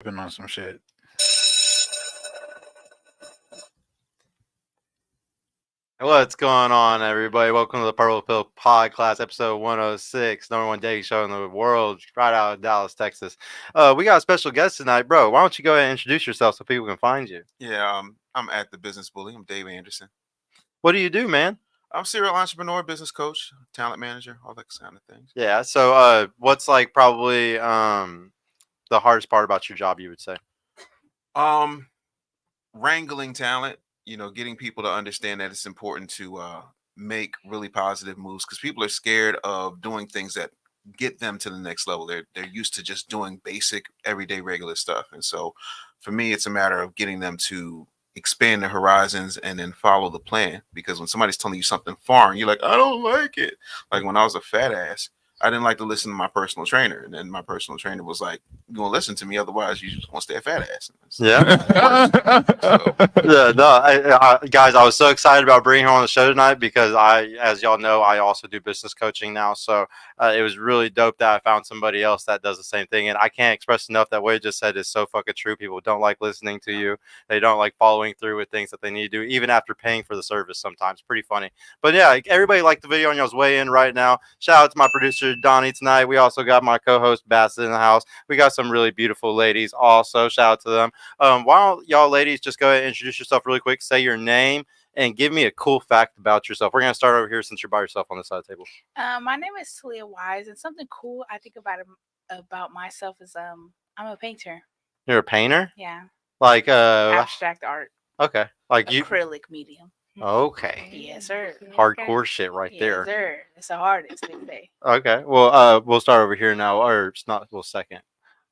Been on some shit. What's going on, everybody? Welcome to the Purple Pill Podcast, episode 106, number one dating show in the world, right out of Dallas, Texas. We got a special guest tonight, bro. Why don't you go ahead and introduce yourself so people can find you? Yeah, I'm at the Business Bully. I'm Dave Anderson. What do you do, man? I'm serial entrepreneur, business coach, talent manager, all that kind of things. Yeah. So, what's like probably the hardest part about your job? You would say? Um, Wrangling talent. Getting people to understand that it's important to make really positive moves because people are scared of doing things that get them to the next level. They're used to just doing basic, everyday, regular stuff, and so for me, it's a matter of getting them to expand their horizons and then follow the plan. Because when somebody's telling you something foreign, you're like, I don't like it. Like when I was a fat ass, I didn't like to listen to my personal trainer, and then my personal trainer was like, "You gonna listen to me, otherwise you just want to stay a fat ass." Yeah. Yeah, no, guys, I was so excited about bringing her on the show tonight because as y'all know, I also do business coaching now. So it was really dope that I found somebody else that does the same thing. And I can't express enough that what you just said is so fucking true. People don't like listening to you. They don't like following through with things that they need to do, even after paying for the service sometimes. Pretty funny. But yeah, everybody liked the video on y'all's way in right now. Shout out to my producer, Donnie, tonight. We also got my co-host, Bassett, in the house. We got some really beautiful ladies also. Shout out to them. Why don't y'all ladies just go ahead and introduce yourself really quick, say your name, and give me a cool fact about yourself. We're going to start over here since you're by yourself on the side of the table. My name is Talia Wise, and something cool I think about myself is I'm a painter. You're a painter? Yeah. Like abstract art. Okay. Like you acrylic medium. Okay. Yes, sir. Hardcore shit right Yes, there. sir. It's the hardest they say. Okay. Well, we'll start over here now, or it's not. Well, second.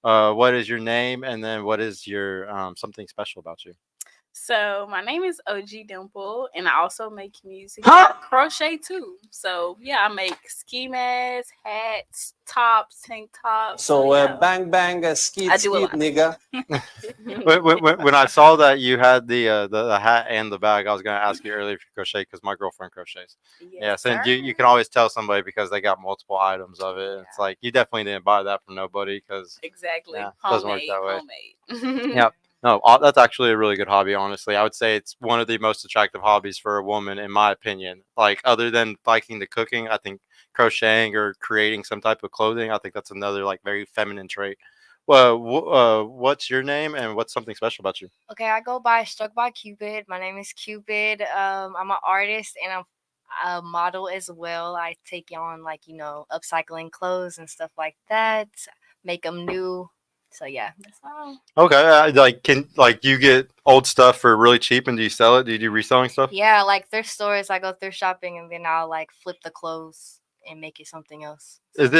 What is your name, and then what is your something special about you? So my name is OG Dimple, and I also make music. I crochet too. So yeah, I make ski masks, hats, tops, tank tops. So yeah. bang bang skeet I do a skeet lot. nigga. When I saw that you had the hat and the bag, I was going to ask you earlier if you crochet because my girlfriend crochets. Yes, and you can always tell somebody because they got multiple items of it. Yeah. It's like you definitely didn't buy that from nobody because exactly it doesn't work that way. Homemade. Yeah. No, that's actually a really good hobby, honestly. I would say it's one of the most attractive hobbies for a woman, in my opinion. Like, other than liking the cooking, I think crocheting or creating some type of clothing, I think that's another, like, very feminine trait. Well, what's your name and what's something special about you? Okay, I go by Struck by Cupid. My name is Cupid. I'm an artist and I'm a model as well. I take on, like, upcycling clothes and stuff like that, make them new. So yeah, that's all. Okay, you get old stuff for really cheap and do you sell it? Do you do reselling stuff? Yeah, like thrift stores. I go thrift shopping and then I'll like flip the clothes and make it something else. So. Is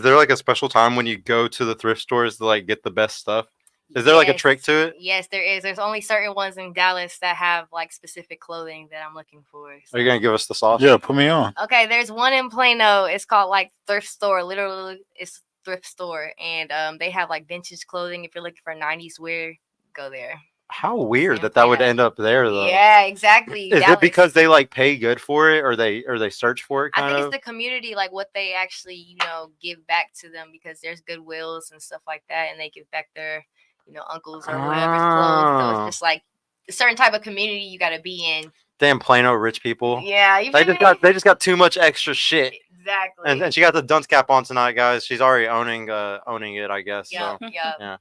there like a special time when you go to the thrift stores to like get the best stuff? Is there like a trick to it? Yes, there is. There's only certain ones in Dallas that have like specific clothing that I'm looking for. So. Are you gonna give us the sauce? Yeah, put me on. Okay, there's one in Plano. It's called like thrift store. Literally, it's thrift store, and they have like vintage clothing. If you're looking for 90s wear, go there. How weird that would end up there, though. Yeah, exactly. Is it because they like pay good for it, or they search for it? I think it's the community, like what they actually give back to them, because there's Goodwills and stuff like that, and they give back their uncles or whatever's clothes. So it's just like a certain type of community you got to be in. Damn Plano rich people. Yeah, they just got too much extra shit. Exactly. And she got the dunce cap on tonight, guys. She's already owning it, I guess. Yeah. So. Yeah.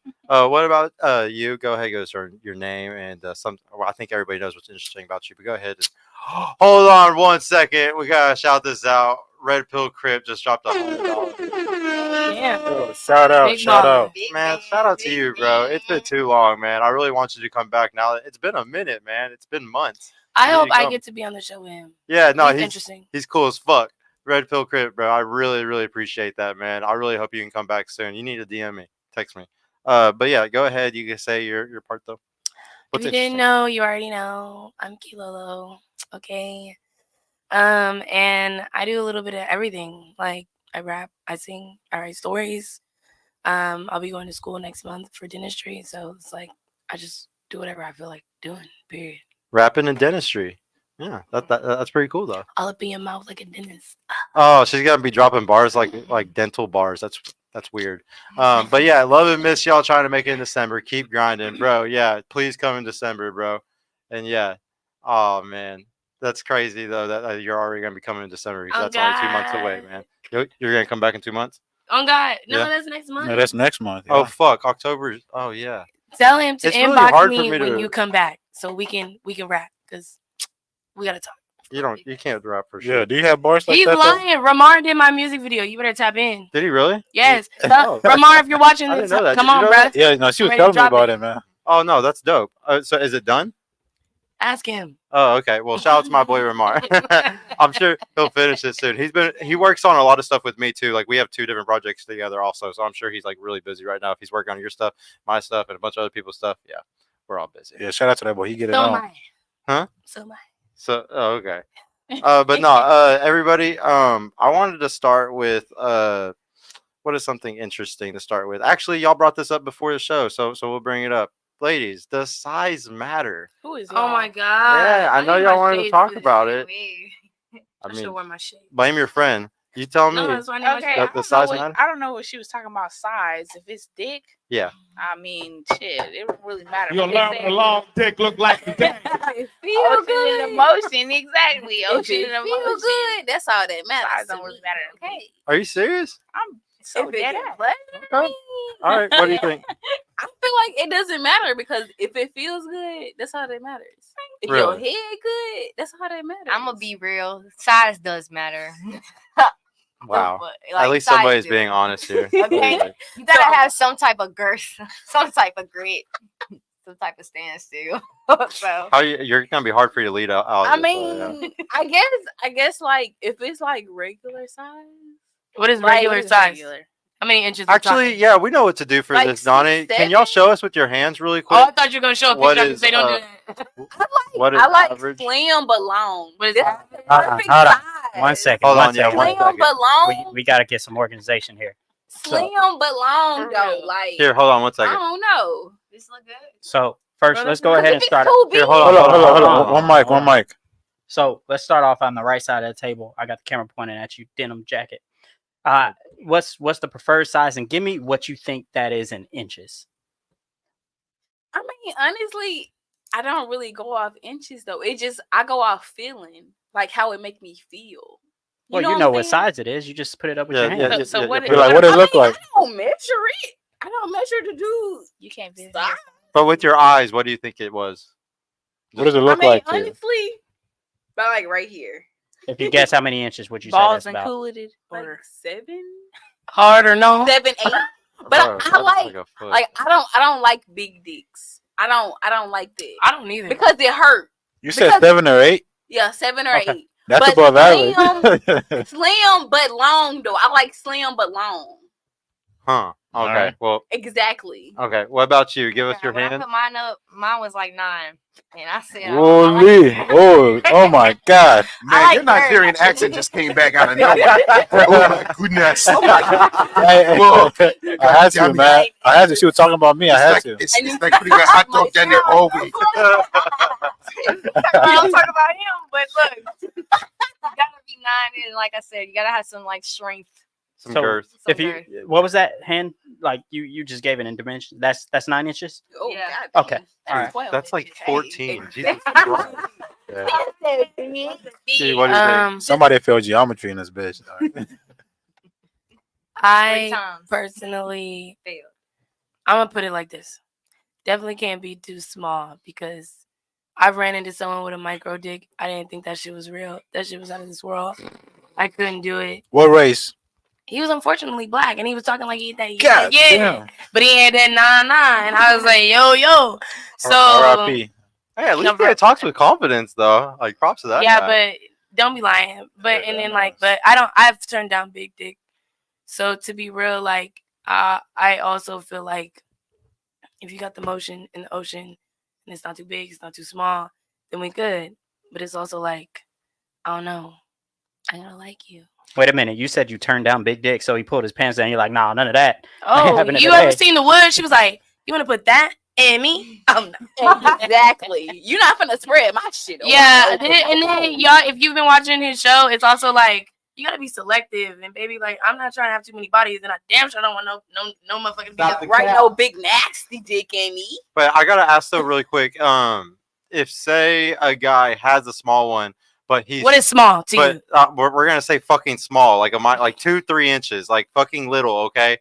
What about you? Go ahead, go start your name and I think everybody knows what's interesting about you, but go ahead and hold on 1 second. We gotta shout this out. Red Pill Crip just dropped $100. Yeah. Yo, shout out. Man, shout out to you, bro. It's been too long, man. I really want you to come back now. It's been a minute, man. It's been months. I hope I get to be on the show with him. Yeah, no, he's interesting. He's cool as fuck. Red Pill Crip, bro. I really, really appreciate that, man. I really hope you can come back soon. You need to DM me, text me. But yeah, go ahead. You can say your part though. If you didn't know, you already know. I'm Kilolo. Okay. And I do a little bit of everything. Like I rap, I sing, I write stories. I'll be going to school next month for dentistry, so it's like I just do whatever I feel like doing. Period. Rapping and dentistry. Yeah, that's pretty cool though. I'll up in your mouth like a dentist. Oh, she's gonna be dropping bars like dental bars. That's That's weird. But yeah, love and miss y'all trying to make it in December. Keep grinding, bro. Yeah, please come in December, bro. And yeah, oh man, that's crazy though that you're already gonna be coming in December because Oh that's only 2 months away, God. man. You're gonna come back in 2 months? Oh God, no, Yeah. that's next month. No, that's next month. Oh Yeah. fuck, October. Oh yeah. Tell him to It's really inbox hard me, for me when to- you come back so we can rap because we gotta talk. You can't rap for sure. Yeah. Do you have bars like He's that? though? lying. Ramar did my music video. You better tap in. Did he really? Yes. Oh. Ramar, if you're watching I this, didn't know that. come Did you on, know bro. that? Yeah. No, she was Ready to telling me drop about it. it, man. Oh no, that's dope. So is it done? Ask him. Oh, okay. Well, shout out to my boy Ramar. I'm sure he'll finish it soon. He works on a lot of stuff with me too. Like we have 2 different projects together also. So I'm sure he's like really busy right now. If he's working on your stuff, my stuff, and a bunch of other people's stuff. Yeah, we're all busy. Yeah. Shout out to that boy. He get it So am on. I. Huh? So am I. So okay. But no, everybody. I wanted to start with what is something interesting to start with? Actually, y'all brought this up before the show, so we'll bring it up. Ladies, does size matter? Who is Oh y'all? my God. Yeah, I know need y'all my wanted to shades talk for this about shit. it. I I should have mean, worn my shades. blame your friend. You tell me. No, that's why I need my Okay, shades. The I don't know size what- matter? I don't know what she was talking about size. If it's dick, Yeah. I mean, shit, it don't really matter. Your long dick look like the damn. It feel Ocean good. in Emotion, exactly. If Ocean it in feel emotion. good, That's all that matters. size to don't really me. matter. Okay. Are you serious? I'm so If it dead get ass. pleasure, Okay. All right. What do you think? I feel like it doesn't matter because if it feels good, that's all that matters. If your Really? head good, that's all that matters. I'm gonna be real. Size does matter. Wow. But, At like, least size somebody's do. being honest here. Okay. You gotta have some type of girth, some type of grit, some type of standstill. So How you're gonna be hard for you to lead out. I this way, mean, I guess like if it's like regular size. What is like, regular what is size? regular? How many inches? we Actually, talking? yeah, we know what to do for Like this, Donnie. Can 7? y'all show us with your hands really quick? Oh, I thought you were gonna show a What picture. is, They don't do that. What is I like average? slim but long. What is This that? is the Hold on, perfect hold on. size. 1 second. Hold one on, yeah, second. one Slim second. but long. We got to get some organization here. Slim but long For though. real. Like Here, hold on one I second. don't know. this look good. So first, Bro, let's that's go not- ahead and If it's start. too big, Here, hold Hold on. hold on. One mic. Hold One on. mic. So let's start off on the right side of the table. I got the camera pointing at you. Denim jacket. What's the preferred size, and give me what you think that is in inches. I mean, honestly, I don't really go off inches though. It just I go off feeling, like how it make me feel. Well, you what know I'm what saying? size it is. You just put it up with Yeah, your hand. yeah, So yeah, what? yeah. You're like, what does it look like? I don't measure it. I don't measure the dude. You can't visit. Size. But with your eyes, what do you think it was? What does it I look mean, like to you? honestly, but like right here, If you guess how many inches, would you say balls that's about? included, like Or 7, hard or no? 7, 8. But Bro, I that's like a foot. I don't like big dicks. I don't like that I don't either. because it hurt. You said because- 7 or 8. Yeah, 7 or Okay. 8. That's But above average. Slim but long though. I like slim but long. Huh. Okay. Alright. Well. Exactly. Okay. What about you? Give us your When I hand. put mine up, mine was like 9, and I said, Holy. Oh my God. Man, like your her. Nigerian accent just came back out of nowhere. Oh my goodness. Hey, Whoa. I had to, man. I had to. She was talking about me. I had to. It's like putting a hot dog down there all week. I don't talk about him, but look, you gotta be 9, and like I said, you gotta have some like strength. Some So, girth. Some If you, girth. what was that hand? Like you just gave it in dimension. That's 9 inches. Oh, Yeah. God, Okay. that's All right. 12 That's like inches. 14. Hey, Jesus Christ. Yeah. See, what do you think? Somebody failed geometry in this bitch. 3 I times personally, failed. I'm gonna put it like this: definitely can't be too small because I've ran into someone with a micro dick. I didn't think that shit was real. That shit was out of this world. I couldn't do it. What race? He was unfortunately black, and he was talking like he that. God Yeah, damn. but he had that 9-9, and I was like, yo. So R.I.P. Hey, at least No, he talks with confidence, though. Like, props to that yeah, guy. but don't be lying. But Yeah, and then no. like, but I've turned down big dick. So to be real, like I also feel like if you got the motion in the ocean and it's not too big, it's not too small, then we good. But it's also like, I don't know, I gotta like you. Wait a minute. You said you turned down big dick, so he pulled his pants down. You're like, nah, none of that. Oh, happening you ever today. seen The Wood? She was like, you want to put that in me? I'm not. Exactly. You're not gonna spread my shit. Yeah, over. and then y'all, if you've been watching his show, it's also like you gotta be selective. And baby, like I'm not trying to have too many bodies, and I damn sure don't want no motherfucking Stop be the right. cap. No big nasty dick in me. But I gotta ask though, really quick. If say a guy has a small one, but he's What is small to you? but we're gonna say fucking small, like like 2-3 inches, like fucking little, okay?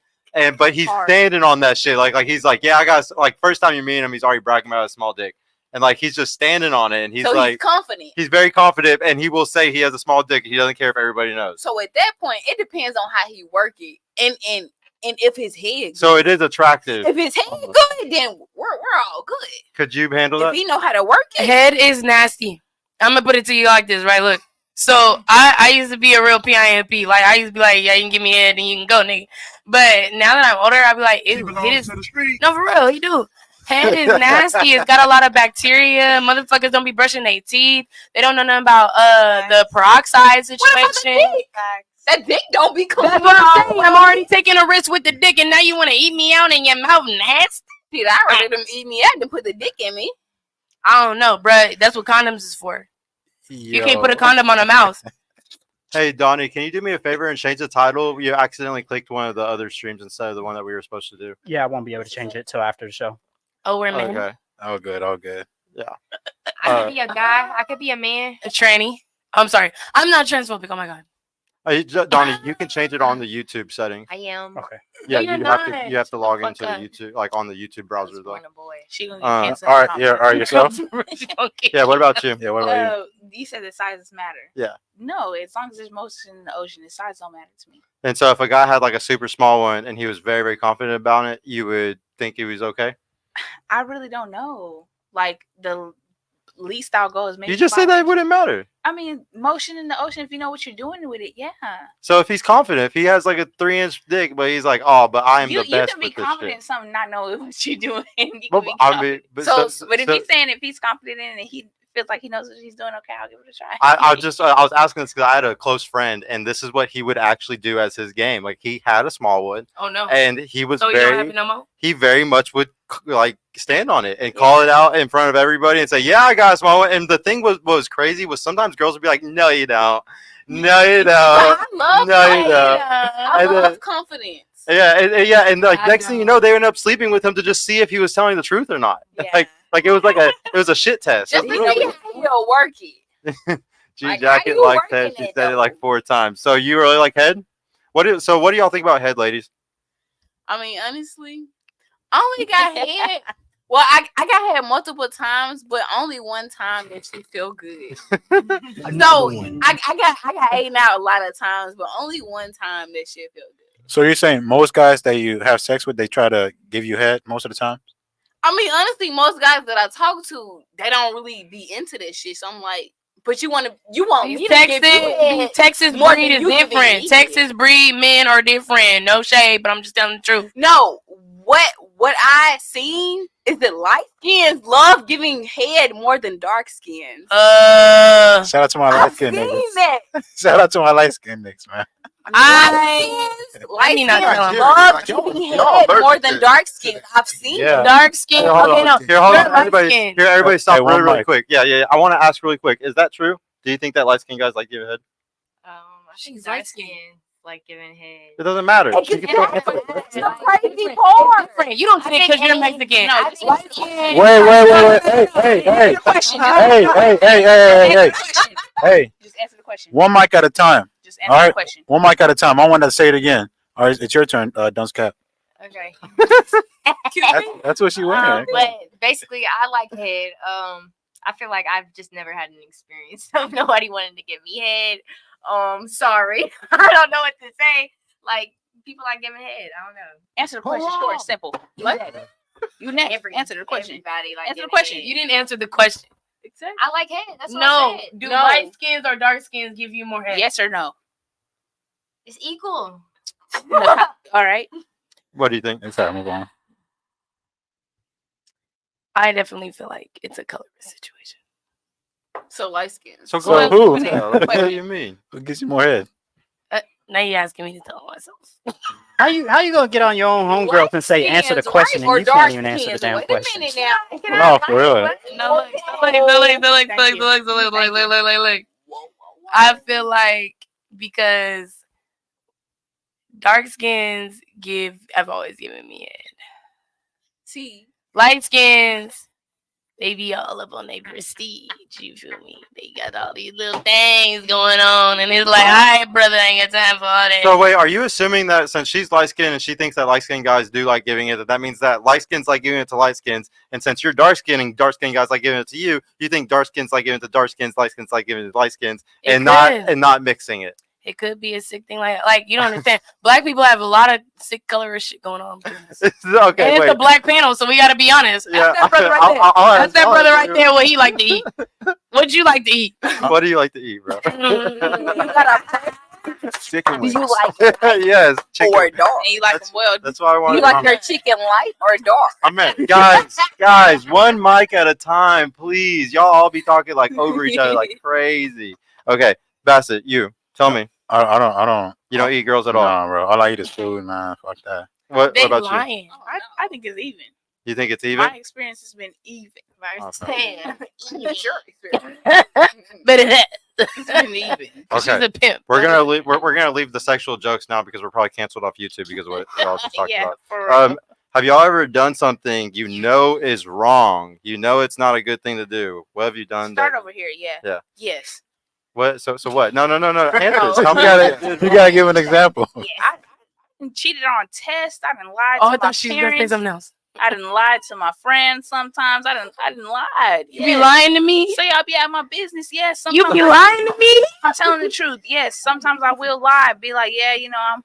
But he's Hard. standing on that shit, like he's like, yeah, I got like first time you meet him, he's already bragging about a small dick, and like he's just standing on it, and he's So like, he's confident. he's very confident, and he will say he has a small dick. He doesn't care if everybody knows. So at that point, it depends on how he work it, and if his head. So it is attractive. If his head good, then we're all good. Could you handle If that? he know how to work it, Head is nasty. I'm gonna put it to you like this, right? Look. So I used to be a real PIMP. Like I used to be like, yeah, you can give me head and you can go, nigga. But now that I'm older, I be like, ew, it is. No, for real, he do. Head is nasty. It's got a lot of bacteria. Motherfuckers don't be brushing their teeth. They don't know nothing about the peroxide what about the situation. dick? That dick don't be clean. That's what I'm saying. I'm already taking a risk with the dick, and now you want to eat me out in your mouth nasty? Dude, I rather them eat me out than put the dick in me. I don't know, bruh. That's what condoms is for. You can't put a Yo. condom on a mouth. Hey Donnie, can you do me a favor and change the title? You accidentally clicked one of the other streams instead of the one that we were supposed to do. Yeah, I won't be able to change it till after the show. Oh, we're men. Okay. Oh, good. Oh, good. I could be a guy. I could be a man. A tranny. I'm sorry. I'm not transphobic. Oh my god. Donnie, you can change it on the YouTube setting. I am. Okay. Yeah, you're you not. have to log Fuck into the up. YouTube, like on the YouTube I browser was though. born a boy. She gonna Uh, get canceled. All right. Yeah. All right. Yourself. Yeah, what about you? Yeah. What about You said the sizes matter. Yeah. No, as long as there's motion in the ocean, the size don't matter to me. And so if a guy had like a super small one and he was very, very confident about it, you would think he was okay? I really don't know. Like the least I'll go is maybe. You just said 5 that it inches. wouldn't matter. I mean, motion in the ocean. If you know what you're doing with it, yeah. So if he's confident, if he has like a 3-inch dick, but he's like, oh, but I am You the best can be with this confident shit. in something, not know what you're doing. You can But, be I confident. mean, but But if he's saying if he's confident in it, he feels like he knows what he's doing. Okay, I'll give it a try. I was asking this because I had a close friend, and this is what he would actually do as his game. Like he had a small one, Oh no. and he was So you don't have it no more? he very much would like stand on it and call it out in front of everybody and say, "Yeah, I got a small one." And the thing was crazy was sometimes girls would be like, "No, you don't. No, you don't." I love No, you confidence. don't. I And love confidence. Yeah, and like I next thing you know, they end up sleeping with him to just see if he was telling the truth or not. Yeah. Like it was a shit test. Just It to was see really- how you'll work it. G Like, Jacket how you liked working that. She it, said it though? like 4 times. So you really like head? What do y'all think about head, ladies? I mean, honestly, I only got head. Well, I got head multiple times, but only one time that she feel good. So I got eaten out a lot of times, but only one time that shit feel good. So you're saying most guys that you have sex with, they try to give you head most of the time? I mean, honestly, most guys that I talk to, they don't really be into this shit. So I'm like, but you want me to give you head Texas more breed than is you give different. me. Texas breed men are different. No shade, but I'm just telling the truth. No, what I seen is that light skins love giving head more than dark skins. Shout out to my light I've skin seen niggas. that. Shout out to my light skin niggas, man. Light need not skins tell 'em. love giving head more than dark skins. I've seen Yeah. it. Dark skin. Here, hold Okay, on. no. Here, hold You're on. light Everybody, skin. here, everybody, stop Hey, one really mic. quick. Yeah. I want to ask really quick. Is that true? Do you think that light skinned guys like give head? I She's think light dark skinned. skin like giving head. It doesn't matter. It She can can still happen. answer. It's the crazy part. Different. You don't I think because think you're any- Mexican. No, I think light skin. Wait. Hey. Question. Hey. Just answer the question. One mic at a time. Just answer All the right. question. One mic at a time. I want to say it again. All right, it's your turn, Dunce Cap. Okay. That's what she wanted. But basically, I like head. I feel like I've just never had an experience of nobody wanting to give me head. Sorry, I don't know what to say. Like people like giving head. I don't know. Answer the question. Short, simple. What? You next. Answer the question. Everybody like Answer the giving question. head. You didn't answer the question. Exactly. I like head. That's what I No. said. Do No. light skins or dark skins give you more head? Yes or no? It's equal. All right. What do you think? It's all right, move on. I definitely feel like it's a colorless situation. So light skins. So So go who? ahead. What do you mean? Who gives you more head? Now you're asking me to tell myself. How you gonna get on your own homegirls and say answer the question and you can't even answer the damn Wait a question? minute now. No, for real. Look. I feel like because dark skins have always given me head. See, Light skins, they be all up on their prestige. You feel me? They got all these little things going on, and it's like, all right, brother, I ain't got time for all that. So wait, are you assuming that since she's light skinned and she thinks that light skinned guys do like giving it, that means that light skins like giving it to light skins, and since you're dark skinned and dark skinned guys like giving it to you, you think dark skins like giving it to dark skins, light skins like giving it to light skins, and not mixing it. It could be a sick thing, like you don't understand. Black people have a lot of sick colorist shit going on. Okay, and it's wait. a black panel, so we got to be honest. Yeah, That's that brother right there. That's that brother right there. What he like to eat? What'd you like to eat? What do you like to eat, bro? Chicken wings. you like Yes, chicken. or dark? And you like them well? That's why I want. You like your chicken light or dark? I meant, guys, one mic at a time, please. Y'all all be talking like over each other like crazy. Okay, Bassett, you tell me. I don't. You don't eat girls at all. Nah, bro. All I eat is food, man. Fuck that. What They about lying. I think it's even. you? You think it's even? My experience has been even. Okay. It's your experience. Better that. It's been even. She's Okay. a pimp. We're gonna leave the sexual jokes now because we're probably canceled off YouTube because of what y'all just talked Yeah, about. for real. Have y'all ever done something you know is wrong? You know it's not a good thing to do. What have you done? Start that- over here. Yeah. Yeah. Yes. What? So what? No. Answers. You Tell me. gotta give an example. Yeah. I done cheated on tests. I done lied Oh, I to my thought she was gonna say parents. something else. I done lied to my friends sometimes. I done lied. You be lying to me? Say I'll be at my business. Yes. You Sometimes be lying to me? I'm telling the truth. Yes. Sometimes I will lie. Be like, yeah, I'm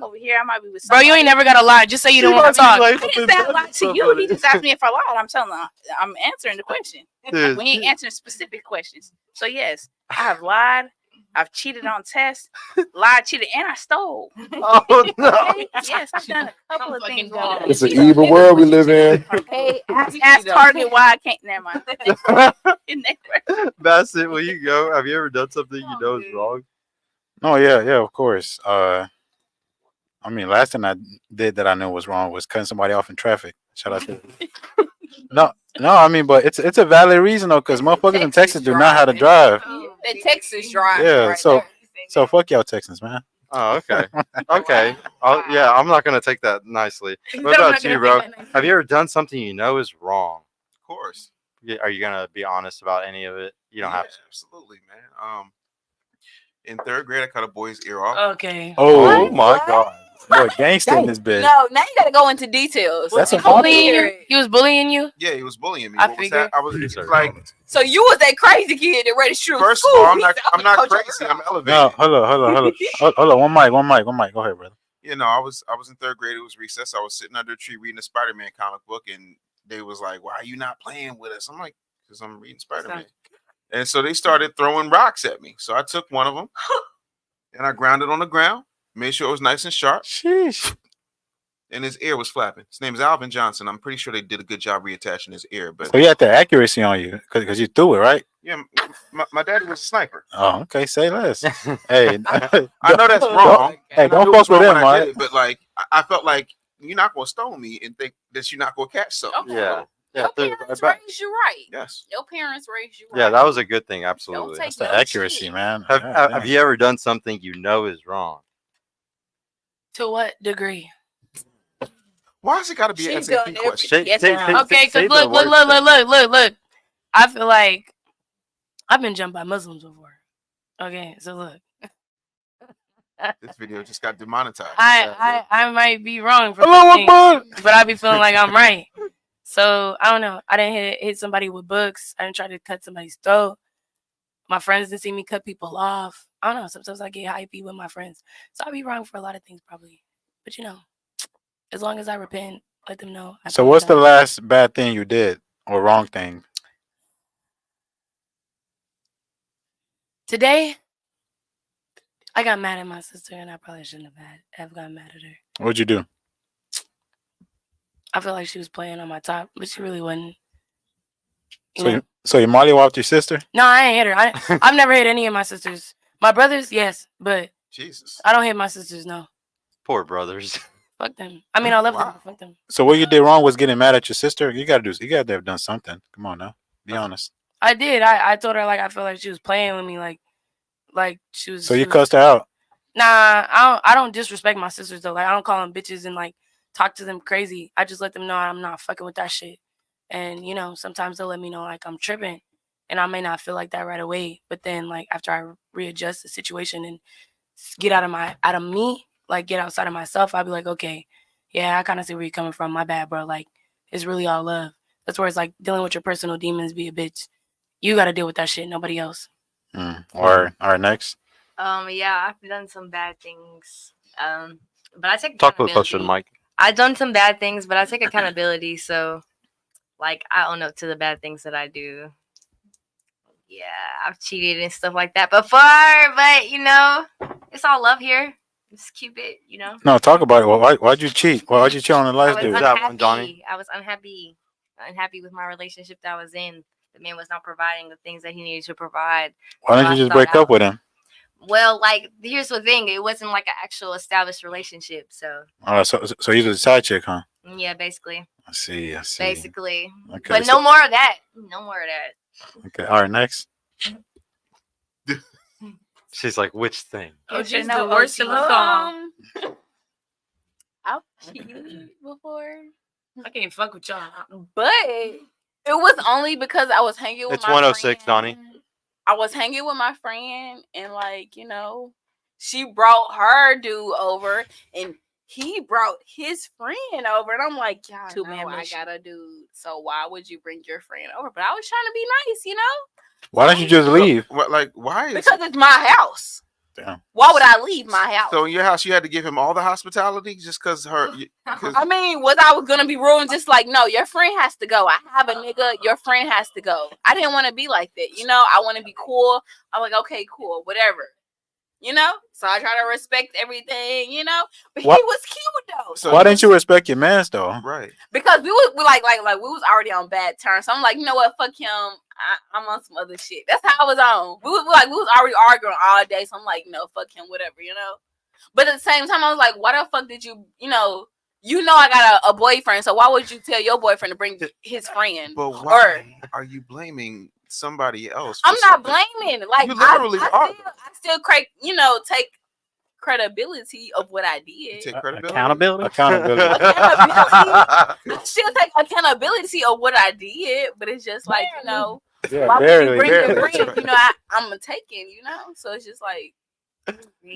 over here. I might be with Bro, somebody. you ain't never gotta lie. Just say you don't want to talk. I didn't say I lied to you. He just asked me if I lied. I'm telling him. I'm answering the question. Dude. We ain't answering specific questions. So yes, I have lied. I've cheated on tests, lied, cheated, and I stole. Oh no! Okay? Yes, I've done a couple of things wrong. It's an evil world we live in. Okay, ask Target why I can't. Never mind. Bassett, will you go? Have you ever done something you know is wrong? No, yeah, of course. I mean, last thing I did that I knew was wrong was cutting somebody off in traffic. Shout out to No, I mean, but it's a valid reason though, because motherfuckers in Texas do not know how to drive. The Texas drive. Yeah, right so there. fuck y'all Texans, man. Oh, okay. Okay. Yeah, I'm not gonna take that nicely. What I'm about not you, gonna bro? take that nicely. Have you ever done something you know is wrong? Of course. Are you gonna be honest about any of it? You don't have to. Absolutely, man. In third grade, I cut a boy's ear off. Okay. Oh What? my god, boy, gangsta in this bitch. No, now you gotta go into details. That's He a bullying you? He was bullying you? Yeah, he was bullying me. I What was figured. that? I was Yes, sir. like, So you was that crazy kid that ready to shoot. first of school. all, He I'm said, not "Coach, crazy. I'm elevated. No, hold on. One mic. Go ahead, brother. You know, I was in third grade. It was recess. I was sitting under a tree reading a Spider-Man comic book, and they was like, "Why are you not playing with us?" I'm like, "Because I'm reading Spider-Man." And so they started throwing rocks at me. So I took one of them and I ground it on the ground, made sure it was nice and sharp, Sheesh. and his ear was flapping. His name is Alvin Johnson. I'm pretty sure they did a good job reattaching his ear. But So you had the accuracy on you because you threw it, right? yeah, my daddy was a sniper. Oh, okay. Say less. Hey, I know that's wrong. Hey, I don't knew it was fuck with wrong him, when I did right? it, but like, I felt like you're not gonna stone me and think that you're not gonna catch something. Yeah. Yeah. Your parents raised you right. Yes. Your parents raised you right. Yeah, that was a good thing. Absolutely. take That's the no accuracy, shit. man. Have, God have damn. you ever done something you know is wrong? To what degree? Why has it got to be an She's done SAT every- question? Yes, Say- ma'am. Okay, say because the look. worst thing. I feel like I've been jumped by Muslims before. Okay, so look. This video just got demonetized. I might be wrong for Hello, some Akbar. things, but I be feeling like I'm right. So I don't know. I didn't hit somebody with books. I didn't try to cut somebody's throat. My friends didn't see me cut people off. I don't know. Sometimes I get hypey with my friends, so I be wrong for a lot of things probably. But as long as I repent, let them know. I So what's the apologize. last bad thing you did or wrong thing? Today? I got mad at my sister, and I probably shouldn't have gotten mad at her. What'd you do? I feel like she was playing on my top, but she really wasn't. You know? So you mollywopped your sister? No, I ain't hit her. I've never hit any of my sisters. My brothers, yes, but Jesus. I don't hit my sisters. No, Poor brothers. fuck them. I mean, I love them. Wow. But fuck them. So what you did wrong was getting mad at your sister? You gotta have done something. Come on now. Be honest. I did. I told her like I felt like she was playing with me, like she was. So she you was- cussed her out. Nah, I don't disrespect my sisters though. Like I don't call them bitches and like talk to them crazy. I just let them know I'm not fucking with that shit. And you know, sometimes they'll let me know like I'm tripping, and I may not feel like that right away. But then like after I readjust the situation and get out of me, like get outside of myself, I'll be like, okay, yeah, I kind of see where you're coming from. My bad, bro. Like it's really all love. That's where it's like dealing with your personal demons. Be a bitch. You got to deal with that shit. Nobody else. All right, next. Yeah, I've done some bad things. But I take Talk a little closer to the accountability. mic. I've done some bad things, but I take accountability. So, like, I own up to the bad things that I do. Yeah, I've cheated and stuff like that before, but you know, it's all love here. Just keep it, you know. No, talk about it. Why'd you cheat? Why'd you cheat on the I last was dude? That one, Johnny. unhappy. I was unhappy with my relationship that I was in. The man was not providing the things that he needed to provide. Why So didn't I you just thought break up out. with him? Well, like here's the thing: it wasn't like an actual established relationship. So So he's a side chick, huh? yeah, basically, I see. basically. Okay. But no more of that. No more of that. Okay. All right, next. She's like, which thing? Oh, Yes or she's no, the worst of OG? us all. I've cheated before, I can't fuck with y'all. but it was only because I was hanging with It's my 106, friend. Donnie. I was hanging with my friend, and like you know, she brought her dude over, and he brought his friend over, and I'm like, y'all Two-man know I mission. got a dude, so why would you bring your friend over? But I was trying to be nice, you know, Why don't you just leave? What, like, why is because it's my house. Damn. Why would I leave my house? so in your house you had to give him all the hospitality just because her? Cause, I mean, was I was gonna be rude and just like, no, your friend has to go. I have a nigga, your friend has to go. I didn't want to be like that, you know. I want to be cool. I'm like, okay, cool, whatever, you know. So I try to respect everything, you know. But What? he was cute though. So Why didn't you respect your mans though? right. Because we like we was already on bad terms. So I'm like, you know what, fuck him. I'm on some other shit. That's how I was on. We was already arguing all day. So I'm like, no, fuck him, whatever, you know. But at the same time, I was like, why the fuck did you know I got a boyfriend, so why would you tell your boyfriend to bring his friend? But why are you blaming somebody else? I'm not blaming. Like You literally are. I still take credibility of what I did. Take credibility. Accountability. Accountability. I still take accountability of what I did, but it's just like, you know, Yeah, why would you bring your barely. friend? You know, I'm a taken, you know? So it's just like,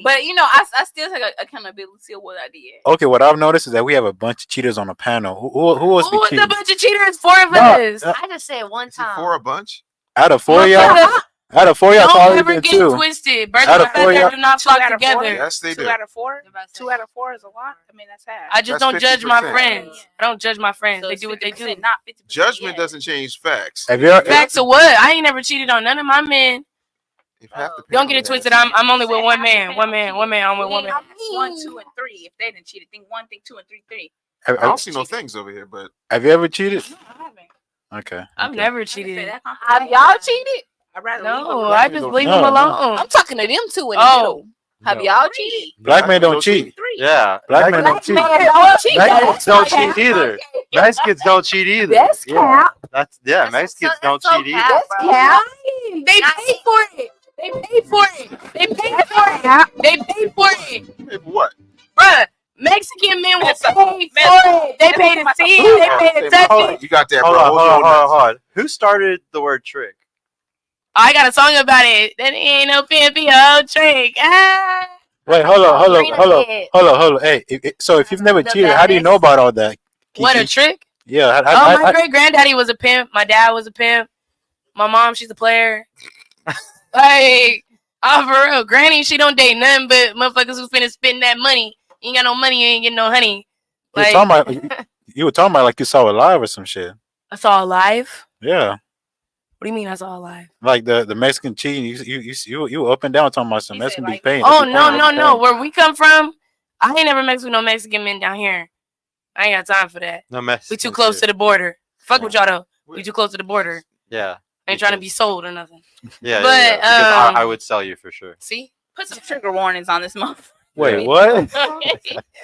but you know, I still take accountability of what I did. Okay, what I've noticed is that we have a bunch of cheaters on the panel. Who else be Who was cheating? a bunch of cheaters? Four of No, us. I just said one Is it for a time. bunch? Out of four of y'all, out of four of y'all, it's Don't already ever been get two. twisted. Birds Out of of a four, feather y'all- do not Two flock out of four? together. Yes, they Two do. out of four. 2 out of 4 is a lot. I mean, that's half. I just That's don't judge my 50%. friends. I don't judge my friends. So They it's do what they do. 50%, not 50%. Judgment yet. doesn't change facts. Have you ever? Facts of what? I ain't never cheated on none of my men. If half the Don't get panel it twisted. has- I'm only with Said one half the man. One panel man. One man. I'm with We one ain't man. asked 1, 2, and 3. If they didn't cheat, think 1, think 2, and 3. I Have, don't see no things over here, but have you ever cheated? No, I haven't. Okay. I've okay. never I can say cheated. that Have y'all cheated? I'd rather leave No, a I just leave No, them no. alone. I'm talking to them two in the Oh. middle. Have y'all cheated? Black men don't cheat. 3. Yeah. Black men don't Black cheat. men don't cheat. Mexicans That's don't cap. cheat either. Okay. Mexicans don't cheat either. That's Yeah. cap. That's Mexicans don't That's so cheat either. cap, That's bro. cap. They pay for it. They pay for it. They pay for it. They pay for it. if what? Bruh, Mexican men will That's a- pay for that's- it. They pay to that's see a- it. They pay to touch Hold on, it. you got that, Hold bro. on, Hold hold your on, hold on, nuts. hold on. Who started the word trick? I got a song about it. That ain't no pimpy old trick. Ah. Wait, hold on. Hey, Hey, so if you've never The cheated, how do you know baddest. about all that? What a Kiki? trick. Yeah. Oh, my great granddaddy was a pimp. My dad was a pimp. My mom, she's a player. Like, oh, for real. Granny, she don't date nothing but motherfuckers who finna spend that money. You ain't got no money, you ain't getting no honey. You were Like, talking about you were talking about like you saw it live or some shit. I saw alive. Yeah, What do you mean I saw alive? like the Mexican cheating. You were up and down talking about some He Mexican said, be like, paying. Oh, They be no, paying, no, they be no. paying. Where we come from, I ain't never messed with no Mexican men down here. I ain't got time for that. No We Mexicans. too close to the border. Fuck with y'all though. We too close to the border. Yeah. I ain't trying to be sold or nothing. Yeah. But, yeah. Because I um, would sell you for sure. See? Put some trigger warnings on this month. Wait, what? No.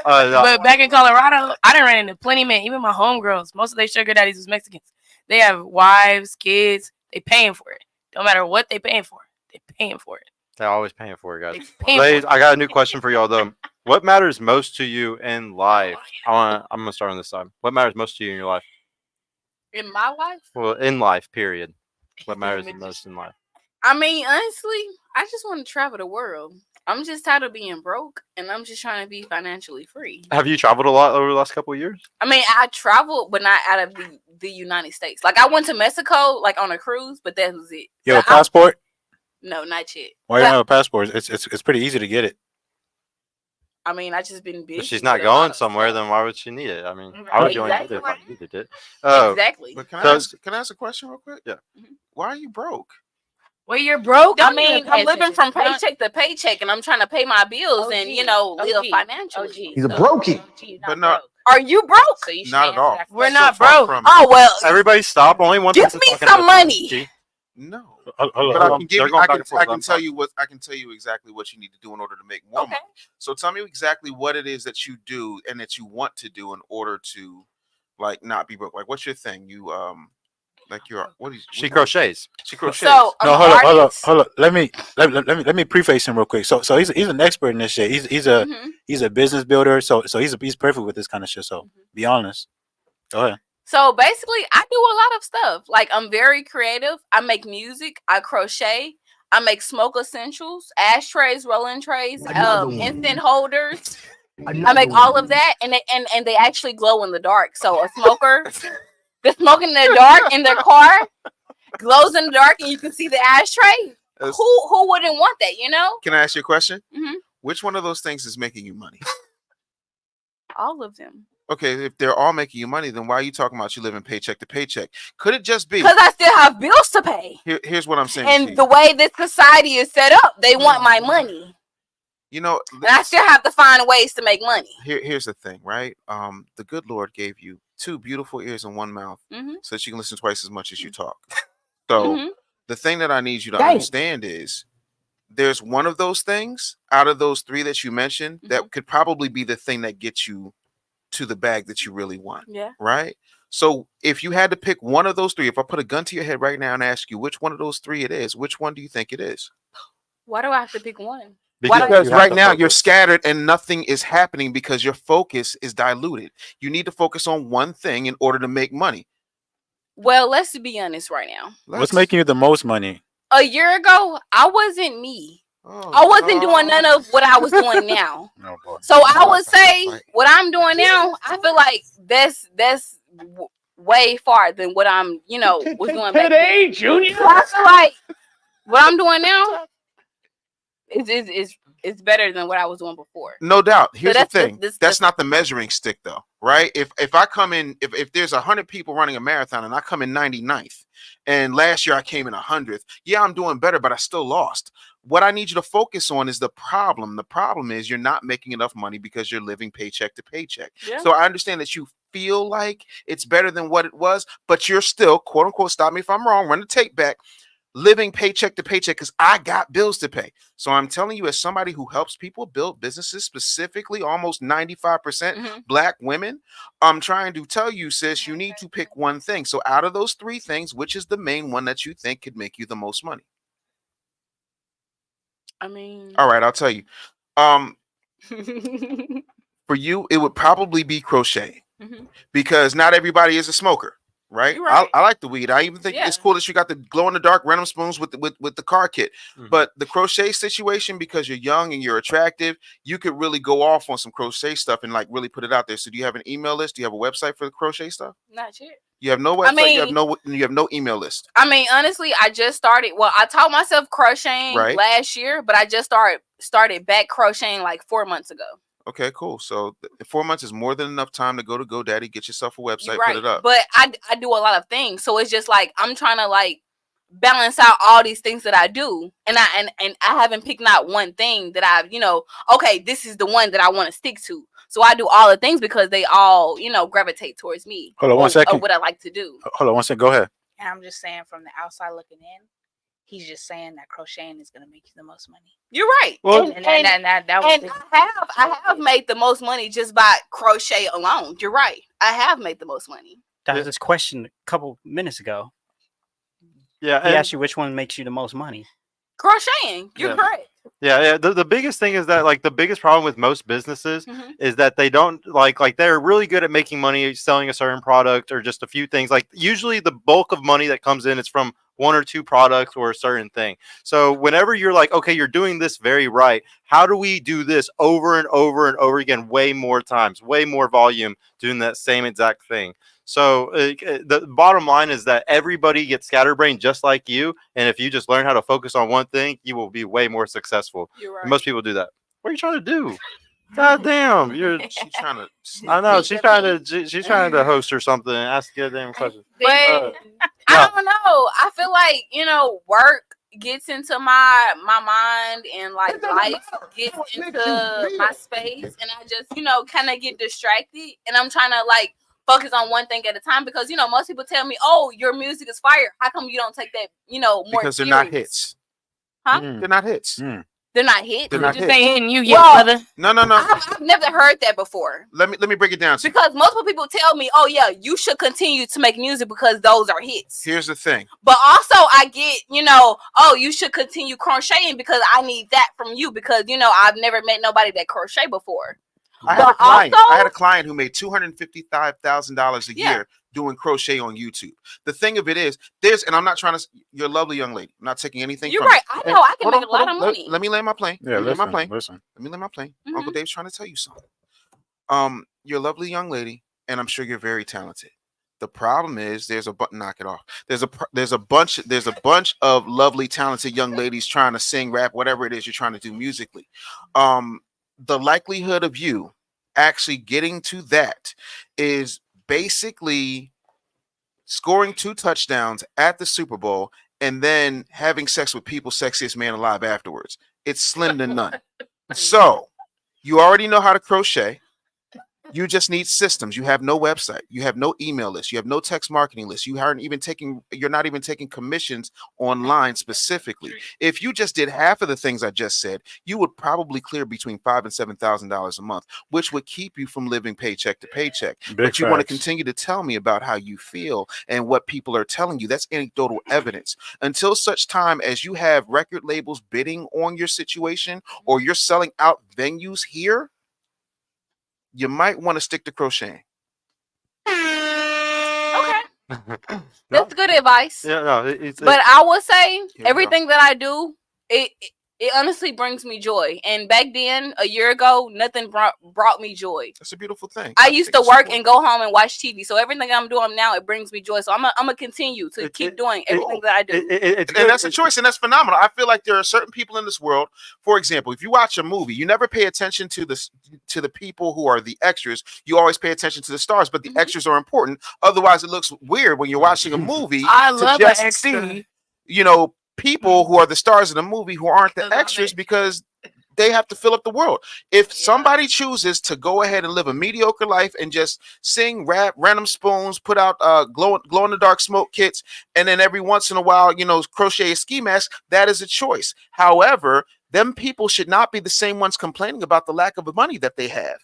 But back in Colorado, I done ran into plenty men, even my homegirls. Most of their sugar daddies was Mexicans. They have wives, kids. They paying for it. No matter what they paying for. They paying for it. They're always paying for it, guys. It's paying Ladies, for I got a new question for y'all though. What matters most to you in life? I'm gonna start on this side. What matters most to you in your life? in my life. Well, in life, period. What matters the most in life? I mean, honestly, I just want to travel the world. I'm just tired of being broke, and I'm just trying to be financially free. Have you traveled a lot over the last couple of years? I mean, I traveled, but not out of the United States. Like I went to Mexico, like on a cruise, but that was it. You have a So passport? no, not yet. Why you don't But have a passport? It's pretty easy to get it. I mean, I just been busy. If she's not with a lot going of somewhere, stuff. then why would she need it? I mean, I would join Exactly. you if I needed it. Oh, Exactly. But can So- I ask a question real quick? Yeah. Why are you broke? Well, you're broke. I mean, I'm living from Don't- paycheck to paycheck, and I'm trying to pay my bills and live financially. He's a brokey. But not- Are you broke? So you should Not at answer all. that We're question. not So far broke. from it. Oh well, everybody stop. Only one Give person's me talking some at a time. money. See? No. Hold But I on. can give They're you, going I back can, and forth, I can I'm tell fine. you what I can tell you exactly what you need to do in order to make more Okay. money. So tell me exactly what it is that you do and that you want to do in order to like not be broke. Like what's your thing? You like you're what is She crochets. She crochets. So I'm No, an hold up. artist. Let me preface him real quick. So he's an expert in this shit. Mhm. He's a business builder. So he's perfect with this kind of shit. So be honest. Go ahead. So basically, I do a lot of stuff. Like I'm very creative. I make music. I crochet. I make smoke essentials, ashtrays, rolling trays, instant holders. I make all of that, and they actually glow in the dark. So a smoker, the smoke in the dark in their car glows in the dark, and you can see the ashtray. That's- Who wouldn't want that? You know, Can I ask you a question? Mhm. Which one of those things is making you money? all of them. Okay, if they're all making you money, then why are you talking about you living paycheck to paycheck? Could it just be? Because I still have bills to pay, Here's what I'm saying. to and you. the way this society is set up, they want my money, You know, and I still have to find ways to make money. here's the thing, right? The good Lord gave you two beautiful ears and one mouth, Mhm. so that you can listen twice as much as you talk. So Mhm. the thing that I need you to Dang. understand is there's one of those things out of those three that you mentioned that could probably be the thing that gets you to the bag that you really want, Yeah. right? So if you had to pick one of those three, if I put a gun to your head right now and ask you which one of those three it is, which one do you think it is? Why do I have to pick one? Because you have right to now you're focus. scattered and nothing is happening because your focus is diluted. You need to focus on one thing in order to make money. Well, let's be honest right now. What's making you the most money? A year ago, I wasn't me. Oh, I wasn't doing none of what I was doing now. No boy. So I would say what I'm doing now, I feel like that's way far than what I'm, was doing back then. Junior. So I feel like what I'm doing now is better than what I was doing before. No doubt. Here's the that's the- thing. this- That's this- not the measuring stick though, right? If I come in, if there's 100 people running a marathon and I come in 99th, and last year I came in 100th, yeah, I'm doing better, but I still lost. What I need you to focus on is the problem. The problem is you're not making enough money because you're living paycheck to paycheck. Yeah. So I understand that you feel like it's better than what it was, but you're still, quote unquote, stop me if I'm wrong, run the tape back, living paycheck to paycheck because I got bills to pay. So I'm telling you, as somebody who helps people build businesses, specifically almost 95% Mhm. Black women, I'm trying to tell you, sis, you need to pick one thing. So out of those three things, which is the main one that you think could make you the most money? I mean, All right, I'll tell you. For you, it would probably be crochet Mhm. because not everybody is a smoker. Right? You're right. I like the weed. I even think it's Yeah. cool that you got the glow in the dark random spoons with the car kit. Mhm. But the crochet situation, because you're young and you're attractive, you could really go off on some crochet stuff and like really put it out there. So do you have an email list? Do you have a website for the crochet stuff? not yet. You have no website. you mean- have no email list. I mean, honestly, I just started. Well, I taught myself crocheting Right. last year, but I just started back crocheting like 4 months ago. Okay, cool. So 4 months is more than enough time to go to GoDaddy, get yourself a website, You're put right. it up. But I do a lot of things, so it's just like I'm trying to like balance out all these things that I do, and I haven't picked out one thing that I've okay, this is the one that I want to stick to. So I do all the things because they all gravitate towards me. Hold on one or second. what I like to do. Hold on one second. Go ahead. And I'm just saying, from the outside looking in, he's just saying that crocheting is going to make you the most money. You're right. Well- and That was and I have made the most money just by crochet alone. You're right. I have made the most money. That was his question a couple minutes ago. Yeah, He and asked you which one makes you the most money. Crocheting. You're Yeah. correct. Yeah. The biggest thing is that like the biggest problem with most businesses Mhm. is that they don't like they're really good at making money selling a certain product or just a few things. Like usually the bulk of money that comes in is from one or two products or a certain thing. So whenever you're like, okay, you're doing this very right, how do we do this over and over and over again, way more times, way more volume, doing that same exact thing? So the bottom line is that everybody gets scatterbrained just like you, and if you just learn how to focus on one thing, you will be way more successful. You're right. And most people do that. What are you trying to do? God damn, you're. She's trying to. I know she's trying to host or something and ask a damn question. But Uh, I no. don't know. I feel like work gets into my mind and like life gets into my space, and I just kind of get distracted, and I'm trying to like focus on one thing at a time because most people tell me, "Oh, your music is fire. How come you don't take that more Because they're not serious?" hits. Huh? They're not hits. They're not hits. They're not Just hits. ain't hitting you yet, Well, brother. No. I've never heard that before. Let me break it down to you. Because multiple people tell me, "Oh yeah, you should continue to make music because those are hits." Here's the thing. But also I get, "Oh, you should continue crocheting because I need that from you because I've never met nobody that crochet before." I had But a client who made $255,000 a Yeah. year doing crochet on YouTube. The thing of it is, and I'm not trying to. You're a lovely young lady. I'm not taking anything. You're from right. you. I know I can Hold make on, a lot hold of on. money. Let me land my plane. Yeah, Let me land my listen, plane. listen. Let me land my plane. Mhm. Uncle Dave's trying to tell you something. You're a lovely young lady, and I'm sure you're very talented. The problem is knock it off. There's a bunch of lovely, talented young ladies trying to sing, rap, whatever it is you're trying to do musically. The likelihood of you actually getting to that is basically scoring 2 touchdowns at the Super Bowl and then having sex with people sexiest man alive afterwards. It's slim to none. So you already know how to crochet. You just need systems. You have no website. You have no email list. You have no text marketing list. You're not even taking commissions online specifically. If you just did half of the things I just said, you would probably clear between $5,000 and $7,000 a month, which would keep you from living paycheck to paycheck. But you want to continue to tell me about how you feel and what people are telling you. That's anecdotal evidence. Until such time as you have record labels bidding on your situation or you're selling out venues here, you might want to stick to crocheting. Okay. No. That's good advice. Yeah, no, it's But I will say we everything that I do, it honestly brings me joy. And back then, a year ago, nothing brought me joy. That's a beautiful thing. I used to work and go home and watch TV. So everything I'm doing now, it brings me joy. So I'm gonna continue to keep doing everything that I do. it's And that's a choice, and that's phenomenal. I feel like there are certain people in this world. For example, if you watch a movie, you never pay attention to the people who are the extras. You always pay attention to the stars, but the extras are important. Otherwise, it looks weird when you're watching a movie. I to love just an extra. see, people who are the stars of the movie who aren't the extras because they have to fill up the world. If somebody chooses to go ahead and live a mediocre life and just sing, rap, random spoons, put out glow in the dark smoke kits, and then every once in a while, crochet a ski mask, that is a choice. However, them people should not be the same ones complaining about the lack of the money that they have.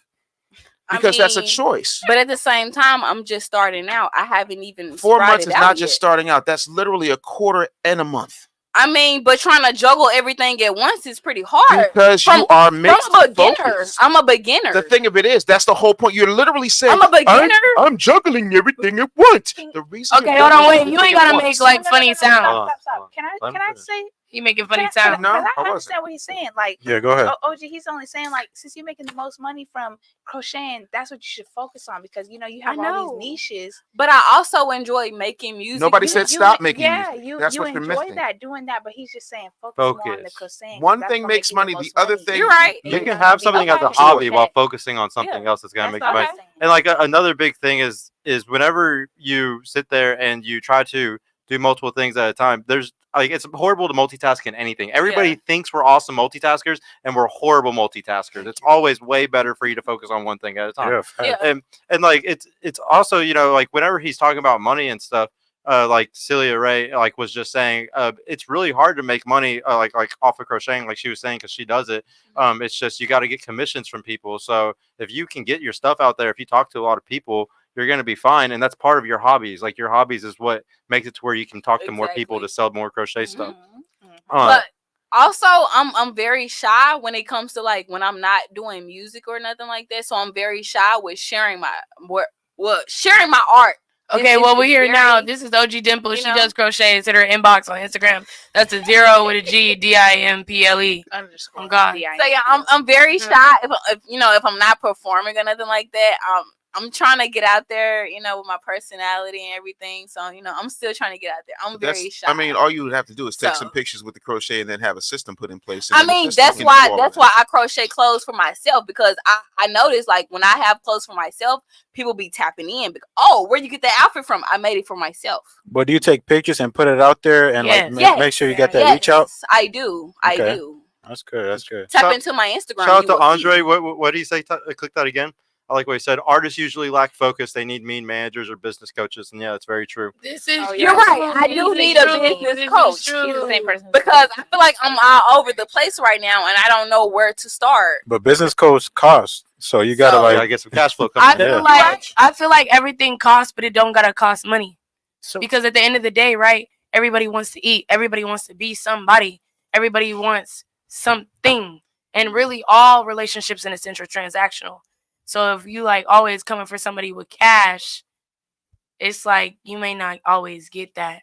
Because that's a choice. But at the same time, I'm just starting out. I haven't even 4 months is out not yet. just starting out. That's literally a quarter and a month. I mean, but trying to juggle everything at once is pretty hard. Because you are mixed from a beginner. focus. I'm a beginner. The thing of it is, that's the whole point. You're literally saying, I'm a beginner. I'm juggling everything at once. The reason. Okay, hold on, wait. You ain't gotta make like funny sounds. Stop. Can I say? You making funny Can I- sounds. No, because I I wasn't. understand what he's saying. Like, Yeah, go ahead. OG, he's only saying like, since you're making the most money from crocheting, that's what you should focus on because you have all these niches. But I also enjoy making music. Nobody said stop making yeah, music. That's you what you're enjoy missing. that doing that, but he's just saying focus more on the Focus. crocheting. 'cause One that's thing gonna makes make you money. The most other money. thing. You're right. You You're can gonna have be something as a okay. hobby Sure. while focusing on something else that's gonna make That's you all money. I'm saying. And like another big thing is whenever you sit there and you try to do multiple things at a time, there's like it's horrible to multitask in anything. Everybody thinks we're awesome multitaskers and we're horrible multitaskers. It's always way better for you to focus on one thing at a time. Yeah, facts. And like it's also, like whenever he's talking about money and stuff, like Celia Ray like was just saying, it's really hard to make money like off of crocheting, like she was saying, because she does it. It's just you got to get commissions from people. So if you can get your stuff out there, if you talk to a lot of people, you're going to be fine. And that's part of your hobbies. Like your hobbies is what makes it to where you can talk to more people to sell more crochet stuff. But Also, I'm very shy when it comes to like when I'm not doing music or nothing like that. So I'm very shy with sharing my sharing my art. Okay, well, we're here now. This is OG Dimple. She does crochet. It's in her inbox on Instagram. That's a 0 with a G, DIMPLE. Underscore. Oh God. So yeah, I'm very shy. If I'm not performing or nothing like that, I'm trying to get out there, with my personality and everything. So I'm still trying to get out there. I'm very shy. I mean, all you would have to do is take So- some pictures with the crochet and then have a system put in place. and I then the mean, system that's can why do all of that's that. why I crochet clothes for myself, because I notice like when I have clothes for myself, people be tapping in. Oh, where'd you get that outfit from? I made it for myself. But do you take pictures and put it out there and Yes. make sure you got that reach out? I do. I Okay. do. That's good. That's good. Tap Shout- into my Instagram. Shout out you to will see. Andre. What do you say? Click that again. I like what he said. Artists usually lack focus. They need mean managers or business coaches, and yeah, that's very true. This is You're right. I do need a business coach He's the same person. because I feel like I'm all over the place right now and I don't know where to start. But business coach costs, so you gotta So- Yeah, I like. get some cash flow coming. I feel like everything costs, but it don't gotta cost money. So Because at the end of the day, right? Everybody wants to eat. Everybody wants to be somebody. Everybody wants something. And really, all relationships in a sense are transactional. So if you like always coming for somebody with cash, it's like you may not always get that.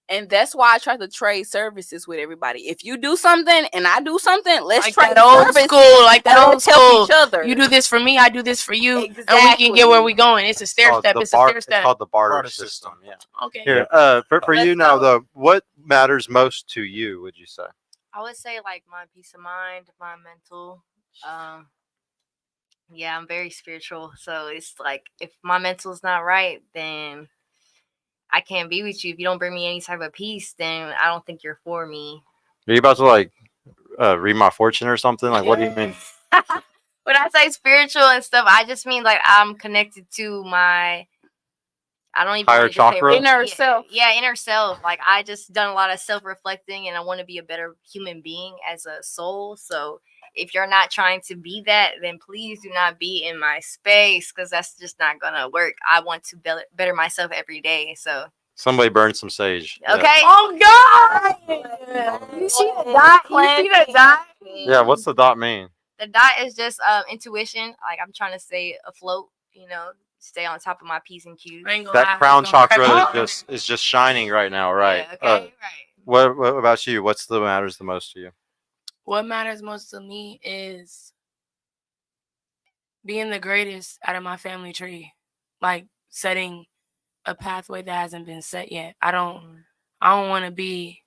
And that's why I try to trade services with everybody. If you do something and I do something, let's Like trade that old services. school, like that old Let's help school. each other. You do this for me, I do this for you, and we Exactly. can get where we going. It's a stair step. It's a stair It's step. called the barter Barter system. system. Yeah. Okay. Here, for Let's you now go. though, what matters most to you? Would you say? I would say like my peace of mind, my mental. Yeah, I'm very spiritual, so it's like if my mental's not right, then I can't be with you. If you don't bring me any type of peace, then I don't think you're for me. Are you about to like read my fortune or something? Like, what do you mean? When I say spiritual and stuff, I just mean like I'm connected to my. I don't even Higher wanna just say chakra? Inner self. Yeah, inner self. Like I just done a lot of self-reflecting, and I want to be a better human being as a soul. So if you're not trying to be that, then please do not be in my space, because that's just not gonna work. I want to better myself every day. So Somebody burn some sage. Yeah. okay. Oh God! You see the dot? You see the dot? Yeah. What's the dot mean? The dot is just intuition. Like I'm trying to stay afloat. Stay on top of my P's and Q's. I ain't gonna lie, That crown it's gonna chakra crack me. is just shining right now, right? Yeah, okay. Right. What about you? What's the matters the most to you? What matters most to me is being the greatest out of my family tree, like setting a pathway that hasn't been set yet. I don't want to be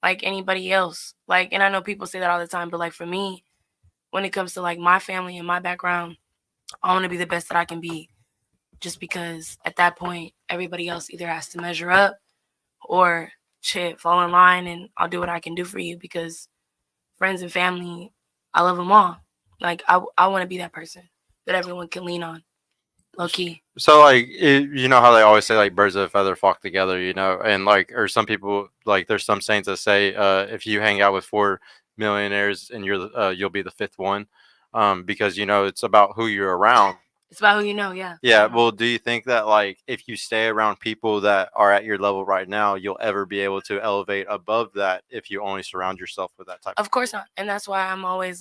like anybody else. Like, and I know people say that all the time, but like for me, when it comes to like my family and my background, I want to be the best that I can be. Just because at that point, everybody else either has to measure up or shit, fall in line, and I'll do what I can do for you, because friends and family, I love them all. Like, I want to be that person that everyone can lean on, low key. So like you know how they always say like birds of a feather flock together, and like, or some people, like there's some sayings that say if you hang out with 4 millionaires and you'll be the 5th one, because it's about who you're around. It's about who you know, yeah. Yeah. Well, do you think that like if you stay around people that are at your level right now, you'll ever be able to elevate above that if you only surround yourself with that type? Of course not. And that's why I'm always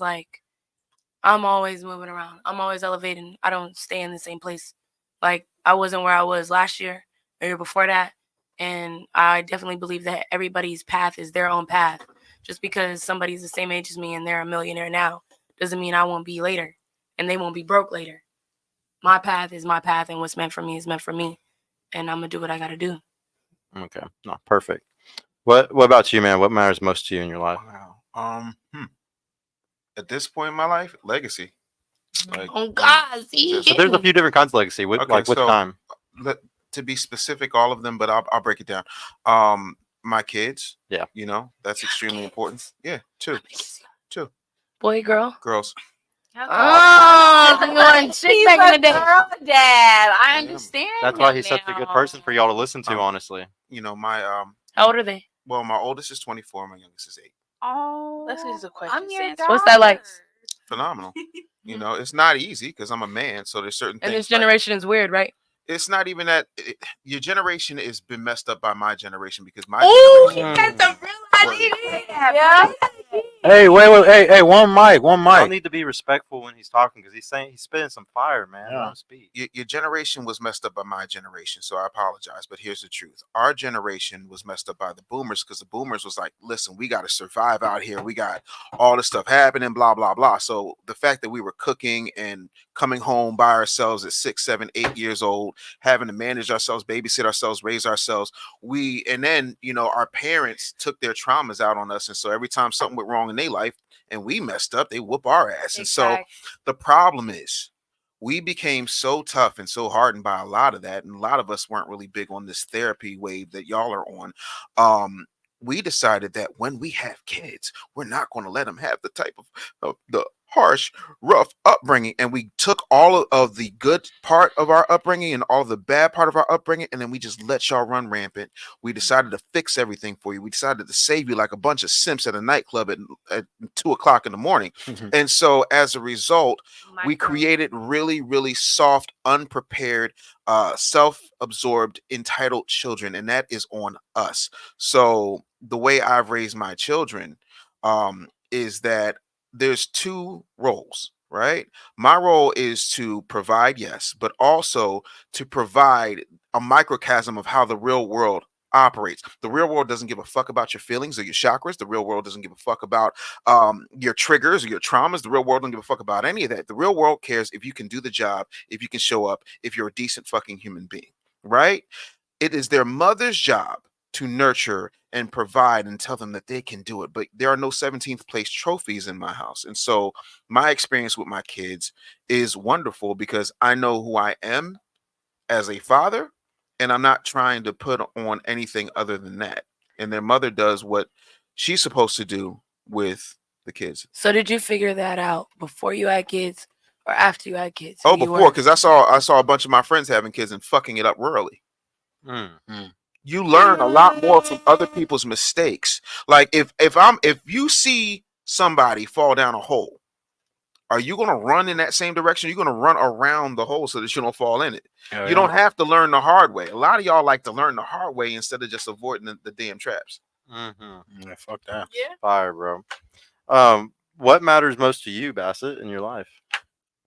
moving around. I'm always elevating. I don't stay in the same place. Like, I wasn't where I was last year or year before that. And I definitely believe that everybody's path is their own path. Just because somebody's the same age as me and they're a millionaire now doesn't mean I won't be later and they won't be broke later. My path is my path, and what's meant for me is meant for me. And I'm going to do what I got to do. Okay. No, perfect. What about you, man? What matters most to you in your life? Wow. At this point in my life, legacy. Like, Oh, God. See? So there's a few different kinds of legacy. Which so, time? To be specific, all of them, but I'll break it down. My kids. Yeah. That's extremely important. Yeah, two. Boy, girl. Girls. Oh, you want chick He's back a in the day. girl dad. I Yeah. understand. That's why him he's such a good now. person for y'all to listen to, honestly. My How old are they? well, my oldest is 24, my youngest is 8. Oh, Let's use a question. I'm your Sansa. What's that like? daughter. Phenomenal. It's not easy because I'm a man, so there's certain And things. this generation is weird, right? It's not even that your generation has been messed up by my generation because my Oh, generation. you got the real idea. Yeah. Hey, wait, hey, one mic. Y'all need to be respectful when he's talking because he's spitting some fire, man. Yeah. Let him speak. Your generation was messed up by my generation, so I apologize. But here's the truth: our generation was messed up by the boomers because the boomers was like, "Listen, we got to survive out here. We got all this stuff happening, blah blah blah." So the fact that we were cooking and coming home by ourselves at 6, 7, 8 years old, having to manage ourselves, babysit ourselves, raise ourselves, and then our parents took their traumas out on us, and so every time something went wrong in their life and we messed up, they whoop our ass, and so the problem is we became so tough and so hardened by a lot of that, and a lot of us weren't really big on this therapy wave that y'all are on. We decided that when we have kids, we're not going to let them have the type of the harsh, rough upbringing, and we took all of the good part of our upbringing and all the bad part of our upbringing, and then we just let y'all run rampant. We decided to fix everything for you. We decided to save you like a bunch of simps at a nightclub at 2 o'clock in the morning. And so as a result, we created really, really soft, unprepared, self-absorbed, entitled children, and that is on us. So the way I've raised my children is that there's two roles, right? My role is to provide, yes, but also to provide a microcosm of how the real world operates. The real world doesn't give a fuck about your feelings or your chakras. The real world doesn't give a fuck about your triggers or your traumas. The real world don't give a fuck about any of that. The real world cares if you can do the job, if you can show up, if you're a decent fucking human being, right? It is their mother's job to nurture and provide and tell them that they can do it. But there are no 17th place trophies in my house. And so my experience with my kids is wonderful because I know who I am as a father, and I'm not trying to put on anything other than that. And their mother does what she's supposed to do with the kids. So did you figure that out before you had kids or after you had kids? Oh, before, because I saw a bunch of my friends having kids and fucking it up royally. You learn a lot more from other people's mistakes. Like if you see somebody fall down a hole, are you going to run in that same direction? You're going to run around the hole so that you don't fall in it. You don't have to learn the hard way. A lot of y'all like to learn the hard way instead of just avoiding the damn traps. Yeah, fuck that. Yeah. Fire, bro. What matters most to you, Bassett, in your life?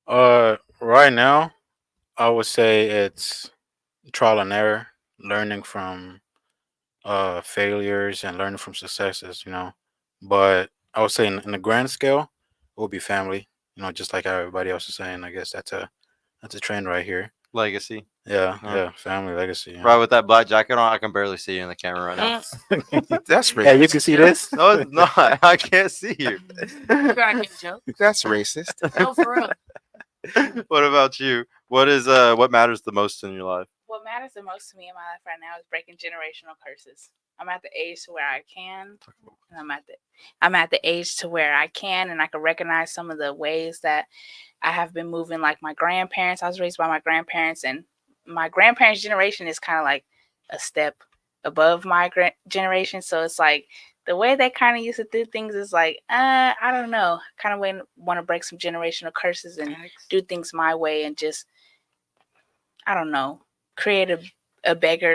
Right now, I would say it's trial and error, learning from failures and learning from successes, But I would say in the grand scale, it would be family, just like how everybody else is saying. I guess that's a trend right here. Legacy. Yeah, family legacy. Right, with that black jacket on, I can barely see you in the camera right now. That's racist. Yeah, you can see this. No, it's not. I can't see you. That's racist. No, for real. What about you? What matters the most in your life? What matters the most to me in my life right now is breaking generational curses. I'm at the age to where I can, and I'm at the age to where I can, and I can recognize some of the ways that I have been moving. Like my grandparents, I was raised by my grandparents, and my grandparents' generation is kind of like a step above my generation. So it's like the way they kind of used to do things is like, I don't know, kind of want to break some generational curses and do things my way, and just, I don't know, create a better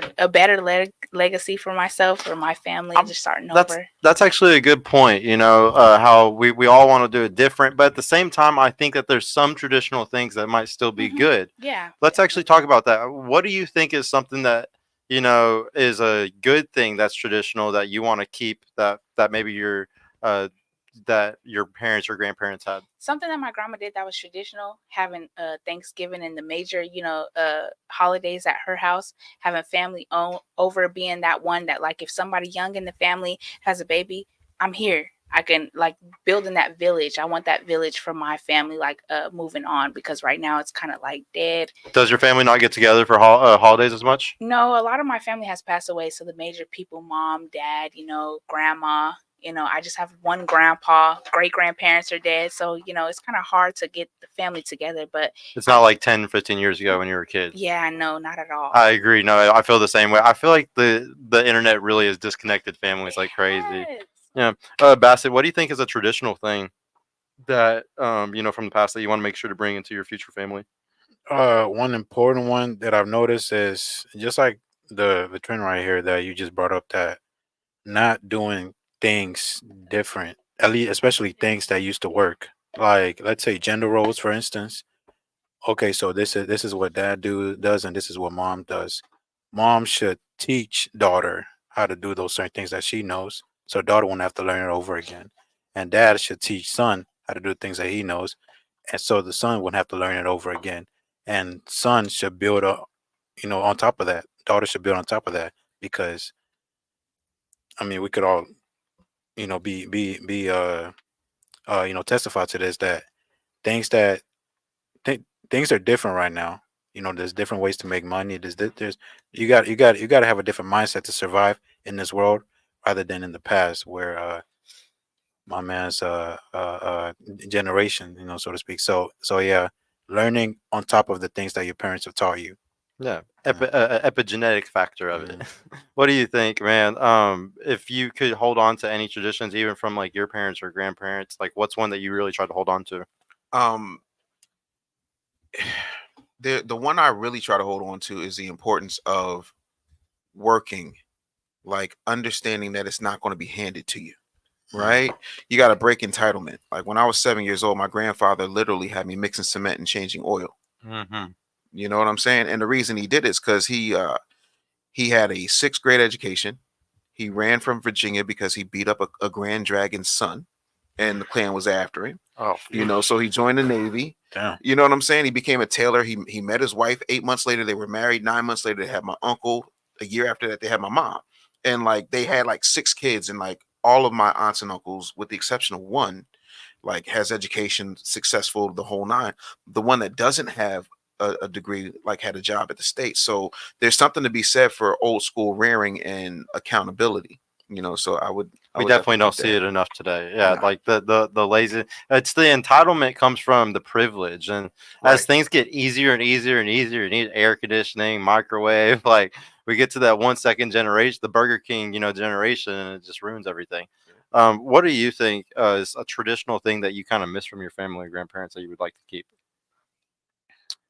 legacy for myself or my family, just starting over. That's actually a good point. How we all want to do it different, but at the same time, I think that there's some traditional things that might still be good. Yeah. Let's actually talk about that. What do you think is something that is a good thing that's traditional that you want to keep that maybe that your parents or grandparents had? Something that my grandma did that was traditional, having Thanksgiving and the major, holidays at her house, having family over, being that one that, like, if somebody young in the family has a baby, I'm here. I can, like, building that village. I want that village for my family, like, moving on, because right now it's kind of like dead. Does your family not get together for holidays as much? No, a lot of my family has passed away. So the major people, mom, dad, grandma, I just have one grandpa, great grandparents are dead. So, it's kind of hard to get the family together, but it's not like 10, 15 years ago when you were a kid. Yeah, no, not at all. I agree. No, I feel the same way. I feel like the internet really has disconnected families like crazy. Yeah. Bassett, what do you think is a traditional thing that, from the past that you want to make sure to bring into your future family? One important one that I've noticed is just like the trend right here that you just brought up, that not doing things different at least especially things that used to work. Like let's say gender roles, for instance. Okay, so this is what does, and this is what mom does. Mom should teach daughter how to do those certain things that she knows, so daughter won't have to learn it over again. And dad should teach son how to do things that he knows, and so the son wouldn't have to learn it over again. And son should build up, on top of that. Daughter should build on top of that because I mean we could all, testify to this that things that things are different right now. There's different ways to make money. There's you got to have a different mindset to survive in this world rather than in the past where my man's generation, so to speak. So yeah, learning on top of the things that your parents have taught you. Yeah, epigenetic factor of it. Mhm. What do you think, man? If you could hold on to any traditions, even from like your parents or grandparents, like what's one that you really try to hold on to? Um, the one I really try to hold on to is the importance of working, like understanding that it's not going to be handed to you. Right? You got to break entitlement. Like when I was 7 years old, my grandfather literally had me mixing cement and changing oil. Mm-hmm. You know what I'm saying? And the reason he did it is because he had a sixth grade education. He ran from Virginia because he beat up a Grand Dragon's son, and the Klan was after him. Oh, So he joined the Navy. Damn. You know what I'm saying? He became a tailor. He met his wife 8 months later. They were married. 9 months later, they had my uncle. A year after that, they had my mom. And like they had like 6 kids, and like all of my aunts and uncles, with the exception of one, like has education, successful, the whole nine. The one that doesn't have a degree, like had a job at the state. So there's something to be said for old school rearing and accountability. So we definitely don't see it enough today. Yeah, like the lazy. It's the entitlement comes from the privilege, and as things get easier and easier and easier, you need air conditioning, microwave. Like we get to that 1 second generation, the Burger King, generation, and it just ruins everything. What do you think is a traditional thing that you kind of miss from your family or grandparents that you would like to keep?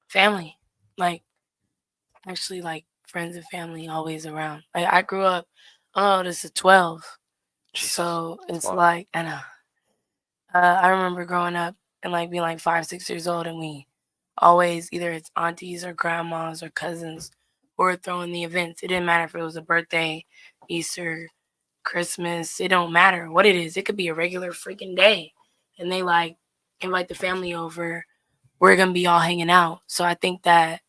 Family, like actually, like friends and family always around. Like I grew up. Oh, this is 12. So it's like I know. I remember growing up and like being like 5, 6 years old, and we always either it's aunties or grandmas or cousins who were throwing the events. It didn't matter if it was a birthday, Easter, Christmas. It don't matter what it is. It could be a regular freaking day, and they like invite the family over. We're gonna be all hanging out. So I think that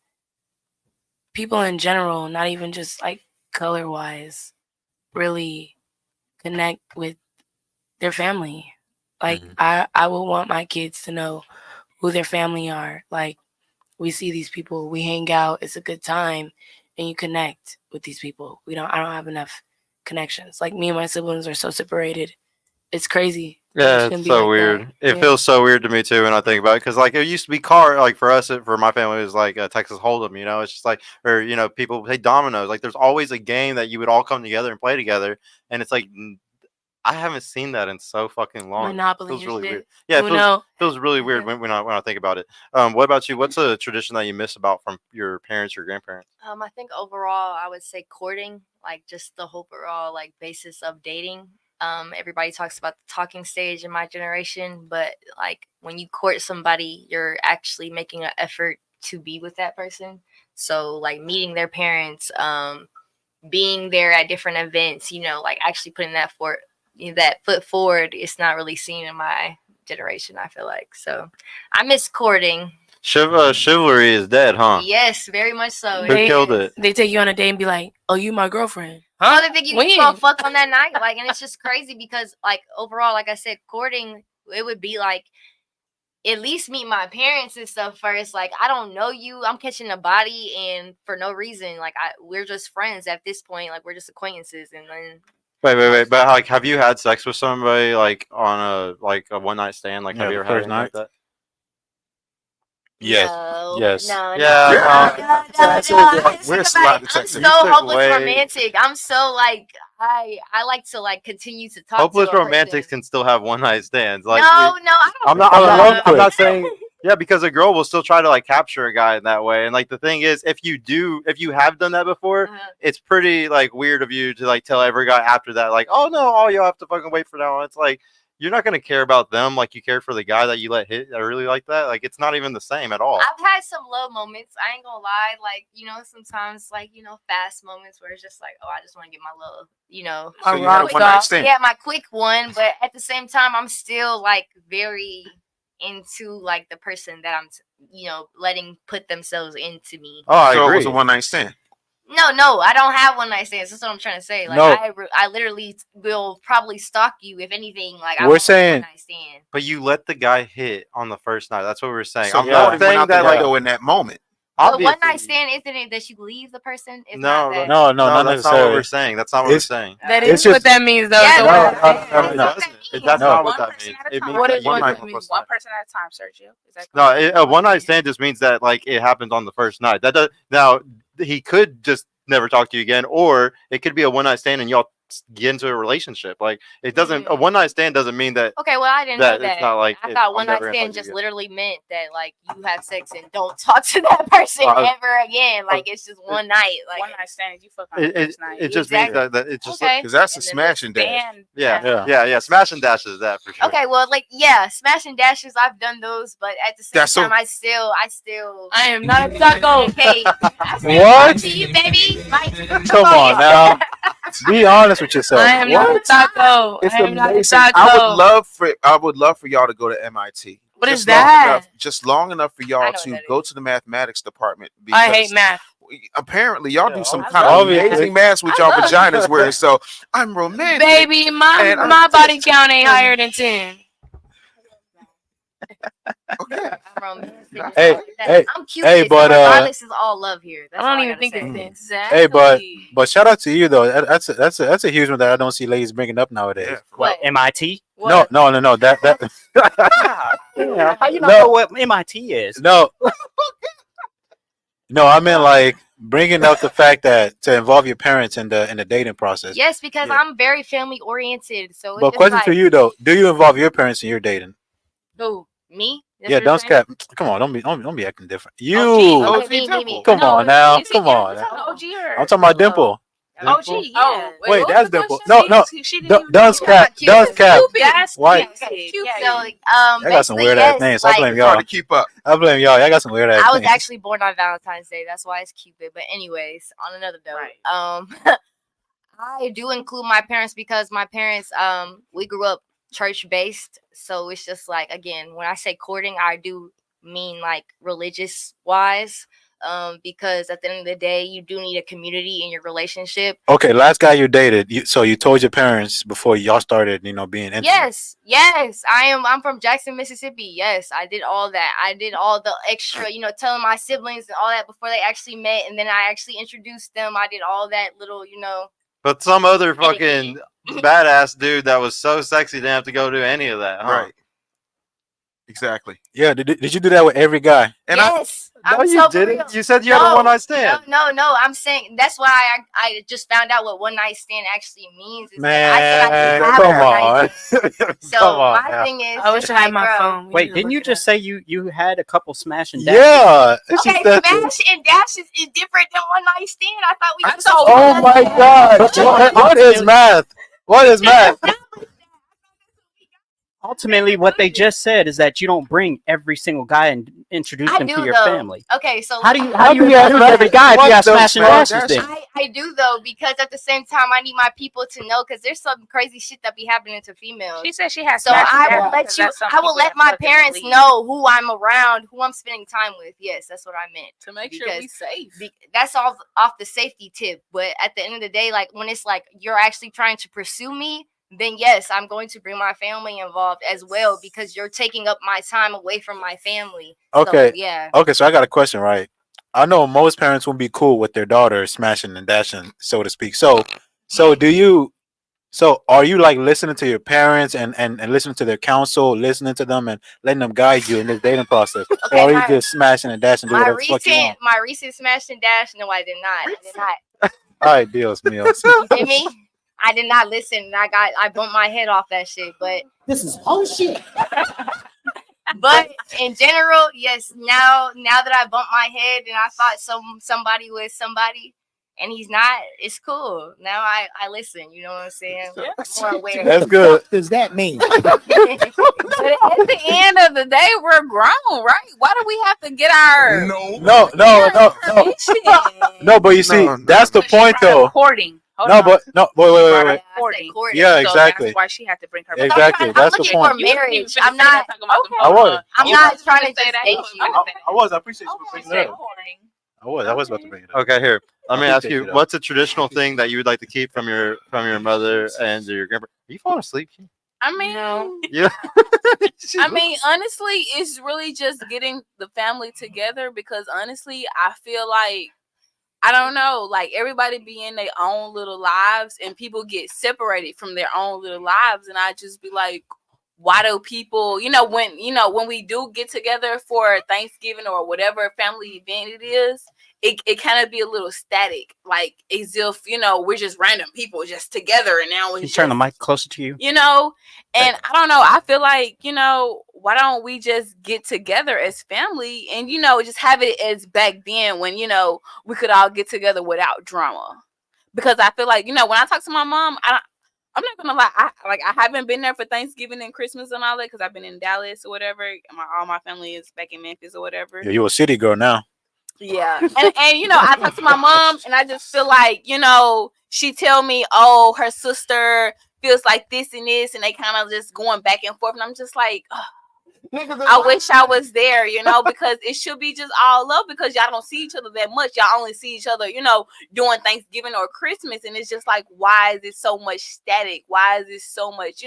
people in general, not even just like color wise, really connect with their family. Like I would want my kids to know who their family are. Like we see these people, we hang out, it's a good time, and you connect with these people. I don't have enough connections. Like me and my siblings are so separated. It's crazy. Yeah, it's so weird. It feels so weird to me too when I think about it, because like it used to be like for us, for my family, it was like Texas Hold'em. It's just like, or people play dominoes. Like there's always a game that you would all come together and play together, and it's like I haven't seen that in so fucking long. Monopoly. It feels really shit. weird. Yeah, it Uno. feels really weird when I think about it. What about you? What's a tradition that you miss about from your parents or grandparents? I think overall, I would say courting, like just the overall like basis of dating. Everybody talks about the talking stage in my generation, but like when you court somebody, you're actually making an effort to be with that person. So like meeting their parents, being there at different events, like actually putting that foot forward. It's not really seen in my generation, I feel like. So I miss courting. Chivalry is dead, huh? Yes, very much so. Who killed it? They take you on a date and be like, "Oh, you my girlfriend." Huh? They think you can go fuck on that night. Like, and it's just crazy because, like, overall, like I said, courting, it would be like, at least meet my parents and stuff first. Like, I don't know you. I'm catching a body, and for no reason, like, we're just friends at this point. Like, we're just acquaintances, and then. Wait. But like, have you had sex with somebody like on a one night stand? Like, have you ever had first anything like night? that? Yes. No, Yes. No. Yeah. We're slap I'm detectives. so hopeless romantic. I'm so like I like to like continue to talk. Hopeless to a romantics person. can still have one night stands. Like, No, I don't. I'm not saying. Yeah, because a girl will still try to like capture a guy in that way. And like the thing is, if you have done that before, it's pretty like weird of you to like tell every guy after that, like, oh no, all y'all have to fucking wait for now. It's like you're not gonna care about them like you cared for the guy that you let hit. I really like that. Like it's not even the same at all. I've had some low moments. I ain't gonna lie. Like, sometimes fast moments where it's just like, oh, I just want to get my little, So you had a one night stand. yeah, my quick one. But at the same time, I'm still like very into like the person that I'm, letting put themselves into me. Oh, I So agree. it was a one night stand. No, I don't have one night stands. That's what I'm trying to say. Like, No. I literally will probably stalk you if anything. Like, I We're won't have saying- one night stand. But you let the guy hit on the first night. That's what we were saying. So I'm you not already went saying out the that like window in that moment. But one night obviously- stand isn't it that you leave the person? It's No, not that. No, not that's not what necessarily. we're saying. That's not what It's- we're saying. That It's is what just- that means, though. Yeah, So No, what- no, It no. doesn't. That's No. not what One that person means. at a It time. means What that is you one do it night on the mean? first One night. person at a time, Sergio. Is that No, correct? a one night stand just means that like it happens on the first night. That does, now he could just never talk to you again, or it could be a one night stand and y'all get into a relationship. Like it doesn't. A one night stand doesn't mean that. Okay, well, I didn't That know it's that. not like I it's- thought I'm one night never gonna stand talk to you just again. literally meant that like you have sex and don't talk to that person ever again. Like it's just one night. Like One night stand, you fuck on the It, it, first night. it just Exactly. means that it's just okay. Because that's a And then smash and dash. Stand. yeah. Smash and dash is that for sure. Okay, well, like yeah, smash and dashes. I've done those, but at the same That's so- time, I still. I am not a taco. Okay. What? To you, baby. Like, Come on now. Be honest with yourself. I am not a taco. It's I am not a amazing. taco. I would love for y'all to go to MIT. What is Just long that? enough- just long enough for I y'all know what to that go is. to the mathematics department. I hate math. Apparently, y'all do some I kind of love it. amazing math with I y'all love vaginas. Where so I'm romantic. Baby, my And I'm my body count ain't higher than 10. Okay. I'm romantic. Hey, hey, I'm cute. hey, but, regardless is all love here. That's I don't all even gotta think say. it's 10. Exactly. Hey, but shout out to you though. That's a huge one that I don't see ladies bringing up nowadays. Yeah. What, MIT? What? No. That Yeah, how you not No. know what MIT is? no. No, I mean like bringing up the fact that to involve your parents in the dating process. Yes, because Yeah. I'm very family oriented. So it's But just question like, to you though: do you involve your parents in your dating? who? Me? That's Yeah, what you're don't saying? scap. Come on, don't be acting different. You. Oh, OG okay, me. Temple. Come on now. Is it Come you? on. Was that OG or I'm talking about Dimple. OG? Dimple? Yeah. Oh, Wait, what that's was the Dimple. question? No. She didn't Don't even don't know. scap. Cupid. Don't scap. That's Why? Cupid. So, Yeah, Y'all got some basically, weird ass yes, names. So I like, blame It's hard y'all. to keep up. I blame y'all. Y'all got some weird ass I was names. actually born on Valentine's Day. That's why it's Cupid. But anyways, on another note, Right. I do include my parents because my parents, we grew up church based. So it's just like, again, when I say courting, I do mean like religious wise. Because at the end of the day, you do need a community in your relationship. Okay, last guy you dated. So you told your parents before y'all started, being intimate. Yes, I'm from Jackson, Mississippi. Yes, I did all that. I did all the extra, telling my siblings and all that before they actually met, and then I actually introduced them. I did all that little, But some other fucking badass dude that was so sexy didn't have to go do any of that, huh? Right. Exactly. Yeah. Did you do that with every guy? And yes, No, I'm you so for didn't. real. You said you had a one night stand. No. I'm saying that's why I just found out what one night stand actually means. Is Man, that I come have a one-night on. stand. So Come on my now. thing is, I wish just I had like, my bro, phone. We Wait, need to didn't you look it just up. say you had a couple smash and dashes? Yeah. She Okay, said- smash and dashes is different than one night stand. I thought we. Oh my God. What is math? What is math? Ultimately, what they just said is that you don't bring every single guy and introduce I them do to your though. family. Okay, so How do you How do you introduce have every guy if what you have the smash and fuck? dashes then? I do though, because at the same time I need my people to know, because there's some crazy shit that be happening to females. She said she has. So I will let my parents know who I'm around, who I'm spending time with. Yes, that's what I meant. to make sure we safe. That's all off the safety tip. But at the end of the day, like when it's like you're actually trying to pursue me, then yes, I'm going to bring my family involved as well, because you're taking up my time away from my family. Okay. So, yeah. Okay, so I got a question, right? I know most parents won't be cool with their daughter smashing and dashing, so to speak. So are you like listening to your parents and listening to their counsel, listening to them and letting them guide you in this dating process? Okay, or are you just smashing and dashing, do whatever the fuck you want? My recent smash and dash. No, I did not. I did not. All right, Dios míos. You get me? I did not listen. And I bumped my head off that shit. But This is whole shit. but in general, yes. Now that I bumped my head and I thought somebody was somebody, and he's not, it's cool. Now I listen, you know what I'm saying? I'm more aware. That's good. What does that mean? But at the end of the day, we're grown, right? Why do we have to get our No. permission? No, but you see, No, no. that's the But she point, brought up though. courting. Hold No, on. but no, wait. Brought Yeah, up I courting. said courting. Yeah, So exactly. that's why she had to bring her. Exactly. I'm That's the looking point. for marriage. I'm not. not. I was. I'm You not was trying gonna to say just that. date You was you. gonna say that. I was. I appreciate you Okay, bringing said it up. courting. I was about to bring it up. Okay, here. Let me I ask appreciate you, you, though. what's a traditional thing that you would like to keep from your mother and your grandpa? Are you falling asleep? I mean, Yeah. I mean, honestly, it's really just getting the family together because honestly, I feel like I don't know, like everybody be in their own little lives and people get separated from their own little lives, and I just be like, why do people, when we do get together for Thanksgiving or whatever family event it is, it kind of be a little static, like as if we're just random people just together, and now Can you it's turn the just, mic closer to you? and I don't know, I feel like why don't we just get together as family and just have it as back then when we could all get together without drama, because I feel like when I talk to my mom, I'm not gonna lie, I haven't been there for Thanksgiving and Christmas and all that because I've been in Dallas or whatever. All my family is back in Memphis or whatever. Yeah, you a city girl now. Yeah, and I talk to my mom, and I just feel like she tell me, oh, her sister feels like this and this, and they kind of just going back and forth, and I'm just like, I wish I was there, because it should be just all love because y'all don't see each other that much. Y'all only see each other, during Thanksgiving or Christmas, and it's just like, why is it so much static? Why is it so much,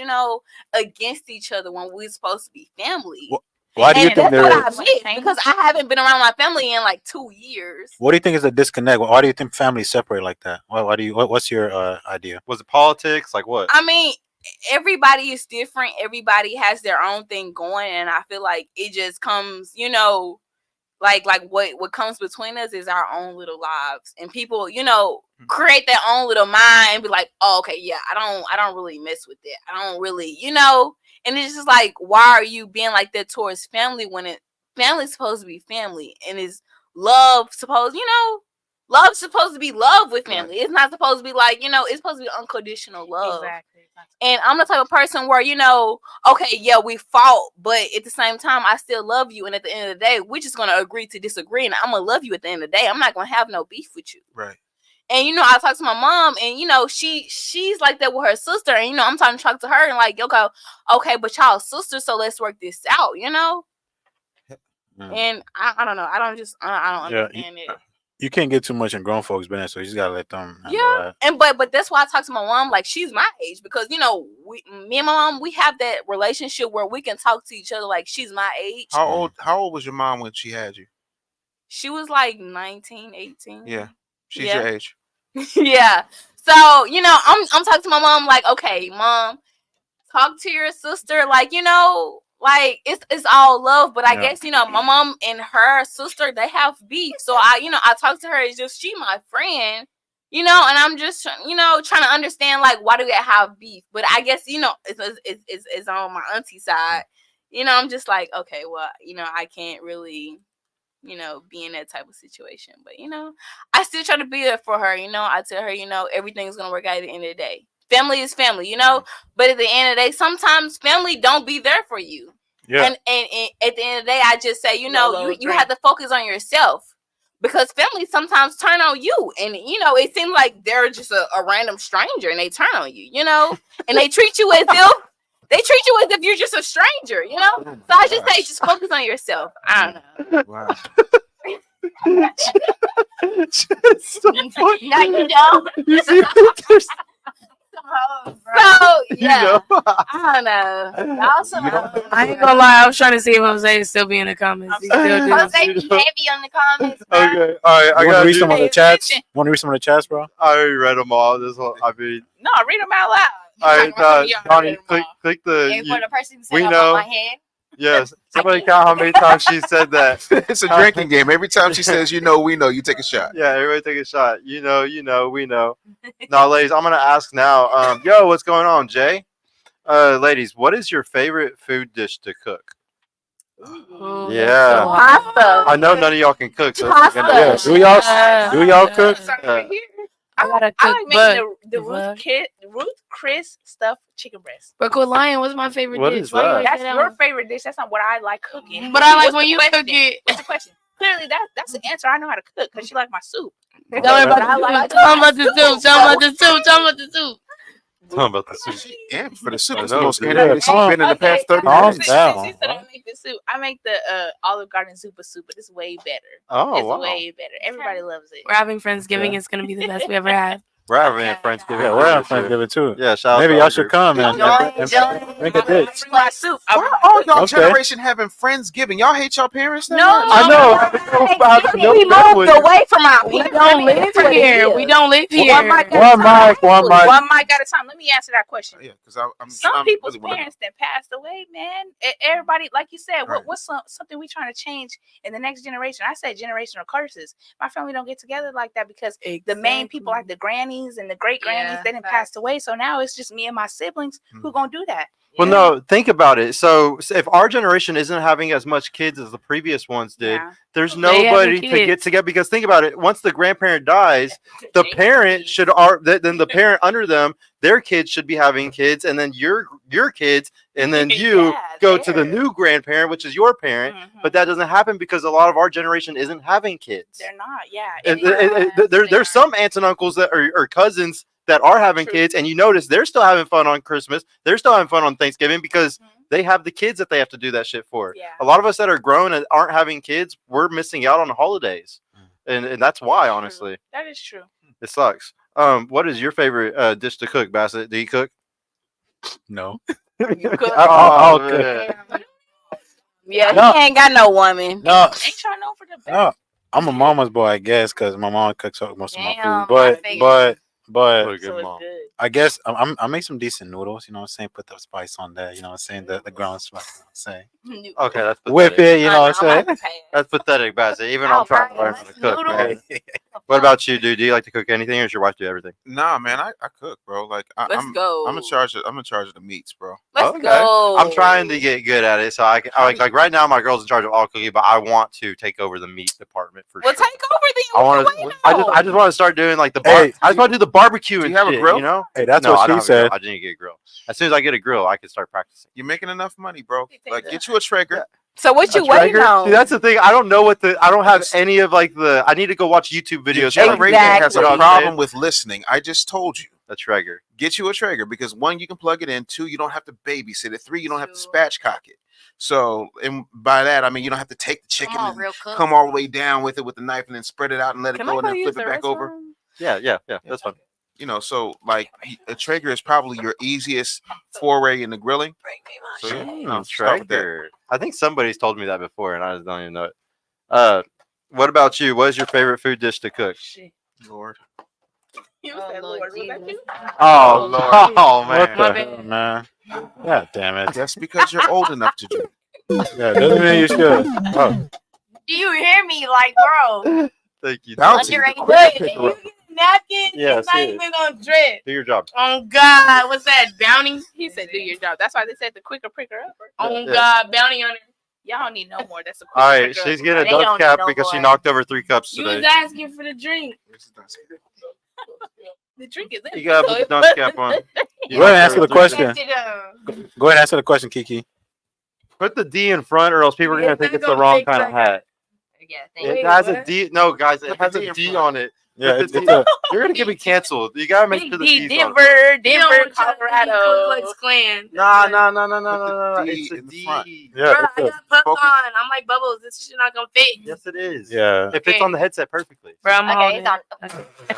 against each other when we're supposed to be family? Why do you And think that's there what is? I miss because I haven't been around my family in like 2 years. What do you think is a disconnect? Why do you think families separate like that? Why do you? What's your idea? Was it politics? Like what? I mean, everybody is different. Everybody has their own thing going, and I feel like it just comes, like what comes between us is our own little lives, and people, create their own little mind and be like, oh, okay, yeah, I don't really mess with that. I don't really, and it's just like, why are you being like that towards family when family's supposed to be family, and is love supposed, love's supposed to be love with family. It's not supposed to be like, it's supposed to be unconditional love. Exactly. And I'm the type of person where, okay, yeah, we fought, but at the same time, I still love you. And at the end of the day, we're just going to agree to disagree. And I'm going to love you at the end of the day. I'm not going to have no beef with you. Right. And, I talk to my mom and, she's like that with her sister. And, I'm trying to talk to her and like, okay, but y'all sisters, so let's work this out, And I don't know. I don't understand it. You can't get too much in grown folks' business, so you just gotta let them handle Yeah, that. and but that's why I talk to my mom like she's my age because me and my mom, we have that relationship where we can talk to each other like she's my age. How old was your mom when she had you? She was like 19, 18. Yeah, she's Yeah. your age. Yeah. So I'm talking to my mom like, okay, mom, talk to your sister, like like it's all love, but I guess my mom and her sister, they have beef. So I talk to her as just she my friend, and I'm just trying to understand like why do we have beef. But I guess it's on my auntie side. I'm just like, okay, well, I can't really be in that type of situation. But I still try to be there for her. I tell her everything's gonna work out at the end of the day. Family is family, but at the end of the day, sometimes family don't be there for you. Yeah. And at the end of the day, I just say, you have to focus on yourself because family sometimes turn on you. And, it seems like they're just a random stranger and they turn on you, and they treat you as if you're just a stranger, So I just say, just focus on yourself. I don't know. Wow. So now you don't. You see, So yeah, I don't know. Also, I ain't gonna lie, I was trying to see if Jose is still be in the comments. He still do. Jose be heavy on the comments, bro. Okay, all right. I You want got to read some of the chats? Want to read some of the chats, bro? I already read them all. This whole, I mean, No, read them out loud. all right, Donnie, click the. And for the person who said we I'm know. on my head. Yes, somebody count how many times she said that. It's a drinking game. Every time she says, we know, you take a shot. Yeah, everybody take a shot. We know. Now, ladies, I'm gonna ask now. Yo, what's going on, Jay? Ladies, what is your favorite food dish to cook? pasta. I know none of y'all can cook, so Pasta. Yeah. Do y'all cook? I gotta I cook like making the bug. Ruth Chris stuffed chicken breast. But quit lying. What's my favorite What dish? is Why you that? always That's say that your one? favorite dish. That's not what I like cooking. But I like What's when the you question? cook it. What's the question? Clearly, that's the answer. I know how to cook because you like my soup. Tell her But about I the like soup. Tell her my about the soup. Tell her about the soup. Tell her about the soup. Tell 'em about the soup. She amped for the soup. I It's the know, most dude. animated she's calm- been in the past 30 calm minutes. down. She said I make the soup. I make the Olive Garden Zupa soup, but it's way better. Oh, It's wow. way better. Everybody loves it. We're having Friendsgiving. Yeah. It's gonna be the best we ever had. We're having a Friendsgiving. Yeah, we're on this year. Thanksgiving too. Yeah, shout out Maybe to y'all our should group. come and bring a dish. Bring my soup. Why all y'all Okay. generation having Friendsgiving? Y'all hate y'all parents that No, much? I know. we moved away from our We parents. don't live here. We don't live here. One mic at a One time. mic, one mic. One mic at a time. Let me answer that question. Yeah, because I'm Some people's really wanna know. parents that passed away, man. Everybody, like you said, Right. what's something we trying to change in the next generation? I say generational curses. My family don't get together like that because the main people, like the grannies and the great grannies, Yeah, they didn't facts. pass away. So now it's just me and my siblings who gonna do that. Well, no, think about it. So if our generation isn't having as much kids as the previous ones did, Yeah. there's They having nobody to get kids. together. Because think about it. Once the grandparent dies, the parent should then the parent under them, their kids should be having kids, and then your kids, and then you Yeah, go to the theirs. new grandparent, which is your parent. Mhm. But that doesn't happen because a lot of our generation isn't having kids. They're not. Yeah. There's some aunts and uncles that are cousins that are having True. kids, and you notice they're still having fun on Christmas. They're still having fun on Thanksgiving because Mhm. they have the kids that they have to do that shit for. Yeah. A lot of us that are grown and aren't having kids, we're missing out on the holidays, and that's why, honestly, That is true. it sucks. What is your favorite dish to cook, Bassett? Do you cook? No. You cook? I'll Oh, cook. man. Yeah, No. he ain't got no woman. No, Ain't y'all known for the best? no. I'm a mama's boy, I guess, because my mom cooks most of my Damn, food. I But figured. but What a but good So it's mom. good. I guess I make some decent noodles. You know what I'm saying? Put the spice on that. You know what I'm saying? The ground spice. You know what I'm saying? Okay, that's Whip pathetic. it. You know what I'm saying? That's pathetic, Bassett. Even I'm trying to learn how to cook, man. What about you, dude? Do you like to cook anything, or does your wife do everything? Nah, man, I cook, bro. Like Let's go. I'm in charge of the meats, bro. Let's Okay. go. I'm trying to get good at it, so I like right now my girl's in charge of all cooking, but I want to take over the meat department for Well, sure. take over then. I want What to. you I just want to start doing like the Hey, I just want to do the barbecue. do and you have a shit, grill? You know? Hey, that's No, I what don't she have a grill. said. I didn't get a grill. As soon as I get a grill, I can start practicing. You're making enough money, bro. You take Like the- get you a Traeger. So what you A waiting Traeger? on? See, that's the thing. I don't know what I don't have Just- any of like the. I need to go watch YouTube Your videos. generation has You know a what I'm problem saying? with listening. I just told you. A Traeger. Get you a Traeger because one, you can plug it in. Two, you don't have to babysit it. Three, you don't have to Two. spatchcock it. So, and by that I mean you don't have to take the chicken Come on, and real cook. come all the way down with it with the knife and then spread it out and let it Can go I and go then use flip the it back over. restroom? Yeah. That's fun. You know, so like a Traeger is probably your easiest foray into grilling. So yeah, no, start with that. Traeger. I think somebody's told me that before, and I just don't even know it. What about you? What is your favorite food dish to cook? Lord. You Oh, said, Lord Lord, was that Jesus. you? Oh, Lord. oh What man. the hell, man? God damn it. That's because you're old enough to do. Yeah, doesn't mean you should. Oh, Do you hear me? Like, bro. Thank you. Bouncy. Underage. the quicker Wait, picker you up. get a napkin? Yeah, It's not serious. even gonna drip. Do your job. Oh God, what's that? Bounty? He said, do your job. That's why they said the quicker picker up. Oh Yeah. God, bounty on it. Y'all don't need no more. That's a quicker All right, picker she's up. getting a They dunce don't cap know because she more. knocked over 3 cups You was today. asking for the drink. The drink is You gotta put the dunce cap on. You Go ahead and knocked answer over the 3 question. cups. Lift it up. go ahead and answer the question, Kiki. Put the D in front, or else people are Yeah, gonna think that's it's the gonna wrong take kind of second. hat. Yeah, thank It you. has a what? D. No, guys, it Put has the a D in D front. on it. Yeah, Put it's the it's D. a You're gonna get me canceled. You gotta make Big sure the D, D's on it. Denver, You don't Denver, want y'all to be Ku Colorado. Klux Klan. No. Put the D It's a in the front. D. yeah, Bro, I it's got puffs Focus. on. I'm like Bubbles. This shit not gonna fit. Yes, it is. yeah. It fits Okay. on the headset perfectly. Bro, I'm Okay, holding it's on. it. Okay.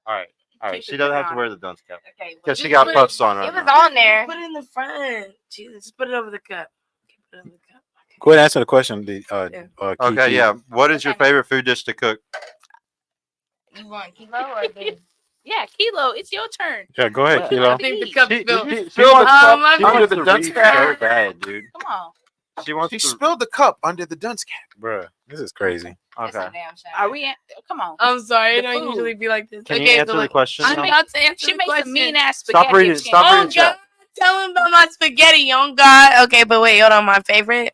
All right. Keep She it doesn't have to on. wear the dunce cap Okay, because she Just got put it- puffs on her. it was on there. Put it in the front. Jesus, just put it over the cup. Okay, put it over the cup. Go ahead and answer the question. Yeah. Okay, Kiki. yeah. What is your favorite food dish to cook? You want kilo or this? Yeah, Kilo, it's your turn. Yeah, go ahead, I Kilo. think the cup She spilled. wants my she wants the to dunce read cap. so bad, dude. Come on. She wants She to. spilled the cup under the dunce cap. Bruh, this is crazy. That's Okay. a damn shame. Are we? Come on. I'm sorry. It The don't food. usually be like this. Can okay, you answer so the look, question? I'm now? about to answer She the makes question. some mean ass Stop spaghetti. reading. and Stop chicken. reading Oh chat. God, tell him about my spaghetti. Oh God. Okay, but wait, hold on. My favorite.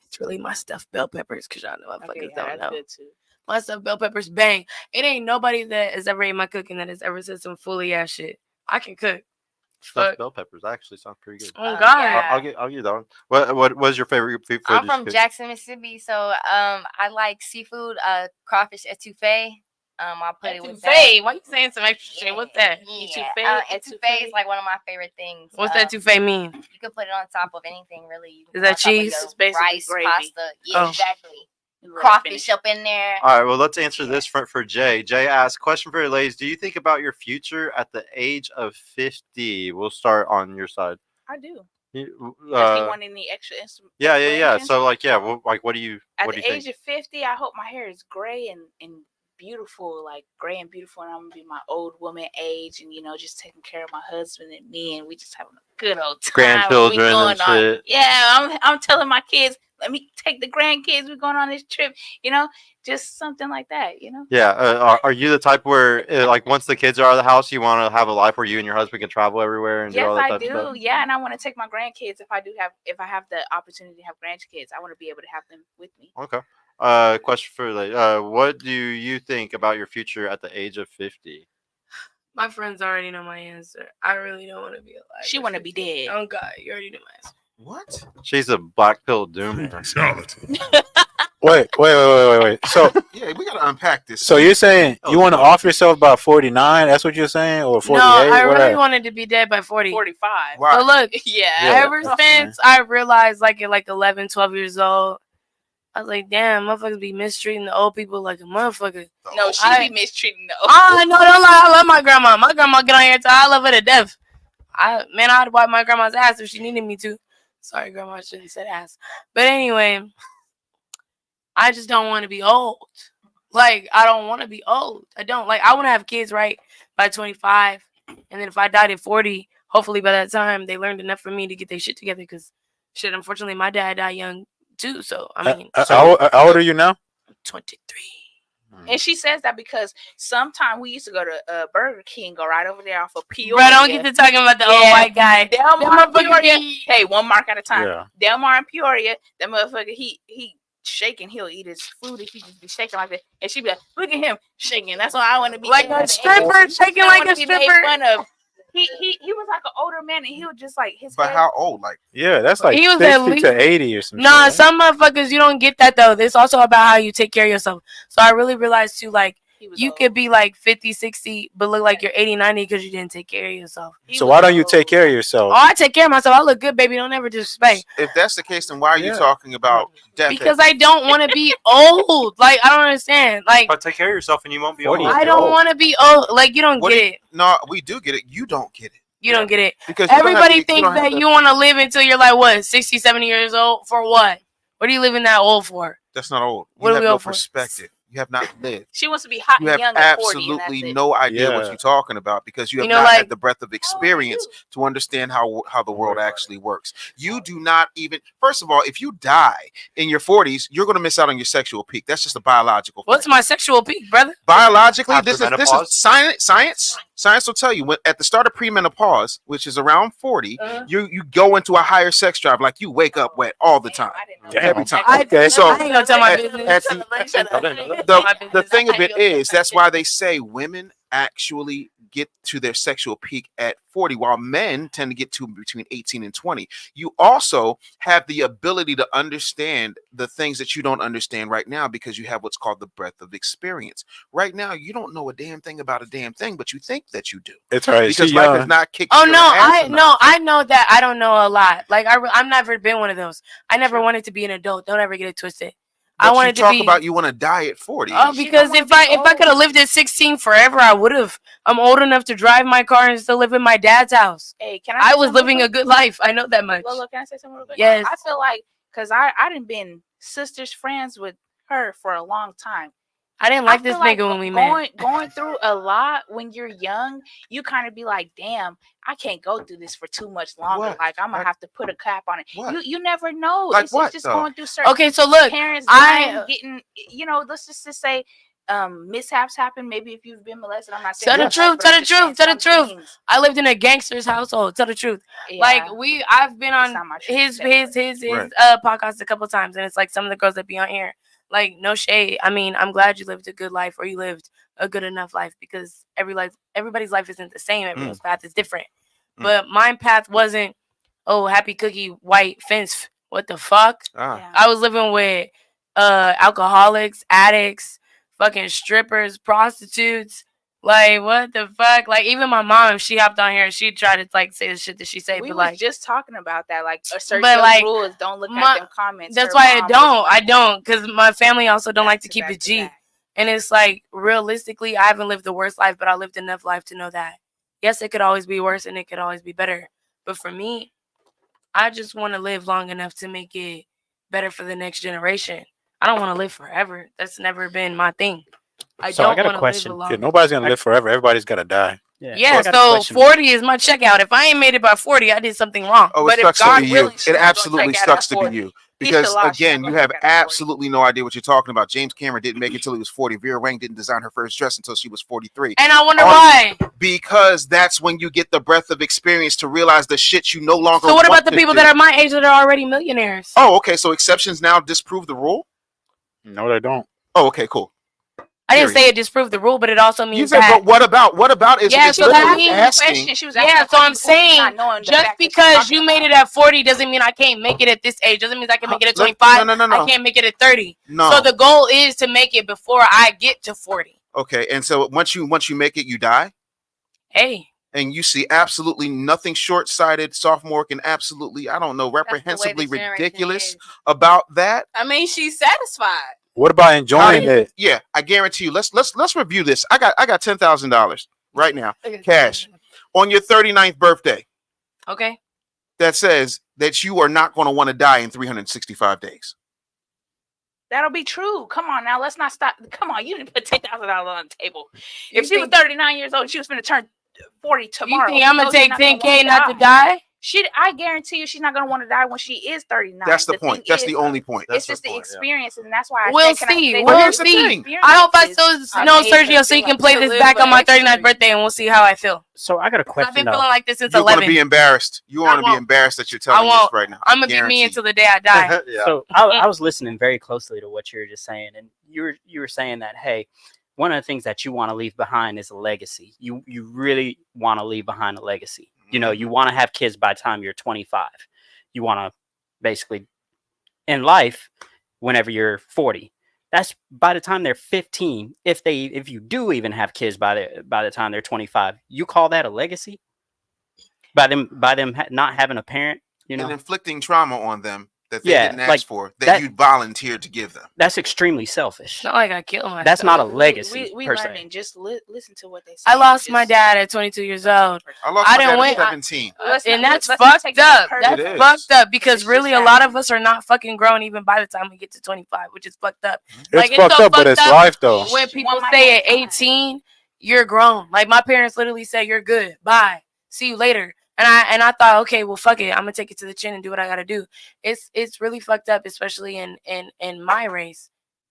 It's really my stuffed bell peppers because y'all know I Okay, fucking yeah, don't that's know. good too. My stuffed bell peppers bang. It ain't nobody that has ever ate my cooking that has ever said some fully ass shit. I can cook. Stuffed Fuck. bell peppers actually sounds pretty good. Oh God. Yeah. I'll get that one. What was your favorite food? I'm dish from to cook? Jackson, Mississippi, so I like seafood, crawfish etouffee. I'll put it with that. Etouffee. Why you saying some extra shit? What's that? Yeah, Etouffee? etouffee is like one of my favorite things. What's that etouffee mean? You can put it on top of anything, really. You can Is put it that on top of cheese? your It's basically rice, gravy. pasta. Yeah, Oh. exactly. You let it Crawfish finish. up in there. All right, well, let's answer this for Jay. Jay asks, question for your ladies. Do you think about your future at the age of 50? We'll start on your side. I do. You, Does he want any extra yeah. explanation? So, like, yeah, what do you At what do the you age think? of 50, I hope my hair is gray and beautiful, like gray and beautiful, and I'm gonna be my old woman age, and just taking care of my husband and me, and we just having a good old time. Grandchildren We going and on, shit. yeah. I'm telling my kids, let me take the grandkids. We're going on this trip, just something like that, Yeah. Are you the type where, like, once the kids are out of the house, you want to have a life where you and your husband can travel everywhere and do Yes, all that I type of do. stuff? Yeah, and I want to take my grandkids if I have the opportunity to have grandkids. I want to be able to have them with me. Okay. Question for what do you think about your future at the age of 50? My friends already know my answer. I really don't want to be alive. She at want to be 50. dead. Oh God, you already know my answer. What? She's a black pill doomer. Wait. So Yeah, we gotta unpack this. so you're saying you want to off yourself by 49? That's what you're saying, or 48? No, I What really at? wanted to be dead by 40. 45. Why? But look, Yeah. ever that's since I realized, like at like 11, 12 years old, I was like, damn, motherfuckers be mistreating the old people like a motherfucker. No, she I- be mistreating the Oh, no, don't lie. I love my grandma. My grandma get on here, I love her to death. I'd wipe my grandma's ass if she needed me to. Sorry, grandma, I shouldn't have said ass. But anyway, I just don't want to be old. Like, I don't want to be old. I don't. Like, I want to have kids, right, by 25. And then if I died at 40, hopefully by that time, they learned enough from me to get their shit together. Because, shit, unfortunately, my dad died young, too. So, I mean, How old are you now? 23. And she says that because sometime we used to go to Burger King, go right over there off of Peoria. Bro, don't get to talking about the old Yeah. white guy. Delmar That and motherfucker Peoria. be- Hey, one mark at a time. Yeah. Delmar and Peoria, that motherfucker, he shaking. He'll eat his food if he just be shaking like that. And she be like, look at him shaking. That's why I want to be Like there. a stripper, shaking I like wanna a be made stripper. fun of. He was like an older man, and he was just like his But head. how old? Like, Yeah, that's like He was 60 at least- to 80 or something. Nah, some motherfuckers, you don't get that, though. It's also about how you take care of yourself. So I really realized, too, like, He was you old. could be like 50, 60, but look like you're 80, 90 because you didn't take care of yourself. He So was why don't you old. take care of yourself? Oh, I take care of myself. I look good, baby. Don't ever disrespect. if that's the case, then why are you Yeah. talking about death? Because I don't want to be old. Like, I don't understand. Like, But take care of yourself and you won't be 40. old. I don't want to be old. Like, you don't What get do you- it. No, we do get it. You don't get it You don't get it. because you don't have Everybody to- you thinks don't have that to- you want to live until you're like, what, 60, 70 years old? For what? What are you living that old for? That's not old. What You are have we no old for? perspective. You have not lived. She wants to be hot You and have young at 40, and that's absolutely it. no idea what Yeah. you're talking about because you have You know, not like- had the breadth of experience to understand how the world actually works. You do not even. First of all, if you die in your 40s, you're going to miss out on your sexual peak. That's just a biological. What's fact. my sexual peak, brother? Biologically, After this is menopause? science. Science will tell you when at the start of premenopause, which is around 40, Uh-huh. you go into a higher sex drive. Like you wake up wet all the time. I didn't know Damn. that. Every time. Okay. So I ain't gonna tell my at- business. at the thing of it is that's why they say women actually get to their sexual peak at 40 while men tend to get to between 18 and 20. You also have the ability to understand the things that you don't understand right now because you have what's called the breadth of experience. Right now you don't know a damn thing about a damn thing, but you think that you do It's all right. because She life young. has not kicked Oh your no, ass enough. I know that I don't know a lot. Like I've never been one of those. I never wanted to be an adult. Don't ever get it twisted. But I you wanted to talk be. about you want to die at 40. Oh, She because don't if wanna I be could have old. lived at 16 forever, I would have. I'm old enough to drive my car and still live in my dad's house. Hey, can I say was something living real a good life. I know that much. quick? Lolo, can I say something real quick? Yes. I feel like because I didn't been sisters friends with her for a long time. I didn't like this feel nigga when we met. Going through a lot when you're young, you kind of be like, damn, I can't go through this for too much longer. What? Like I'm gonna Like- have to put a cap on it. What? You never know. Like It's what, just though? going through certain Okay, so look, parents I- dying, getting let's just say mishaps happen. Maybe if you've been molested, I'm not Tell saying the truth, tell the truth, tell the truth. I lived in a gangster's household. Tell the truth. Like I've been It's on not my truth, his Right. podcast a couple times, and it's like some of the girls that be on here. Like, no shade. I mean, I'm glad you lived a good life or you lived a good enough life, because everybody's life isn't the same. Everyone's path is different. But my path wasn't, oh, happy cookie, white fence. What the fuck? I was living with alcoholics, addicts, fucking strippers, prostitutes. Like, what the fuck? Like, even my mom, if she hopped on here, she tried to like say the shit that she said. We but was like, just talking about that. Like, assert but your like, rules. Don't look at them comments. That's Her why mom was I like, don't, because my family also don't back like to keep back it G. back. And it's like, realistically, I haven't lived the worst life, but I lived enough life to know that yes, it could always be worse and it could always be better. But for me, I just want to live long enough to make it better for the next generation. I don't want to live forever. That's never been my thing. I So I don't got a want to live question. a long. Yeah, nobody's gonna live forever. Everybody's gotta die. Yeah, I got a so question. 40 is my checkout. If I ain't made it by 40, I did something wrong. Oh, But it if sucks to God be you. willing, she's It not gonna absolutely check out sucks at to be 40. you. He Because should lie, she's again, not you gonna have check out at 40. absolutely no idea what you're talking about. James Cameron didn't make it till he was 40. Vera Wang didn't design her first dress until she was 43. And I wonder why. Because that's when you get the breadth of experience to realize the shit you no longer. So what want about the to people do. that are my age that are already millionaires? Oh, okay. So exceptions now disprove the rule. No, they don't. Oh, okay, cool. I didn't say it disproved the rule, but it also means You said, that. but what about? What about is Yeah, it's so that literally means asking. She was Yeah, asking so I'm questions, not saying knowing the just fact that she's because talking you made it at 40 doesn't mean I can't make it at this age. Doesn't mean I can make it at 25. No. I can't make it at 30. No. So the goal is to make it before I get to 40. Okay, and so once you make it, you die. Hey. And you see absolutely nothing short-sighted, sophomore, and absolutely, I don't know, reprehensibly ridiculous about that. I mean, she's satisfied. What about enjoying it? Yeah, I guarantee you. Let's review this. I got $10,000 right now, cash, on your 39th birthday. Okay. That says that you are not going to want to die in 365 days. That'll be true. Come on now, let's not stop. Come on, you didn't put $10,000 on the table. If she was 39 years old, she was going to turn 40 tomorrow. You think I'm gonna take 10K not to die? I guarantee you, she's not gonna want to die when she is 39. That's the point. That's the only point. It's just the experience, and that's why We'll see. We'll see. I hope I still know Sergio, so he can play this back on my 39th birthday, and we'll see how I feel. So I got a question. I've been feeling like this since You're 11. going to be embarrassed. You want to be embarrassed that you're telling this right now. I'm gonna be me until the day I die. So I was listening very closely to what you were just saying, and you were saying that, hey, one of the things that you want to leave behind is a legacy. You really want to leave behind a legacy. You know, you want to have kids by the time you're 25. You want to basically, in life, whenever you're 40. That's by the time they're 15. If you do even have kids by the time they're 25, you call that a legacy? By them not having a parent, you know, and inflicting trauma on them that they didn't ask for, that you volunteered to give them. That's extremely selfish. It's not like I killed myself. That's not a legacy. We per learning. se. Just listen to what they say. I lost my dad at 22 years old. I lost my dad at 17. And that's fucked up. That's fucked up because really a lot of us are not fucking grown even by the time we get to 25, which is fucked up. It's fucked up, but it's life though. When people say at 18, you're grown. Like my parents literally say, you're good. Bye. See you later. And I thought, okay, well, fuck it. I'm gonna take it to the chin and do what I gotta do. It's really fucked up, especially in my race,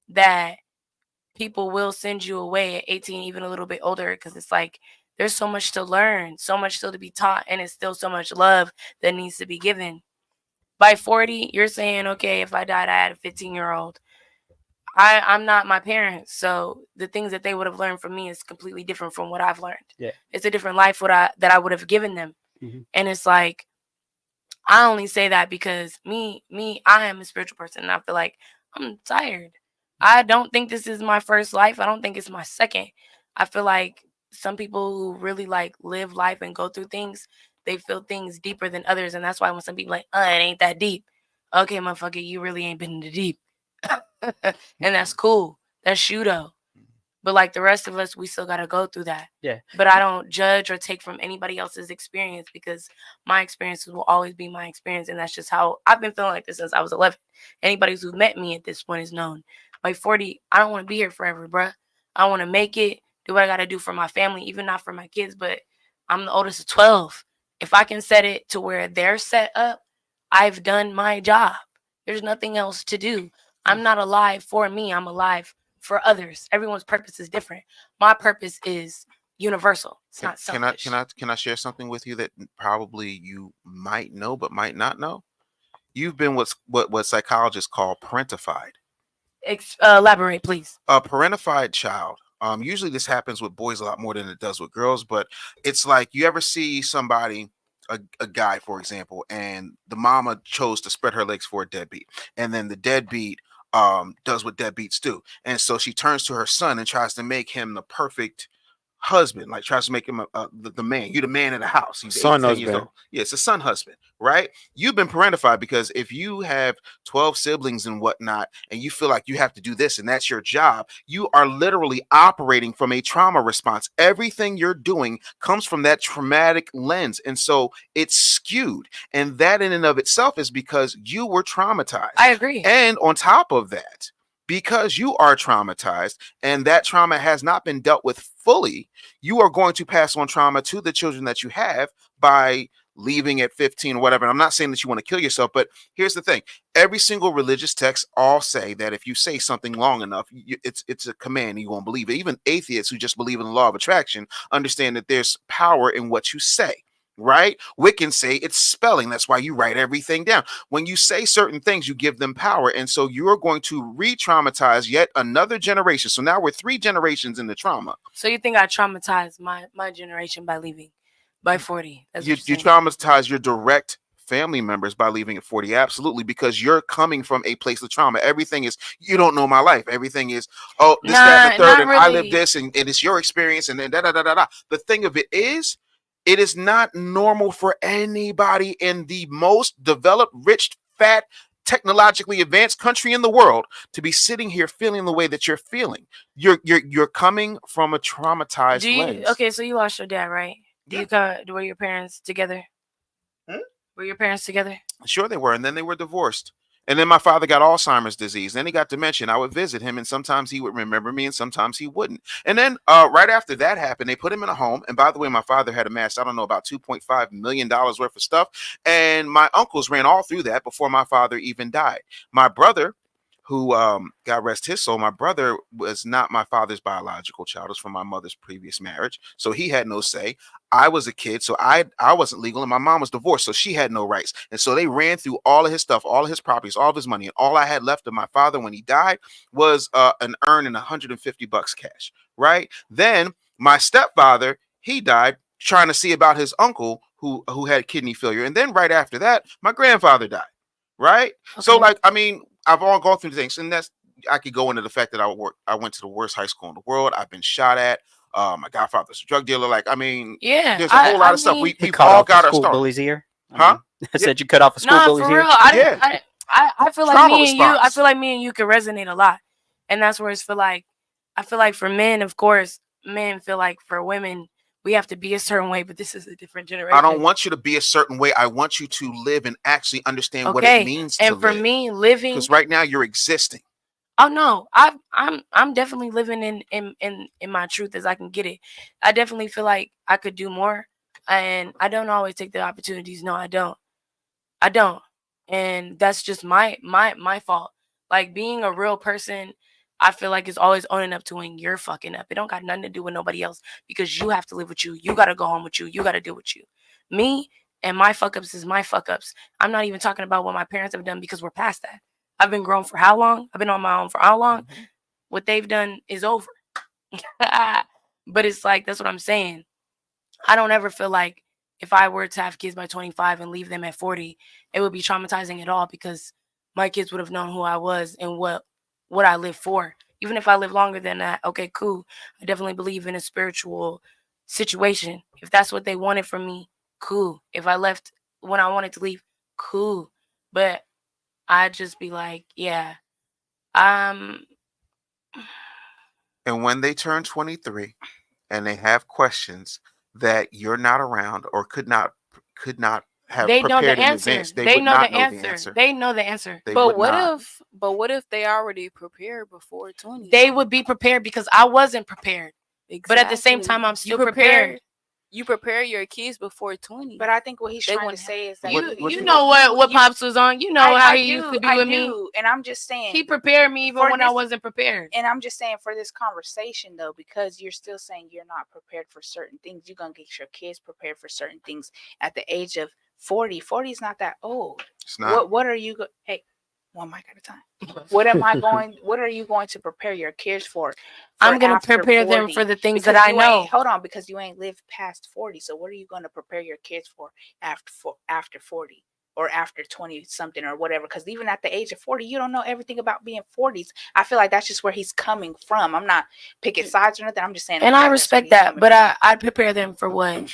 that people will send you away at 18, even a little bit older, because it's like there's so much to learn, so much still to be taught, and it's still so much love that needs to be given. By 40, you're saying, okay, if I died, I had a 15-year-old. I'm not my parents, so the things that they would have learned from me is completely different from what I've learned. Yeah, it's a different life that I would have given them. Mm-hmm. And it's like, I only say that because I am a spiritual person, and I feel like I'm tired. I don't think this is my first life. I don't think it's my second. I feel like some people who really like live life and go through things, they feel things deeper than others. And that's why when some people like, it ain't that deep. Okay, motherfucker, you really ain't been in the deep. And that's cool. That's you though. But like the rest of us, we still got to go through that. Yeah. But I don't judge or take from anybody else's experience, because my experiences will always be my experience. And that's just how I've been feeling like this since I was 11. Anybody who's met me at this point is known. By 40, I don't want to be here forever, bruh. I want to make it, do what I got to do for my family, even not for my kids, but I'm the oldest of 12. If I can set it to where they're set up, I've done my job. There's nothing else to do. I'm not alive for me. I'm alive for others. Everyone's purpose is different. My purpose is universal. It's not selfish. Can I share something with you that probably you might know but might not know? You've been what psychologists call parentified. Elaborate, please. A parentified child. Usually this happens with boys a lot more than it does with girls, but it's like you ever see somebody, a guy, for example, and the mama chose to spread her legs for a deadbeat, and then the deadbeat does what deadbeats do, and so she turns to her son and tries to make him the perfect husband, like tries to make him the man. You're the man of the house. He's 8, Son 10 years husband. old. Yeah, it's a son husband, right? You've been parentified because if you have 12 siblings and whatnot, and you feel like you have to do this and that's your job, you are literally operating from a trauma response. Everything you're doing comes from that traumatic lens. And so it's skewed. And that in and of itself is because you were traumatized. I agree. And on top of that, because you are traumatized and that trauma has not been dealt with fully, you are going to pass on trauma to the children that you have by leaving at 15 or whatever. And I'm not saying that you want to kill yourself, but here's the thing. Every single religious text all say that if you say something long enough, it's a command, you won't believe it. Even atheists who just believe in the law of attraction understand that there's power in what you say. Right? Wiccans say it's spelling. That's why you write everything down. When you say certain things, you give them power. And so you're going to re-traumatize yet another generation. So now we're 3 generations in the trauma. So you think I traumatized my generation by leaving by 40? That's You traumatize your direct family members by leaving at 40. Absolutely. Because you're coming from a place of trauma. Everything is, you don't know my life. Everything is, oh, this, that, and the third, and really. I live this, and it's your experience, and then da da da da da. The thing of it is, it is not normal for anybody in the most developed, rich, fat, technologically advanced country in the world to be sitting here feeling the way that you're feeling. You're coming from a traumatized lens. Okay, so you lost your dad, right? Were your parents together? Were your parents together? Sure they were, and then they were divorced. And then my father got Alzheimer's disease. Then he got dementia. I would visit him, and sometimes he would remember me, and sometimes he wouldn't. And then right after that happened, they put him in a home. And by the way, my father had amassed, I don't know, about $2.5 million worth of stuff. And my uncles ran all through that before my father even died. My brother, who God rest his soul, my brother was not my father's biological child. It was from my mother's previous marriage. So he had no say. I was a kid, so I wasn't legal, and my mom was divorced, so she had no rights. And so they ran through all of his stuff, all of his properties, all of his money, and all I had left of my father when he died was an earn and $150 cash, right? Then my stepfather, he died trying to see about his uncle who had kidney failure. And then right after that, my grandfather died, right? Okay. So, like, I mean, I've all gone through things, and I could go into the fact that I went to the worst high school in the world. I've been shot at. My godfather's a drug dealer. Like, I mean, yeah, there's a whole lot of stuff. We've all got our story. Bully's ear, huh? I said you cut off a school bully's for ear. real. I feel like I feel like me and you could resonate a lot, and that's where it's I feel like for men, of course, men feel like for women we have to be a certain way, but this is a different generation. I don't want you to be a certain way. I want you to live and actually understand what it means to live. And for me, living, because right now you're existing. Oh no, I'm definitely living in my truth as I can get it. I definitely feel like I could do more, and I don't always take the opportunities. No, I don't, and that's just my fault. Like, being a real person, I feel like it's always owning up to when you're fucking up. It don't got nothing to do with nobody else, because you have to live with you. You got to go home with you. You got to deal with you. Me and my fuck ups is my fuck ups. I'm not even talking about what my parents have done, because we're past that. I've been grown for how long? I've been on my own for how long? Mm-hmm. What they've done is over. But it's like, that's what I'm saying. I don't ever feel like if I were to have kids by 25 and leave them at 40, it would be traumatizing at all, because my kids would have known who I was and what I live for. Even if I live longer than that, okay, cool. I definitely believe in a spiritual situation. If that's what they wanted from me, cool. If I left when I wanted to leave, cool. But I'd just be like, yeah. And when they turn 23 and they have questions that you're not around or could not have they prepared know the in answer. advance, They know the answer. They know the answer. But what if they already prepared before 20? They would be prepared, because I wasn't prepared. Exactly. But at the same time, I'm still prepared. You prepare your kids before 20. But I think what he's trying to say is that you know what Pops was on. You know how he used to be with me. And I'm just saying, he prepared me even when I wasn't prepared. And I'm just saying, for this conversation though, because you're still saying you're not prepared for certain things, you're gonna get your kids prepared for certain things at the age of 40. 40 is not that old. It's not. What are you hey, one mic at a time. What are you going to prepare your kids for I'm going to after prepare them 40? for the things Because that I you know. ain't- Hold on, because you ain't lived past 40. So what are you going to prepare your kids for after 40 or after 20 something or whatever? Because even at the age of 40, you don't know everything about being 40s. I feel like that's just where he's coming from. I'm not picking sides or nothing. I'm just saying. And I respect that, but I I'd prepare them for what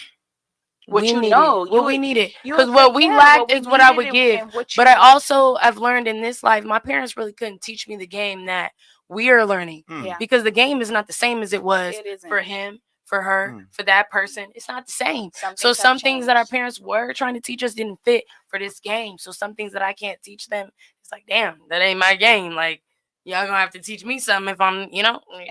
what we you needed. know, What we needed. you Because would what say, we yeah, lacked what we is what I needed would give. and what But you I also have learned in this life, my parents really couldn't teach me the game that we are learning. Yeah. Because the game is not the same as it was It isn't. for him, for her, for that person. It's not the same. So things have some things that our changed. parents were trying to teach us didn't fit for this game. So some things that I can't teach them, it's like, damn, that ain't my game. Like, y'all gonna have to teach me something if I'm, And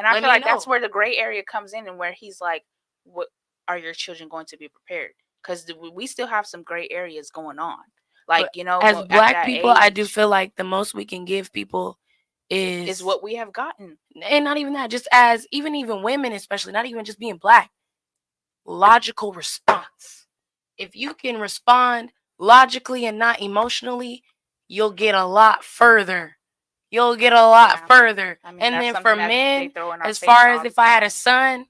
I feel like that's where the gray area comes in, and where he's like, what are your children going to be prepared? Because we still have some gray areas going on. Like, But as at Black that people, I do age feel like the most we can give people is what we have gotten. and not even that, just as even women, especially, not even just being Black, logical response. If you can respond logically and not emotionally, you'll get a lot further. You'll get a lot further. I mean, and that's then for something that they men, throw in our as face far all as the if I had a son,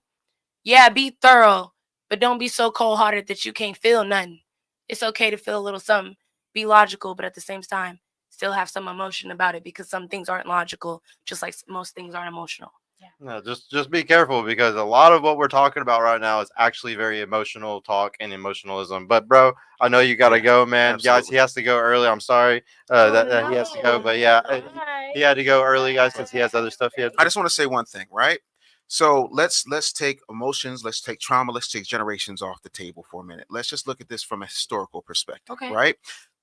yeah, be thorough, but don't be so cold hearted that you can't feel nothing. It's okay to feel a little something. Be logical, but at the same time, still have some emotion about it, because some things aren't logical, just like most things aren't emotional. No, just be careful, because a lot of what we're talking about right now is actually very emotional talk and emotionalism. But bro, I know you gotta go, man. Guys, he has to go early. I'm sorry that he has to go, but yeah, he had to go early, guys, since he has other stuff he had to I just want to say one thing, right? So let's take emotions, let's take trauma, let's take generations off the table for a minute. Let's just look at this from a historical perspective, Okay. right?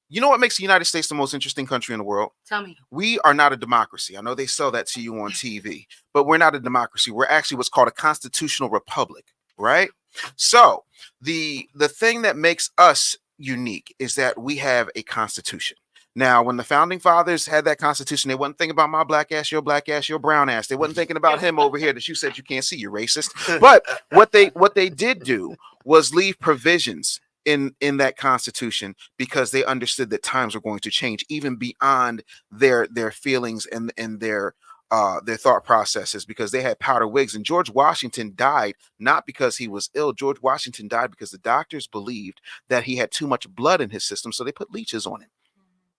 You know what makes the United States the most interesting country in the world? Tell me. We are not a democracy. I know they sell that to you on TV, but we're not a democracy. We're actually what's called a constitutional republic, right? So the thing that makes us unique is that we have a constitution. Now, when the founding fathers had that constitution, they wasn't thinking about my black ass, your brown ass. They wasn't thinking about him over here that you said you can't see, you're racist. But what they did do was leave provisions in that constitution, because they understood that times were going to change even beyond their feelings and their thought processes, because they had powder wigs. And George Washington died not because he was ill. George Washington died because the doctors believed that he had too much blood in his system, so they put leeches on him.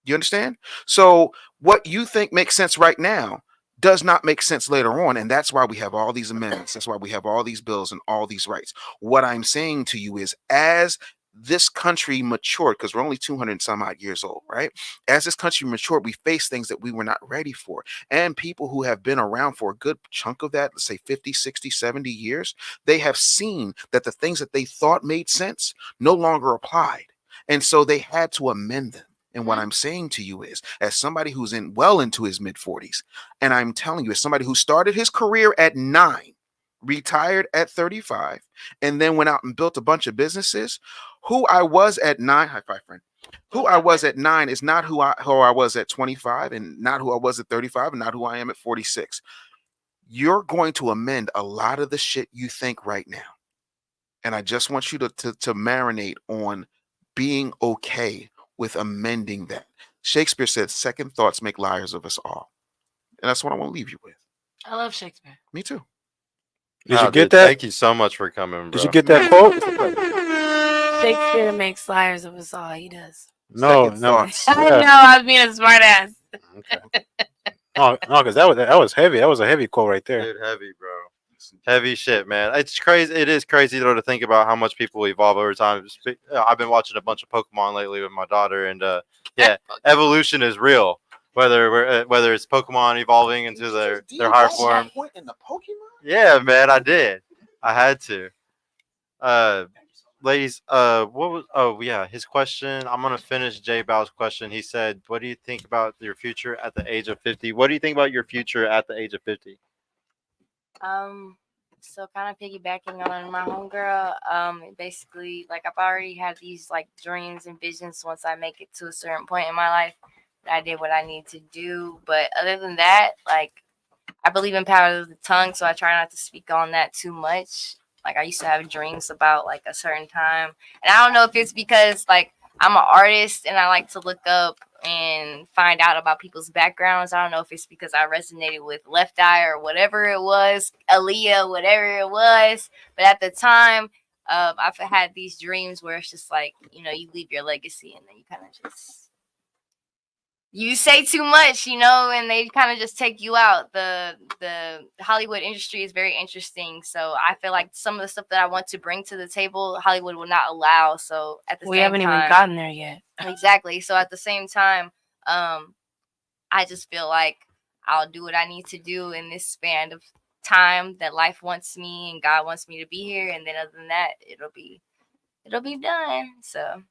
You understand? So what you think makes sense right now does not make sense later on. And that's why we have all these amendments. That's why we have all these bills and all these rights. What I'm saying to you is, as this country matured, because we're only 200 and some odd years old, right? As this country matured, we face things that we were not ready for. And people who have been around for a good chunk of that, let's say 50, 60, 70 years, they have seen that the things that they thought made sense no longer applied. And so they had to amend them. And what I'm saying to you is, as somebody who's well into his mid 40s, and I'm telling you, as somebody who started his career at 9, retired at 35, and then went out and built a bunch of businesses, who I was at 9, high five, friend. Who I was at 9 is not who I was at 25, and not who I was at 35, and not who I am at 46. You're going to amend a lot of the shit you think right now. And I just want you to marinate on being okay with amending that. Shakespeare said, second thoughts make liars of us all. And that's what I want to leave you with. I love Shakespeare. Me too. Did you get that? Thank you so much for coming, bro. Did you get that quote? Shakespeare makes liars of us all. He does. No, Second no. thoughts. I know. I was being a smart ass. Okay. No, because that was heavy. That was a heavy quote right there. Dude, heavy, bro. Heavy shit, man. It's crazy. It is crazy though to think about how much people evolve over time. I've been watching a bunch of Pokemon lately with my daughter, and yeah, evolution is real. Whether it's Pokemon evolving into their higher form. In the Pokemon? Yeah, man, I did. I had to. Ladies, what was? Oh yeah, his question. I'm gonna finish Jay Bao's question. He said, "What do you think about your future at the age of 50? What do you think about your future at the age of 50?" So kind of piggybacking on my homegirl, basically, like, I've already had these like dreams and visions once I make it to a certain point in my life that I did what I need to do. But other than that, like, I believe in power of the tongue, so I try not to speak on that too much. Like, I used to have dreams about like a certain time, and I don't know if it's because like I'm an artist and I like to look up and find out about people's backgrounds. I don't know if it's because I resonated with Left Eye or whatever it was, Aaliyah, whatever it was. But at the time, I've had these dreams where it's just like, you know, you leave your legacy and then you kind of just, you say too much, you know, and they kind of just take you out. The Hollywood industry is very interesting. So I feel like some of the stuff that I want to bring to the table, Hollywood will not allow. So at the We same haven't time, even gotten there yet. exactly. So at the same time, I just feel like I'll do what I need to do in this span of time that life wants me and God wants me to be here. And then other than that, it'll be done. So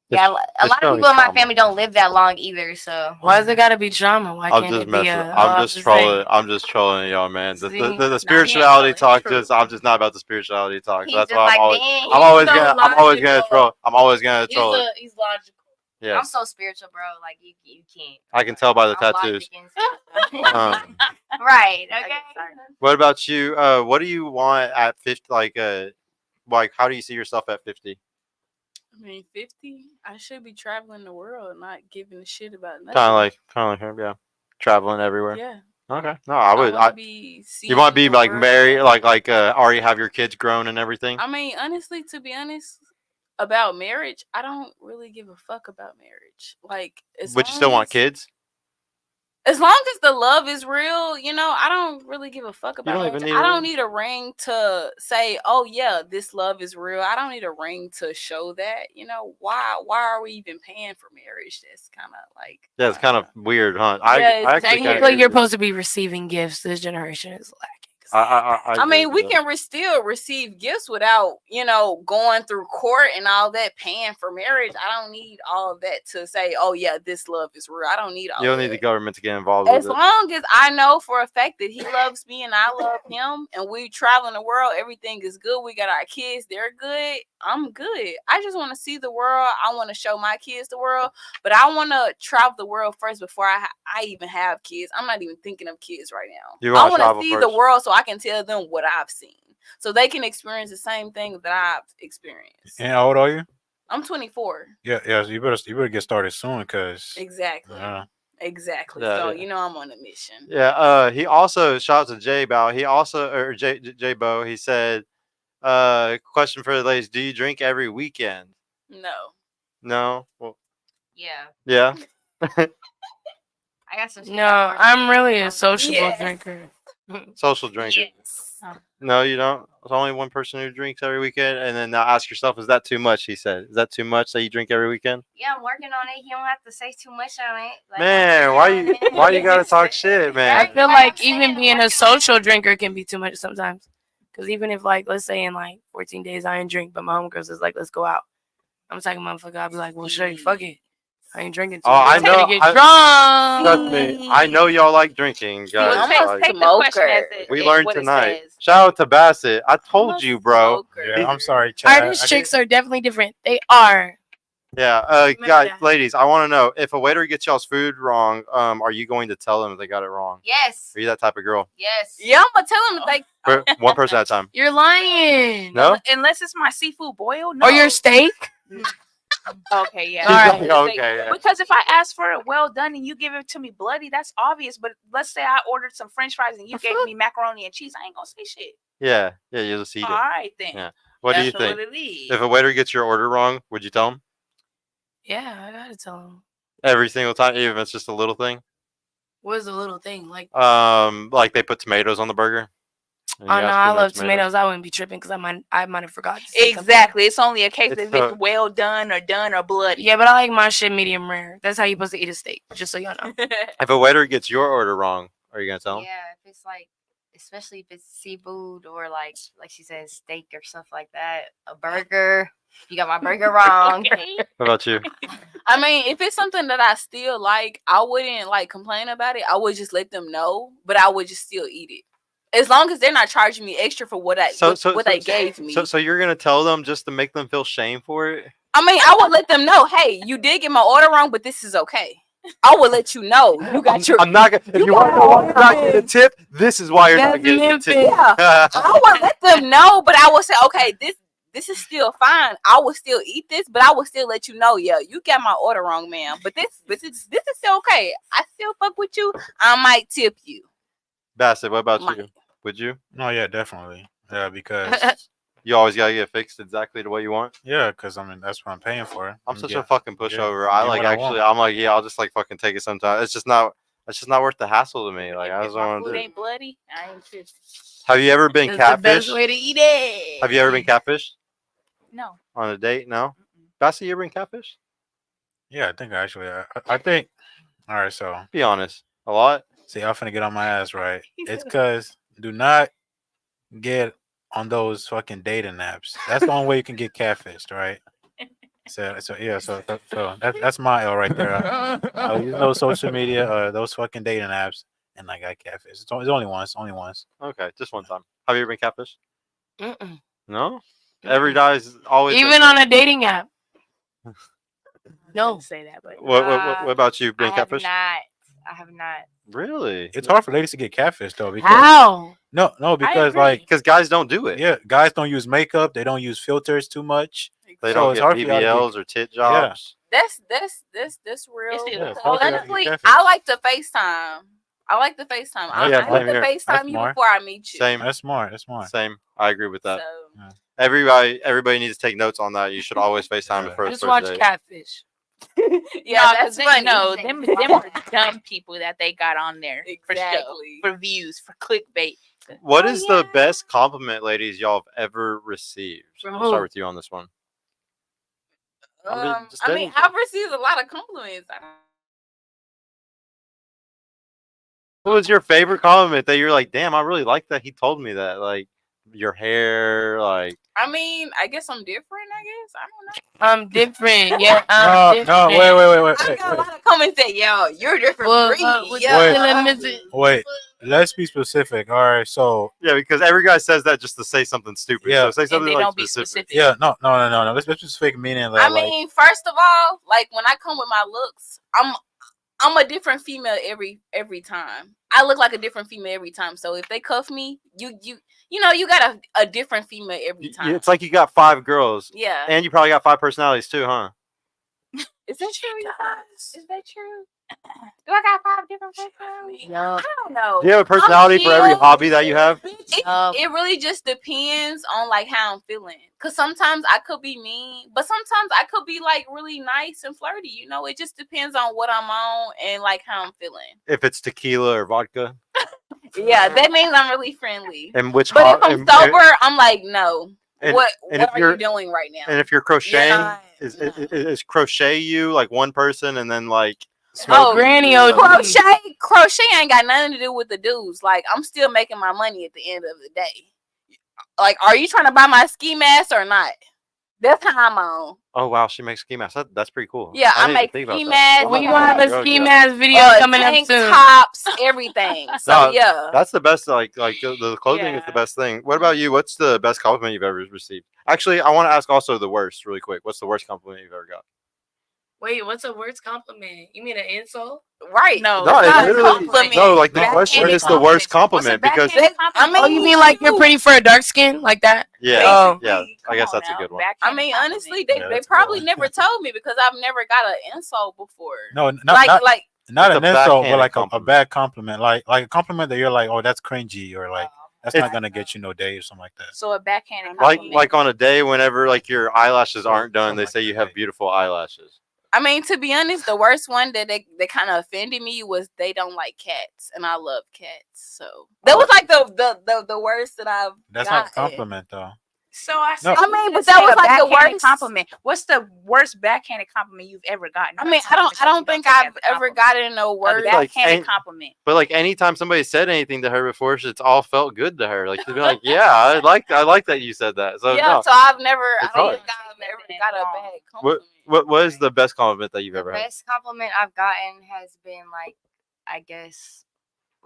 yeah, a lot of people in my family don't live that long either. So Why does it gotta be drama? Why I'm can't just it be messing. a? I'm just trolling. I'm just trolling y'all, man. The spirituality talk. I'm just not about the spirituality talk. So that's why I'm always gonna troll. I'm always gonna troll it. He's logical. Yeah. I'm so spiritual, bro. Like you can't. I can tell by the I'm tattoos. Right. Okay. What about you? What do you want at 50? Like how do you see yourself at 50? I mean, 50, I should be traveling the world, not giving a shit about nothing. Kind of like him, yeah. Traveling everywhere. Yeah. Okay. No, I would. You want to be like married, like already have your kids grown and everything? I mean, honestly, to be honest, about marriage, I don't really give a fuck about marriage. Like, But you still want kids? As long as the love is real, you know, I don't really give a fuck about marriage. I don't need a ring to say, oh yeah, this love is real. I don't need a ring to show that. You know, why are we even paying for marriage? That's kind of like, yeah, it's kind of weird, huh? Technically, you're supposed to be receiving gifts. This generation is lacking. I mean, we can still receive gifts without, you know, going through court and all that, paying for marriage. I don't need all of that to say, oh yeah, this love is real. I don't need all. You don't need the government to get involved. As long as I know for a fact that he loves me and I love him, and we traveling the world, everything is good. We got our kids; they're good. I'm good. I just want to see the world. I want to show my kids the world, but I want to travel the world first before I even have kids. I'm not even thinking of kids right now. I want to see the world so I can tell them what I've seen, so they can experience the same thing that I've experienced. And how old are you? I'm 24. Yeah. So you better get started soon, cause exactly. Exactly. Yeah, so yeah. you know I'm on a mission. Yeah. He also shout out to J Bow. He also J Bow. He said, question for the ladies: do you drink every weekend? No. No. Well. Yeah. Yeah. I got some. No, I'm really a sociable drinker. Social drinker. Yes. No, you don't. There's only one person who drinks every weekend, and then now ask yourself, is that too much? He said, is that too much that you drink every weekend? Yeah, I'm working on it. You don't have to say too much on it. Like, Man, why you gotta talk shit, man? I feel like even being a social drinker can be too much sometimes. Because even if, like, let's say in like 14 days I ain't drink, but my homegirls is like, let's go out. I'm talking motherfucker. I'll be like, well, sure, fuck it. I ain't drinking. Oh, I know. Get drunk. Trust me, I know y'all like drinking, guys. We learned tonight. Shout out to Bassett. I told you, bro. Yeah, I'm sorry, Chad. Artist chicks are definitely different. They are. Yeah, guys, ladies, I want to know if a waiter gets y'all's food wrong, are you going to tell them if they got it wrong? Yes. Are you that type of girl? Yes. Yeah, I'm gonna tell them like one person at a time. You're lying. No. Unless it's my seafood boil. No. Or your steak. Okay, yeah. All right. Okay. Yeah. Because if I ask for it well done and you give it to me bloody, that's obvious. But let's say I ordered some French fries and you gave me macaroni and cheese, I ain't gonna say shit. Yeah, you'll just eat it. All right then. Yeah. What That's do you think? what it is. If a waiter gets your order wrong, would you tell him? Yeah, I gotta tell them. Every single time, even if it's just a little thing. What is a little thing like? Like they put tomatoes on the burger. Oh no, I love tomatoes. I wouldn't be tripping because I might have forgot. Exactly. It's only a case if it's well done or bloody. Yeah, but I like my shit medium rare. That's how you're supposed to eat a steak. Just so y'all know. If a waiter gets your order wrong, are you gonna tell him? Yeah, if it's like, especially if it's seafood or like she said, steak or stuff like that. A burger. You got my burger wrong. What about you? I mean, if it's something that I still like, I wouldn't like complain about it. I would just let them know, but I would just still eat it. As long as they're not charging me extra for what they gave me. So you're gonna tell them just to make them feel shame for it? I mean, I would let them know, hey, you did get my order wrong, but this is okay. I will let you know. You got your. I'm not gonna. If you want to know why you're not getting a tip, this is why you're not getting a tip. Yeah, I would let them know, but I would say, okay, this this is still fine. I would still eat this, but I would still let you know, yeah, you got my order wrong, ma'am. But this is still okay. I still fuck with you. I might tip you. Bassett, what about Might. you? Would you? No, yeah, definitely. Yeah, because You always gotta get fixed exactly the way you want. yeah, because I mean that's what I'm paying for. I'm such Yeah. a fucking pushover. yeah, I get like what I actually. want. I'm like, yeah, I'll just like fucking take it sometime. It's just not worth the hassle to me. Like I If just my don't want food to do. ain't bloody, I ain't tripping. Have you ever been It's the best catfished? way to eat it. Have you ever been catfished No. on a date? No. Mm-mm. Bassett, you ever been catfished? Yeah, I think actually, I think. All right, so Be honest. A lot. see, I'm finna get on my ass, right? He It's said- because do not get on those fucking dating apps. That's the only way you can get catfished, right? So that's my L right there. I use those social media, those fucking dating apps, and I got catfished. It's only once, only once. Okay, just one time. Have you ever been catfished? Mm-mm. No. Every guy's always Even on a dating app. No. Shouldn't say that, but What about you? I Being have catfished? not. I have not. Really? It's hard for ladies to get catfished though because How? no because agree. like Because guys don't do it. yeah, guys don't use makeup, they don't use filters too much. They So don't it's get hard for y'all to get- BBLs or tit jobs. That's real. It's Yeah, still it's hard for y'all to get Honestly, catfished. I like to FaceTime. I like to FaceTime. I Yeah, like to same here. FaceTime That's you smart. before I meet you. Same. That's smart. That's smart. Same. I agree with that. So, Everybody needs to take notes on that. You should always FaceTime Yeah. before the Just first watch date. Catfish. yeah, no, that's they, funny. no, them are dumb people that they got on there Exactly. for views, for clickbait. What Oh, is the yeah. best compliment, ladies, y'all have ever received? From We'll start who? with you on this one. I mean, I've received a lot of compliments. What was your favorite compliment that you're like, damn, I really like that he told me that? Like your hair, like I mean, I guess I'm different. I guess I don't know. I'm different. Yeah, No, I'm different. no, wait, I got a lot of comments that yo, you're different Well, breed. with Yeah. Wait. feeling is it- wait. Let's be specific. All right, so yeah, because every guy says that just to say something stupid. Yeah. So say And something they like don't be specific. specific. yeah, no. Let's be specific meaning that I like mean, first of all, like when I come with my looks, I'm a different female every time. I look like a different female every time. So if they cuff me, you know you got a different female every time. It's like you got 5 girls, yeah. and you probably got 5 personalities too, huh? Is that true? You guys? Is that true? Do I got 5 different personalities? No. I don't know. Do you have a personality for every hobby that you have? It really just depends on like how I'm feeling. Cause sometimes I could be mean, but sometimes I could be like really nice and flirty. You know, it just depends on what I'm on and like how I'm feeling. If it's tequila or vodka, Yeah, that means I'm really friendly. and which But if ho- I'm sober, I'm like, no. and- what and what if are you're- you doing right now? and if you're crocheting, not- is crochet you like one person and then like Oh, Granny OG. crochet ain't got nothing to do with the dudes. Like, I'm still making my money at the end of the day. Like, are you trying to buy my ski mask or not? That's how I'm on. oh wow, she makes ski masks. That's pretty cool. Yeah, I didn't make even think about ski that. masks. We gonna have a Girl, ski yeah. mask video coming up tank soon. tops, everything. So No, yeah. That's the best. Like the clothing is the Yeah. best thing. What about you? What's the best compliment you've ever received? Actually, I want to ask also the worst really quick. What's the worst compliment you've ever got? Wait, what's a worst compliment? You mean an insult? Right. No, No, it's it's not a literally compliment. no. Like the Backhanded question is the worst compliment What's a because backhanded I compliment? Oh, you mean like you're pretty for a dark skin like that? yeah, Oh. yeah. Basically, I guess come on that's a now, good one. I backhanded mean, compliment. honestly, they that's a good probably one. never told me because I've never got an insult before. no, not like not, like not It's an a insult, but backhanded like a compliment. bad compliment, like a compliment that you're like, oh, that's cringy, or like that's It's- not gonna get you no date or something like that. So a backhanded Like compliment. on a day whenever like your eyelashes aren't done, Something they like say you that, have yeah. beautiful eyelashes. I mean, to be honest, the worst one that they kind of offended me was they don't like cats, and I love cats. So that was like the worst that I've. That's not a gotten. compliment though. So I No. said, I mean, but just that say was a like the backhanded worst compliment. What's the worst backhanded compliment you've ever gotten? I mean, I don't think I've ever gotten no a words. Like, backhanded ain't- compliment. But like anytime somebody said anything to her before, it's all felt good to her. Like she'd be like, "Yeah, I like that you said that." So Yeah, no. so I've never, I It's don't hard. think I've ever got a bad What compliment. what is the best compliment that you've The ever had? best compliment I've gotten has been like, I guess,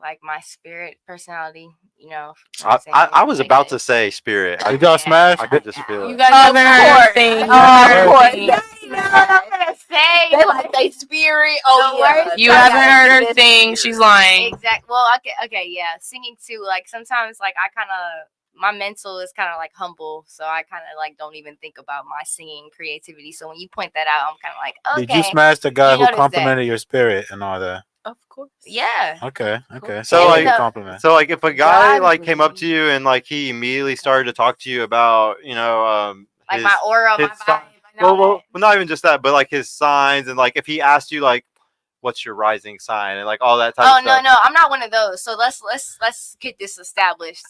like my spirit personality. You know. I was about to say spirit. Did y'all smash? I could just feel You it. guys haven't heard course. her thing. Of course. You know what I'm gonna say? They like they spirit. Oh The yeah. worst- You I haven't gotta heard see her this sing. spirit. She's lying. Exactly. Well, okay, yeah. Singing too. Like sometimes, like I kind of my mental is kind of like humble, so I kind of like don't even think about my singing creativity. So when you point that out, I'm kind of like, okay. Did you smash the guy you who noticed that. complimented your spirit and all that? Of course. Yeah. Okay. Okay. So, So like- like a compliment. So like if a guy like came up God, to you and like he immediately started to talk to you about, Like his, my aura, my his vibe. sign- and all well, that. not even just that, but like his signs and like if he asked you like, what's your rising sign and like all that type Oh of no, stuff. no, I'm not one of those. So let's get this established.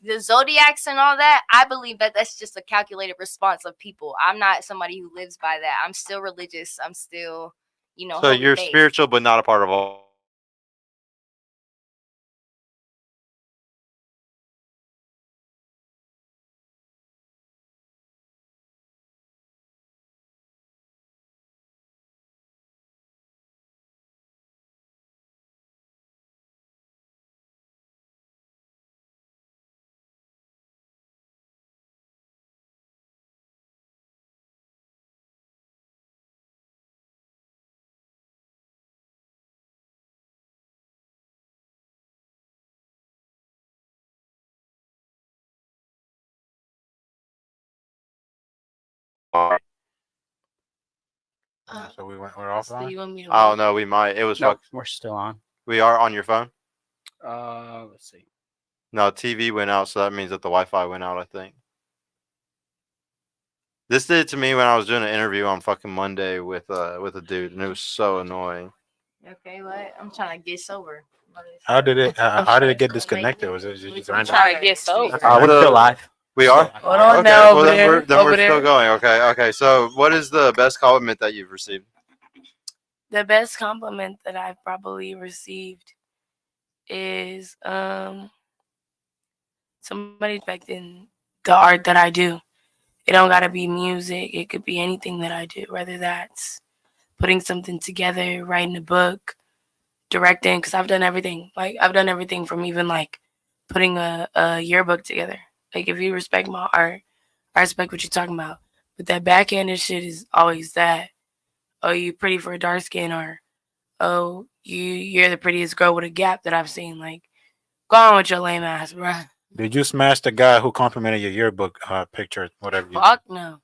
The zodiacs and all that, I believe that that's just a calculated response of people. I'm not somebody who lives by that. I'm still religious. I'm still, So holy you're based. spiritual, but not a part of all. So we're So offline. you want me to I don't wait? know. We might. It was No, fuck. we're still on. We are on your phone. Let's see. No, TV went out, so that means that the Wi-Fi went out. I think. This did it to me when I was doing an interview on fucking Monday with a dude, and it was so annoying. Okay, what? I'm trying to get sober. How did it get disconnected? Was it just I'm random? Trying to get sober. We're still live. We are. Hold on Okay, now, well over then there. we're over still there. going. Okay. So what is the best compliment that you've received? The best compliment that I've probably received is somebody respecting the art that I do. It don't gotta be music. It could be anything that I do, whether that's putting something together, writing a book, directing, because I've done everything. Like I've done everything from even like putting a yearbook together. Like if you respect my art, I respect what you're talking about. But that backhanded shit is always that. Oh, you pretty for a dark skin, or oh, you're the prettiest girl with a gap that I've seen. Like, go on with your lame ass, bruh. Did you smash the guy who complimented your yearbook picture, whatever? Fuck no.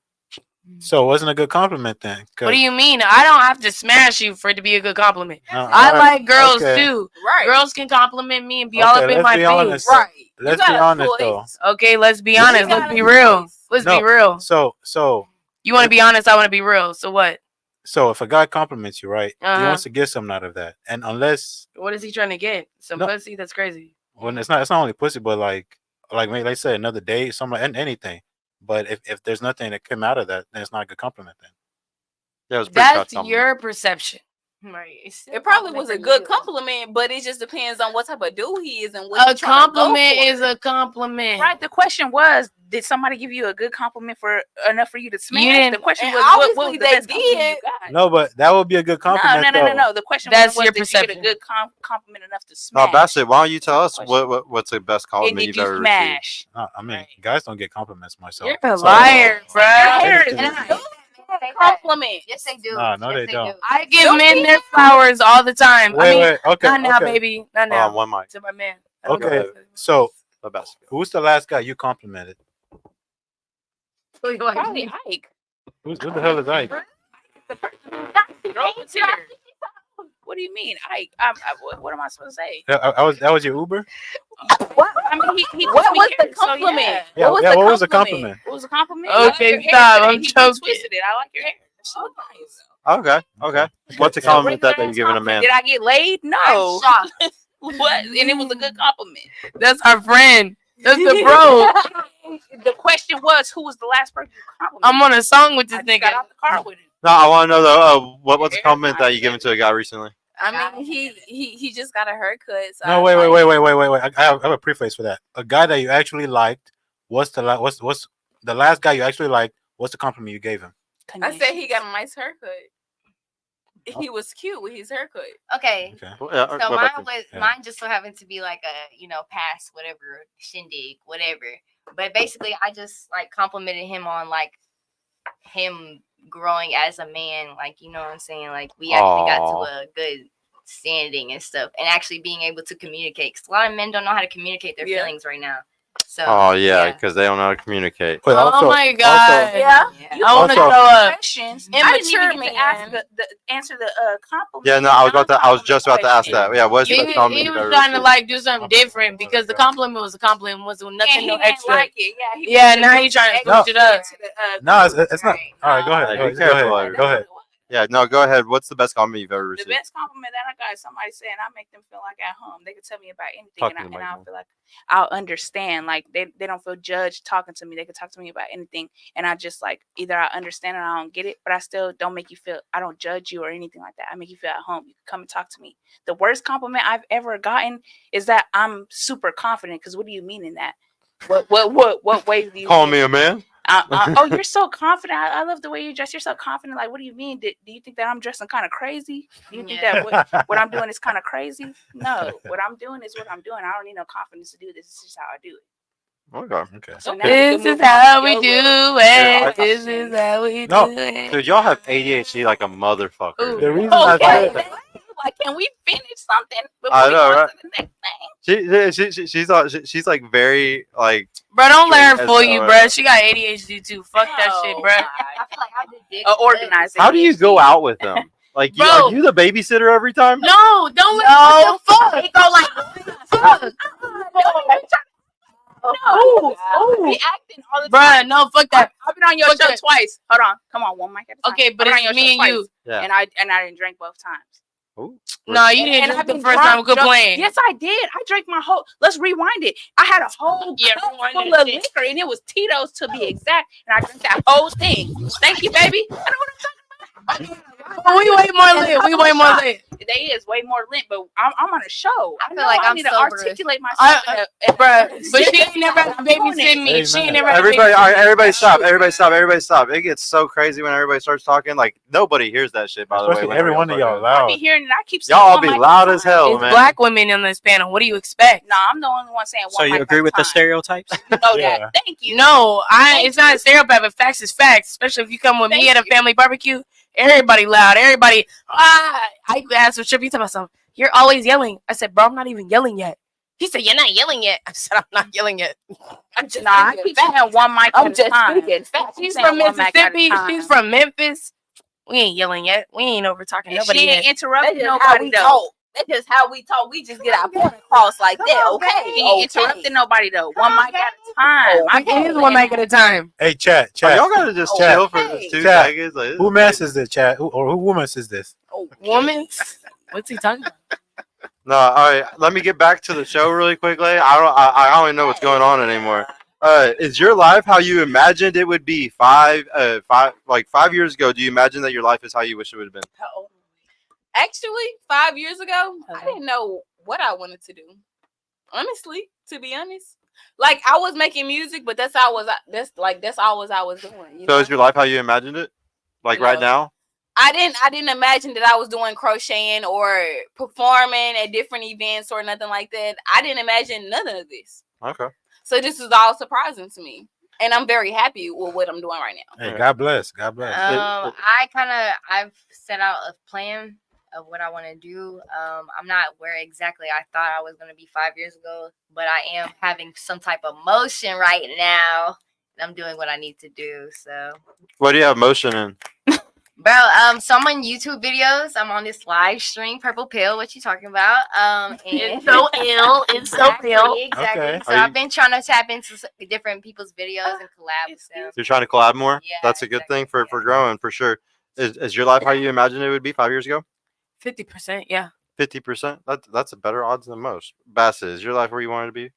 So it wasn't a good compliment then. What do you mean? I don't have to smash you for it to be a good compliment. No, I like girls okay. too. Right. Girls can compliment me and be all Okay, up in let's my be face. honest. Right. Let's You be got a honest though. choice. Okay, let's be You honest. got Let's a be real. choice. Let's No. be real. So You want to be honest? I want to be real. So what? if a guy compliments you, right, he Uh-huh. wants to get something out of that, and unless What is he trying to get? Some No. pussy? That's crazy. when it's not only pussy, but maybe let's say another date, something like anything. But if there's nothing that came out of that, then it's not a good compliment. Then Yeah, it was a pretty That's tough your perception. Right. It probably was a good compliment, but it just depends on what type of dude he is and what A he's trying to go compliment for. is a compliment. Right. The question was, did somebody give you a good compliment for enough for you to smash? didn't- The question And was, what obviously was the they best compliment did. you got? no, but that would be a good compliment. No. The question That's was your did you get a perception. good compliment enough to Now, smash? Bassett, why don't you tell us Question. what's the best And compliment did you've you ever received? smash? No, I mean, Right. guys don't get compliments myself. You're a So- liar, Your bruh. hair is And I- nice. Compliment. Yes, they do. Nah, no, yes, they don't. do. I give men their flowers all the time. Wait, okay, not now, okay. baby. Not Hold on, now. one mic. To my man. I don't Okay, know. so The best. who's the last guy you complimented? Probably Ike. Who the hell is Ike? The person who drove us here. What do you mean, Ike? What am I supposed to say? That was your Uber? What? I mean, he What took me was the here, so compliment? yeah. Yeah, What was yeah, the what was the compliment? compliment? What was the compliment? Okay, I like your hair stop, today. I'm He choking. twisted it. I like your hair. That shit look nice. Okay. What's a Yeah. compliment that Regular you've ass given a compliment. man? Did I get laid? I'm No. shocked. What? And it was a good compliment. That's our friend. That's the bro. The question was, who was the last person you complimented? I'm on a song with this I just got nigga. out the car with him. No, I want to know though. What's a Your compliment hair's that you given to a guy recently? I mean, he just got a haircut. So No, wait. I have a preface for that. A guy that you actually liked. What's the last guy you actually liked? What's the compliment you gave him? I said he got a nice haircut. He was cute with his haircut. Okay. Okay. So So Yeah. mine just so happened to be like a past whatever shindig whatever. But basically, I just like complimented him on like him growing as a man. Like you know what I'm saying. Like we actually got to a good standing and stuff, and actually being able to communicate. Because a lot of men don't know how to communicate their Yeah. feelings right now. So. Oh yeah, because they don't know how to communicate. But Oh my god. Yeah. Yeah. I want to Also- throw up. Questions. I didn't even Immature get to ask man. the answer the compliment. Yeah, no, I was just about to ask that. Yeah, what's He, the best compliment he you've was ever trying to received? like do something different because the compliment was a compliment, wasn't And nothing he no didn't extra. like it. Yeah. He Yeah, wanted now to you trying to extra switch it up. to the, No, it's not. Right. All right, go ahead. Hey, Go be ahead. Go careful, ahead. everybody. Go ahead. Yeah, no, go ahead. What's the best compliment you've ever The received? best compliment that I got is somebody saying I make them feel like at home. They can tell me about anything, Talk and, to the mic, I'll Mom. feel like I'll understand. Like they don't feel judged talking to me. They can talk to me about anything, and I just like either I understand or I don't get it, but I still don't make you feel. I don't judge you or anything like that. I make you feel at home. You can come and talk to me. The worst compliment I've ever gotten is that I'm super confident. Because what do you mean in that? What ways do you Call mean? me a man. Oh, you're so confident. I love the way you dress. You're so confident. Like, what do you mean? Do you think that I'm dressing kind of crazy? Do you think that what I'm doing is kind of crazy? No, what I'm doing is what I'm doing. I don't need no confidence to do this. This is just how I do it. Okay. Okay. So now you can This is move on how to we your do little- it. This is how we No. do it. Dude, y'all have ADHD like a motherfucker. Ooh. The reason I Okay, said like, can we finish something before I we know, go right? to the next thing? She's like very like Bro, don't let her Straight fool as you, hell, bro. right? She got ADHD too. Fuck that shit, No, bro. I feel like I just did Organized. how do you go out with them? Like Bro. are you the babysitter every time? No, don't let No, fuck. It go like Fuck. No, be acting all the Bruh, time. no, fuck that. I've been on your Fuck show that. twice. Hold on, come on, one mic at a time. Okay, but I've been on it's your me show and you. twice, Yeah. and I didn't drink both times. Ooh. No, you And didn't I've drink the been first drunk, time. Quit drunk. playing. Yes, I did. I drank my whole. Let's rewind it. I had a whole Yeah, cup rewind full that of shit. liquor, and it was Tito's to be exact. And I drank that whole thing. Thank you, baby. I know what I'm talking about. We way more lit. We way more lit. They is way more lit, but I'm on a show. I feel know like I I'm need to sober. articulate myself. Bruh, but she ain't never had to babysit me. Hey, She ain't man. never had to Everybody, babysit all right, me. everybody stop. Everybody stop. Everybody stop. It gets so crazy when everybody starts talking. Like nobody hears that shit. By the way, especially whenever every one of start y'all doing it. I be loud. hearing it. I keep saying Y'all all one be mic at a loud time. as hell, It's man. black women on this panel. What do you expect? No, I'm the only one saying one So you mic agree at with a the time. stereotypes? You know Yeah. that. Thank you. No, it's not a stereotype, but facts is facts. Especially if you come with me Thank at a you. family barbecue, everybody loud, everybody. I asked for Trip. He talking about something. You're always yelling. I said, bro, I'm not even yelling yet. He said, you're not yelling yet. I said, I'm not yelling yet. I'm just Nah, I keep saying one mic I'm at just a time. speaking. Facts. She's Saying from one mic at a Mississippi. time. She's from Memphis. We ain't yelling yet. We ain't over talking And nobody she ain't yet. interrupting That's just how nobody we though. talk. That's just how we talk. We just get our point across like that. Okay. She ain't interrupting nobody though. One mic at a time. I It is one mic at a time. Hey, chat, Oh, chat. y'all gotta just Chat. chill for Hey. just 2 Chat. seconds. Like, this Who is mess crazy. is this, chat? Who woman is this? Woman? What's he talking about? No, all right. Let me get back to the show really quickly. I don't even know what's going on anymore. Is your life how you imagined it would be 5 years ago? Do you imagine that your life is how you wish it would have been? Actually, 5 years ago, I didn't know what I wanted to do. Honestly, to be honest, like I was making music, but that's all I was doing. You So know? is your life how you imagined it? Like right No. now? I didn't imagine that I was doing crocheting or performing at different events or nothing like that. I didn't imagine none of this. Okay. So this is all surprising to me. And I'm very happy with what I'm doing right now. Hey, God bless. God bless. I've set out a plan of what I want to do. I'm not where exactly I thought I was going to be 5 years ago, but I am having some type of motion right now. And I'm doing what I need to do. So, What do you have motion in? bro, so I'm on YouTube videos. I'm on this live stream, Purple Pill. What you talking about? And It's so ill. It's so ill. Exactly. Okay. So Are you- I've been trying to tap into different people's videos and collab with them. You're trying to collab more? Yeah, That's a good exactly, thing for yeah. growing for sure. Is your life how you imagined it would be 5 years ago? 50%, yeah. 50%? That's a better odds than most. Bassett, is your life where you wanted to be?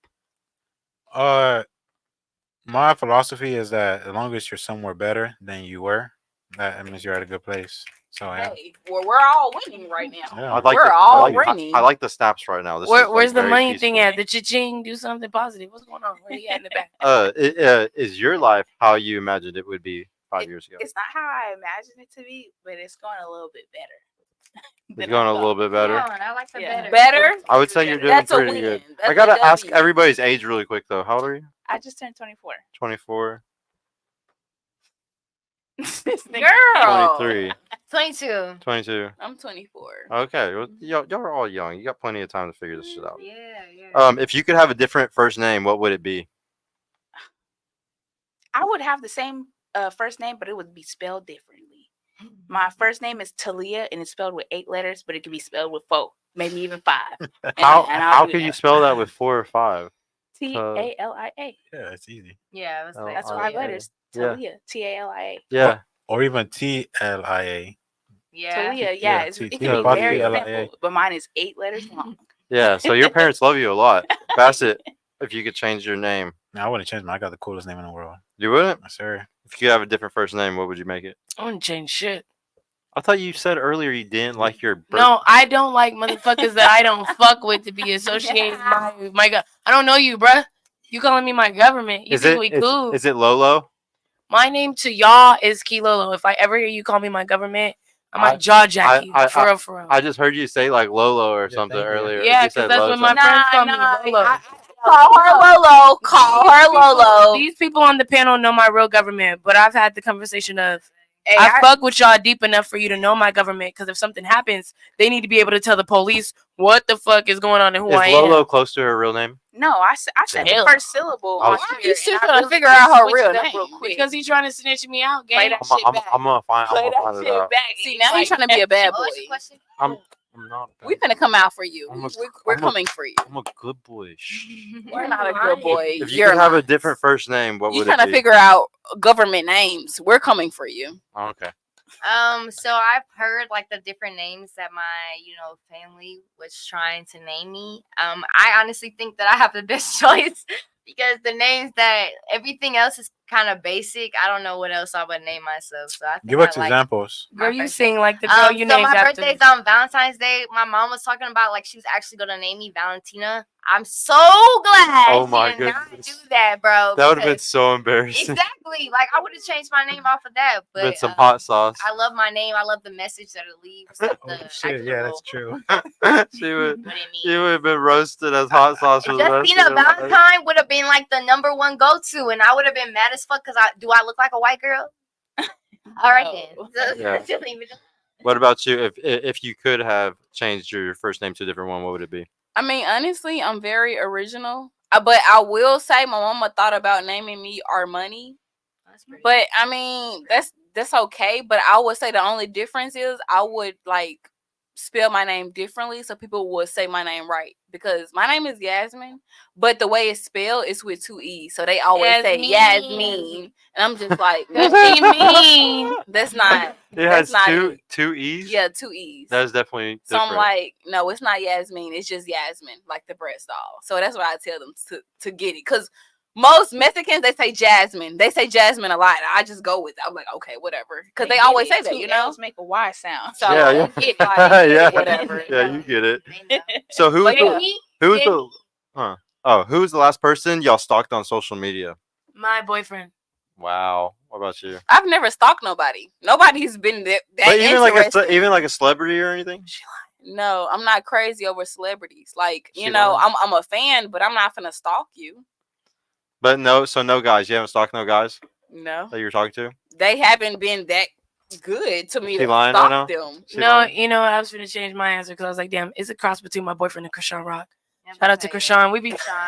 My philosophy is that as long as you're somewhere better than you were, that means you're at a good place. So yeah. Hey, well, we're all winning right now. Yeah. We're all winning. I like the snaps right now. This is, Where's the very money peaceful. thing at? The cha-ching? Do something positive. What's going on? Where you at in the back? Is your life how you imagined it would be 5 years ago? It's not how I imagined it to be, but it's going a little bit better. It's going a little bit better. Yeah, I like the Yeah. better. Better? I would say you're doing That's a pretty win. good. That's I gotta a ask W. everybody's age really quick though. How old are you? I just turned 24. 24, Girl. 23, 22. 22. I'm 24. Okay, well, y'all are all young. You got plenty of time to figure this shit out. Yeah, yeah. If you could have a different first name, what would it be? I would have the same first name, but it would be spelled differently. My first name is Talia, and it's spelled with 8 letters, but it can be spelled with 4, maybe even 5. How and I'll how do could you that. spell that with 4 or 5? Talia? Yeah, it's easy. Yeah, Oh, That's I 5 see. letters. Yeah. Talia. Talia. Yeah. Or even TLIA. Yeah. Talia. Yeah, Yeah, T- it T- can be Talia. very TLIA. simple, but mine is 8 letters long. Yeah. So your parents love you a lot. Bassett, if you could change your name, Now I wouldn't change mine. I got the coolest name in the world. you wouldn't? Yes, sir. If you could have a different first name, what would you make it? I wouldn't change shit. I thought you said earlier you didn't like your birth. No, I don't like motherfuckers that I don't fuck with to be associated with my God. I don't know you, bruh. You calling me my government. You think we cool. Is it Lolo? My name to y'all is Kilolo. If I ever hear you call me my government, I might jaw jack you. For real, for real. I just heard you say like Lolo or something thank you. earlier. Yeah, You because said that's Lolo. what my friends call me, Lolo. Call her Lolo. Call her Lolo. These people on the panel know my real government, but I've had the conversation of, Hey, I fuck with y'all deep enough for you to know my government, because if something happens, they need to be able to tell the police what the fuck is going on and who Is I Lolo am. close to her real name? No, I said the Hell. first syllable. I On was- here, You still and I trying to really figure out her switched real it up name. real quick. Because he's trying to snitch me out, Play gang. that shit back. I'm gonna find Play it that shit out. back. See, now he's trying to be a bad boy. What was your question? I'm not. We finna come out for you. I'm a- We're I'm a- coming for you. I'm a good boy. Shh. We're not a good boy. If you You're could have a not. different first name, what You would trying it to be? figure out government names. We're coming for you. Oh, okay. So I've heard like the different names that my, family was trying to name me. I honestly think that I have the best choice because the names that everything else is kind of basic. I don't know what else I would name myself. So I think Give us I like examples. my Girl, you first sing name. like the girl you So named my after. birthday's on Valentine's Day. My mom was talking about like she was actually gonna name me Valentina. I'm so glad Oh my she did not goodness. do that, bro. That would have been because- so embarrassing. exactly. Like I would have changed my name off of that. But With some hot sauce. I love my name. I love the message that it leaves. The Oh shit, yeah, that's true. she would. What it She means. would have been roasted as hot sauce for the rest Justina of her life. Valentine would have been like the number one go to, and I would have been mad as fuck because I look like a white girl? All right No. then. Yeah. Just leave it alone. What about you? If you could have changed your first name to a different one, what would it be? I mean, honestly, I'm very original. But I will say my mama thought about naming me Armani. That's pretty. But I mean, that's okay. But I would say the only difference is I would like spell my name differently so people would say my name right. Because my name is Yasmin, but the way it's spelled is with 2 E's. So they always say Yasmin. Yasmin. And I'm just like, What do you mean? that's not It has not two it. two E's. Yeah, 2 E's. That is definitely So different. I'm like, no, it's not Yasmin. It's just Yasmin, like the breast doll. So that's what I tell them to get it. Because most Mexicans, they say Jasmine. They say Jasmine a lot. I just go with it. I'm like, okay, whatever. Because they always say that, Two you know? L's make a Y sound. So Yeah, yeah. get like, Yeah. whatever. Yeah, you get it. They know. So who's But yeah. who's the last person y'all stalked on social media? My boyfriend. Wow. What about you? I've never stalked nobody. Nobody's been that But even interested. even like a celebrity or anything? No, I'm not crazy over celebrities. Like, She you know, lying? I'm a fan, but I'm not finna stalk you. But no guys. You haven't stalked no guys No. that you were talking to? They haven't been that good to me She to lying right stalk now? them. She No, lying? you know, I was going to change my answer because I was like, damn, it's a cross between my boyfriend and Krishan Rock. Never Shout out to say it. Krishan.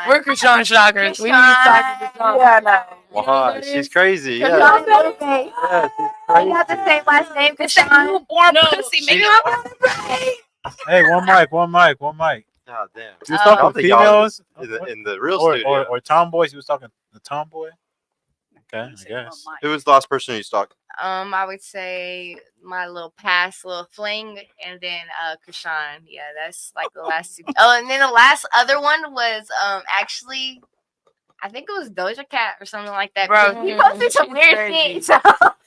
We're Krishan. Krishan stalkers. We be stalking Krishan. Yeah, no. You know Wow, what it she's is? crazy. Krishan Yeah. is little babe. Yeah, she's We crazy. have the same last name, Krishan. Newborn No, pussy. she- Make Hey, one mic. God damn. You was I talking don't think y'all- females In the real or, studio. or tomboys? You was talking the tomboy? Okay, I guess. Who was the last person you stalked? I would say my little fling, and then Krishan. Yeah, that's like the last two. Oh, and then the last other one was actually, I think it was Doja Cat or something like that. Bro, He posted some she's weird crazy. shit. So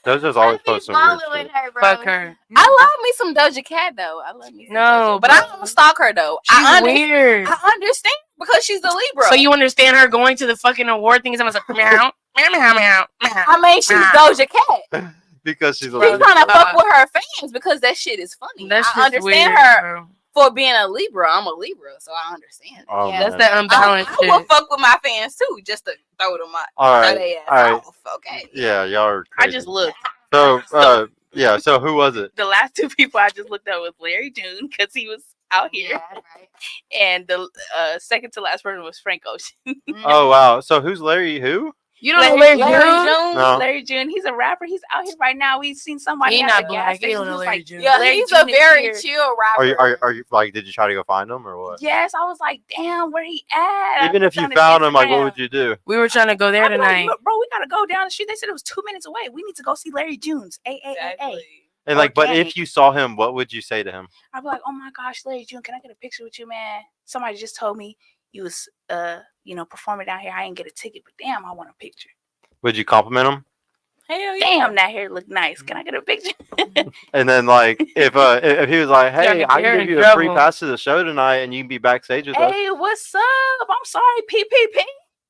Those just I always be post some weird following shit. her, bro. Fuck her. I love me some Doja Cat though. I love me some No, Doja. But I bro. don't stalk her though. She's weird. I understand because she's a Libra. So you understand her going to the fucking award thing and someone's like, meow, meow, meow, meow, meow. I mean, she's Doja Cat. Because she's a Bro, She's lady. trying to fuck with her fans because that shit is funny. That's I just understand weird, her bro. for being a Libra. I'm a Libra, so I understand. Oh, Yeah, That's man. that unbalanced I will shit. fuck with my fans too, just to throw them out. All Throw right. their ass All right. off. Okay. Yeah, y'all are I crazy. just looked. So, yeah, so who was it? The last two people I just looked at was Larry June because he was out here, Yeah, right. and the second to last person was Frank Ocean. Oh, wow. So who's Larry who? You don't know Larry June? No. Larry June. He's a rapper. He's out here right now. We've seen somebody He at not the black. gas He station. don't He know was Larry like, June. Yeah, Larry he's June a is very here. chill Are rapper. you like? Did you try to go find him or what? Yes, I was like, damn, where he at? Even if you On his found him, like, what Instagram. would you do? We were trying to go there I'd be like, tonight. bro, we gotta go down the street. They said it was 2 minutes away. We need to go see Larry June's. A. And like, but Okay. if you saw him, what would you say to him? I'd be like, oh my gosh, Larry June, can I get a picture with you, man? Somebody just told me you was performing down here. I didn't get a ticket, but damn, I want a picture. Would you compliment him? Hell yeah. Damn, that hair look nice. Can I get a picture? And then like, if he was like, hey, I you're can in give you a free trouble. pass to the show tonight, and you can be backstage with us. Hey, what's up? I'm sorry, PPP,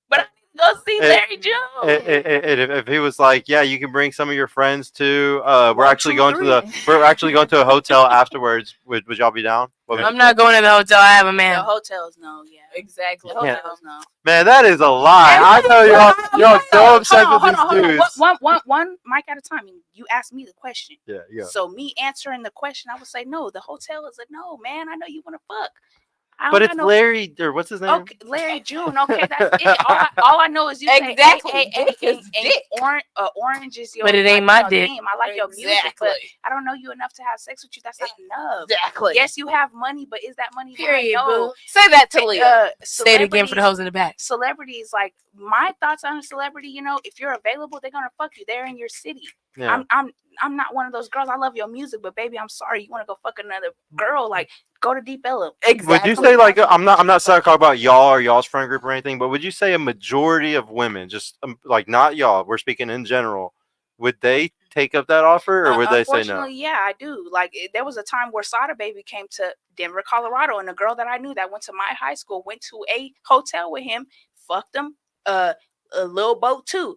but I need to go see Larry June. And if he was like, yeah, you can bring some of your friends too. We're One, actually two, going to we're actually going to a hotel afterwards. Would y'all be down? What would I'm you not going to the hotel. I have a man. The hotels, no, yeah, Exactly. the Yeah. hotels, no. Man, that is a lie. I know y'all so upset Hold with on. these dudes. One mic at a time. You asked me the question. Yeah, yeah. So me answering the question, I would say no. The hotel is a no, man. I know you want to fuck. I But don't it's got no- Larry, or what's his name? Okay, Larry June. Okay, that's it. All I know is you Exactly. say, hey, Dick is dick. orange is your. But it ain't my dick. Theme. I like your music, but I don't know you enough to have sex with you. That's not enough. Exactly. Yes, you have money, but is that money? Period, No. boo. Say that to Leah. Say it again for the hoes in the back. Celebrities, like my thoughts on a celebrity, if you're available, they're gonna fuck you. They're in your city. Yeah. I'm not one of those girls. I love your music, but baby, I'm sorry. You want to go fuck another girl? Like, go to Deep Ellum. Would you say like I'm not saying talk about y'all or y'all's friend group or anything, but would you say a majority of women, just like not y'all, we're speaking in general, would they take up that offer or would they say no? Unfortunately, yeah, I do. Like, there was a time where Sada Baby came to Denver, Colorado, and a girl that I knew that went to my high school went to a hotel with him, fucked him, a little boat too.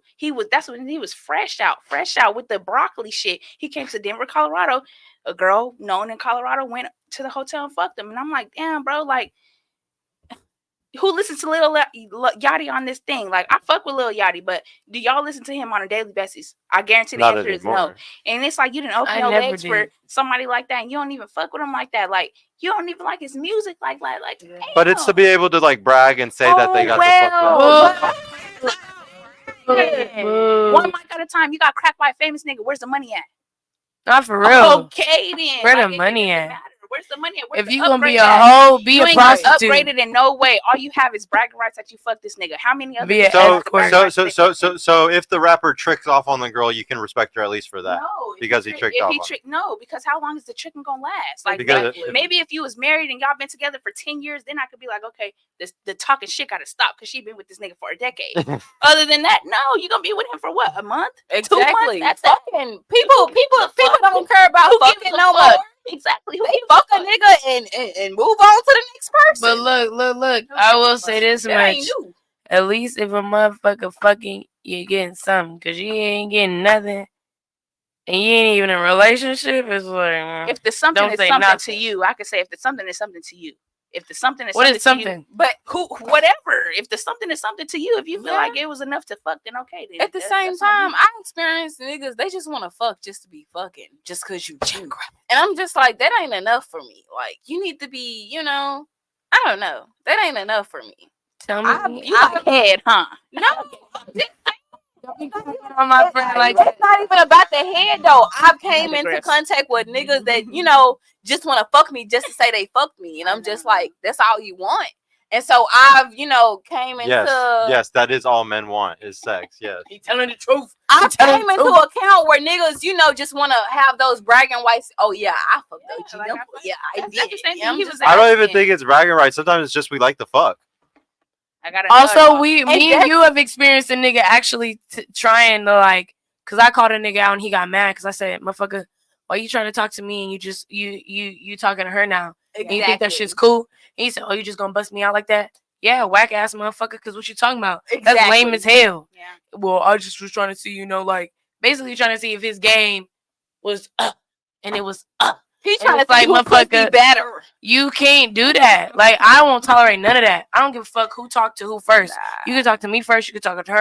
That's when he was fresh out with the broccoli shit. He came to Denver, Colorado. A girl known in Colorado went to the hotel and fucked him, and I'm like, damn, bro, like, who listens to Lil Yachty on this thing? Like, I fuck with Lil Yachty, but do y'all listen to him on a daily basis? I guarantee the Not answer is no. anymore. And it's like you didn't open I your never legs for did. somebody like that, and you don't even fuck with him like that. Like, you don't even like his music, like. But it's to be able to like brag and say that they got the fuck One mic at a time. You got cracked by a famous nigga. Where's the money at? Not for real. Okay, then. Where the Like, money it at? doesn't matter. Where's the money at? Where's If the you gonna be upgrade a at? hoe, be You a ain't gonna prostitute. upgrade it in no way. All you have is bragging rights that you fuck this nigga. How many other Be a niggas have escort. bragging rights that they fuck? So if the rapper tricks off on the girl, you can respect her at least for that. No, because he tricked off on her. No, because how long is the tricking gonna last? Like, Because maybe if you was married and y'all been together for 10 years, then I could be like, okay, the talking shit gotta stop because she been with this nigga for a decade. Other than that, no, you gonna be with him for what, a month? 2 months? Exactly. That's Fucking people don't care about Who gives fucking a no fuck? more. Exactly. Who They gives a fuck a fuck? nigga and move on to the next person. But look. I will say this That ain't much. new. At least if a motherfucker fucking, you're getting something. Because you ain't getting nothing. And you ain't even in a relationship. It's like, If the something don't is say something nothing. to you, I could say if the something is something to you. If the something is What something is to you, something? but whatever. If the something is something to you, if you feel Yeah. like it was enough to fuck, then okay. Then At the same that's on time, you. I experienced niggas, they just want to fuck just to be fucking, just because you cheap. And I'm just like, that ain't enough for me. Like, you need to be, I don't know. That ain't enough for me. Tell me. You like head, huh? No, On my friend like it's not even about the head though. I've came into Digress. contact with niggas that just want to fuck me just to say they fucked me, and I'm just like, that's all you want. And so I've came into yes, that is all men want is sex. Yes. he telling the truth. I telling came the into truth. account where niggas just want to have those bragging rights. Oh yeah, I fucked OG. like, Them- I- yeah, I that's did. the same thing. I'm He just was I don't even asking. think it's bragging rights. Sometimes it's just we like to fuck. I got Also, And me and that's- you have experienced a nigga actually trying to like, cause I called a nigga out and he got mad because I said, "Motherfucker, why you trying to talk to me and you just you talking to her now? And you think that shit's cool?" And he said, "Oh, you just gonna bust me out like that?" Yeah, whack ass motherfucker. Cause what you talking about? That's lame as hell. Yeah. Well, I just was trying to see, like, basically trying to see if his game was up, and it was up. He's And trying to it's like, think who could be motherfucker, better. You can't do that. Like, I won't tolerate none of that. I don't give a fuck who talked to who first. You can talk to me first. You can talk to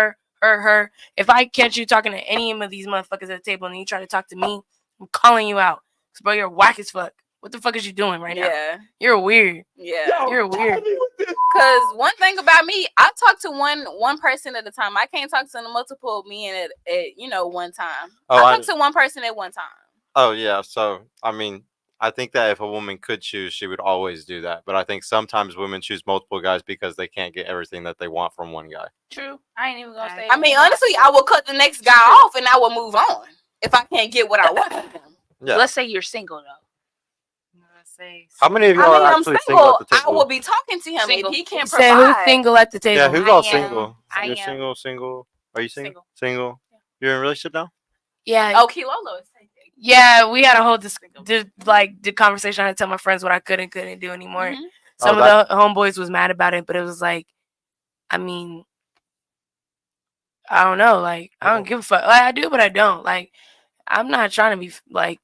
her. If I catch you talking to any of these motherfuckers at the table and you try to talk to me, I'm calling you out. Cause bro, you're whack as fuck. What the fuck is you doing right now? Yeah. You're weird. Yeah. You're weird. Cause one thing about me, I talk to one person at a time. I can't talk to multiple men at one time. I talk to one person at one time. Oh yeah. So I mean, I think that if a woman could choose, she would always do that. But I think sometimes women choose multiple guys because they can't get everything that they want from one guy. True. I ain't even gonna say. I mean, honestly, I will cut the next guy off and I will move on if I can't get what I want from him. Yeah. Let's say you're single though. How many of y'all are actually single at the table? I will be talking to him Single. if he can't Say provide. who's single at the table? Yeah, who's all single? I You're am. single. Are you single? Single. Single. You're in a relationship now? Yeah. Oh, Kilolo is single. Yeah, we had a whole the conversation. I had to tell my friends what I couldn't do anymore. Mhm. Some of the homeboys was mad about it, but it was like, I mean, I don't know. Like, I don't give a fuck. Like, I do, but I don't. Like, I'm not trying to be like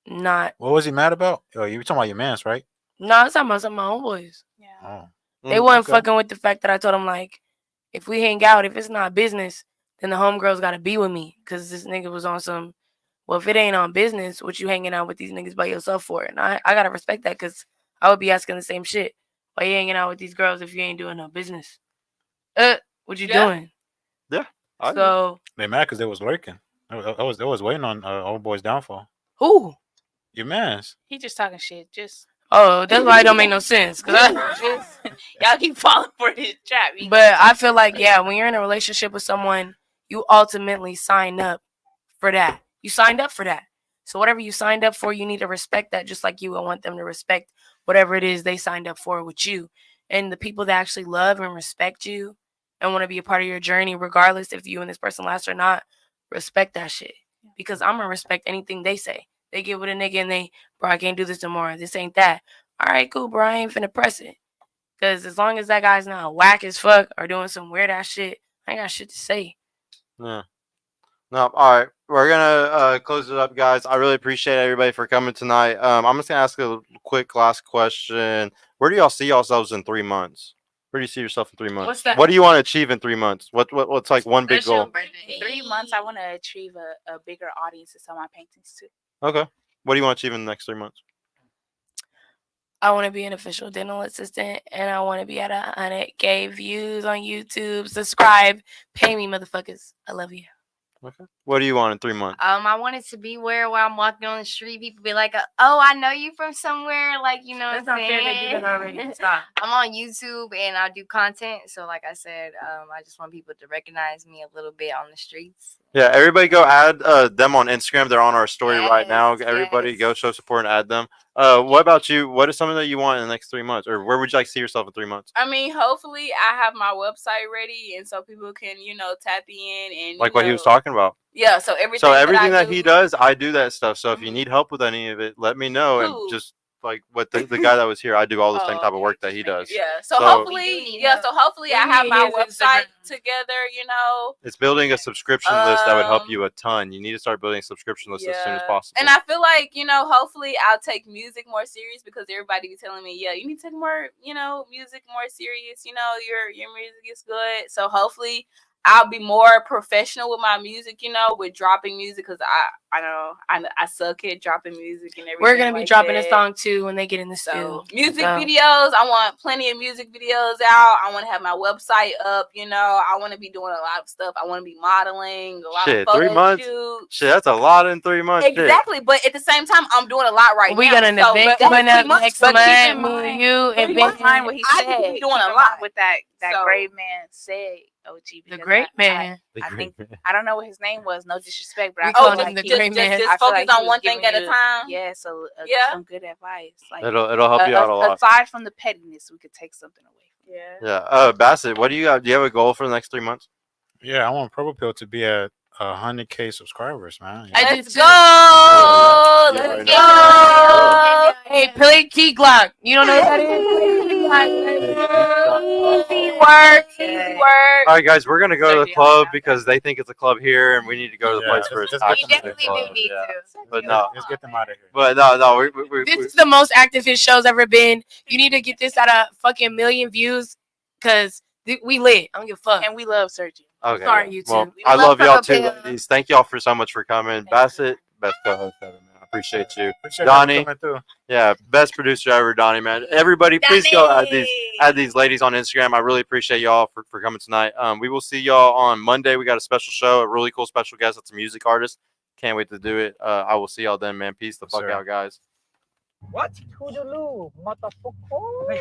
not. What was he mad about? Oh, you were talking about your mans, right? No, I'm talking about some of my homeboys. Yeah. Oh. They wasn't fucking with the fact that I told them like, if we hang out, if it's not business, then the homegirls got to be with me, because this nigga was on some. Well, if it ain't on business, what you hanging out with these niggas by yourself for? And I gotta respect that, because I would be asking the same shit. Why you hanging out with these girls if you ain't doing no business? What you doing? Yeah. So they mad because they was lurking. I was waiting on old boy's downfall. who? Your mans. He just talking shit. Just Oh, that's why it don't make no sense. y'all keep falling for his trap. But I feel like, yeah, when you're in a relationship with someone, you ultimately sign up for that. You signed up for that. So whatever you signed up for, you need to respect that, just like you would want them to respect whatever it is they signed up for with you. And the people that actually love and respect you and want to be a part of your journey, regardless if you and this person last or not, respect that shit. Because I'm going to respect anything they say. They get with a nigga and bro, I can't do this tomorrow. This ain't that. All right, cool, bro. I ain't finna press it. Because as long as that guy's not whack as fuck or doing some weird ass shit, I ain't got shit to say. Yeah. No, all right. We're gonna close it up, guys. I really appreciate everybody for coming tonight. I'm just gonna ask a quick last question. Where do y'all see yourselves in 3 months? Where do you see yourself in 3 months? What's that? What do you want to achieve in 3 months? What's like one big goal? In 3 months, I want to achieve a bigger audience to sell my paintings to. Okay. What do you want to achieve in the next 3 months? I want to be an official dental assistant, and I want to be at 100K views on YouTube. Subscribe, pay me, motherfuckers. I love you. Okay. What do you want in 3 months? I want it to be where I'm walking on the street, people be like, "Oh, I know you from somewhere." Like, you know, That's what I'm not fair. They do that already. Stop. I'm on YouTube and I do content, so like I said, I just want people to recognize me a little bit on the streets. Yeah, everybody go add them on Instagram. They're on our story right now. Yes, Everybody yes. go show support and add them. What about you? What is something that you want in the next 3 months? Or where would you like to see yourself in 3 months? I mean, hopefully I have my website ready, and so people can, tap in and Like what he was talking about. Yeah, so everything. Everything I that he does, I do that stuff. So if you need help with any of it, let me know. Who? And just like what the guy that was here, I do all the same Oh, type of work that he does. Yeah, So- hopefully, I have my his website Instagram. together. It's building a subscription list that would help Um, you a ton. You need to start building a subscription list as soon as Yeah. possible. And I feel like, hopefully I'll take music more serious, because everybody be telling me, yeah, you need to take more, music more serious. Your music is good. So hopefully I'll be more professional with my music, with dropping music, because I know I suck at dropping music and everything. We're going to be like dropping that. a song, too, when they get in the So studio. music videos, I want plenty of music videos out. I want to have my website up. I want to be doing a lot of stuff. I want to be modeling, a lot Shit, of photo 3 months? shoots. Shit, that's a lot in 3 months. shit. Exactly, but at the same time, I'm doing a lot right We now. got an So, event but coming that's up 3 months, next but month. keep in Me mind- and you, keep in event. Mind what he I said. be doing Keep a in lot. mind what that So- great man said, OG. The because great I- man. The I great think man. I don't know what his name was. No disrespect, but We I call feel him like the he- great man. Just I feel focus like he on was one thing giving at a you- time. Yeah, so Yeah. some good advice. Like It'll help you out a lot. Aside from the pettiness, we could take something away. Yeah. Yeah. Bassett, what do you have? Do you have a goal for the next 3 months? Yeah, I want Purple Pill to be at 100K subscribers, man. I Let's did go. Oh, yeah. Let's Yeah, go. Hey, play Key Glock. You don't know what that is? Play Key Glock. Easy work. Easy work. All right, guys, we're gonna go to the Sergio, club yeah. because they think it's a club here, and we need to go to the Yeah, place where it's it's actually We a definitely club. do need Yeah. to. But no, Let's get them out of here. but no, we This is the most active his show's ever been. You need to get this at a fucking million views, because we lit. I don't give a fuck. And we love Sergio. okay. Sorry, yeah. YouTube. Well, We I love love y'all Purple too, Pill. ladies. Thank y'all for so much for coming. Bassett, best co-host ever, man. appreciate you. Appreciate Donnie. you coming through. Yeah, best producer ever, Donnie, man. Everybody, please go add these ladies on Instagram. I really appreciate y'all for coming tonight. We will see y'all on Monday. We got a special show, a really cool special guest. That's a music artist. Can't wait to do it. I will see y'all then, man. Peace the fuck out, guys. What? Toodaloo, motherfucker.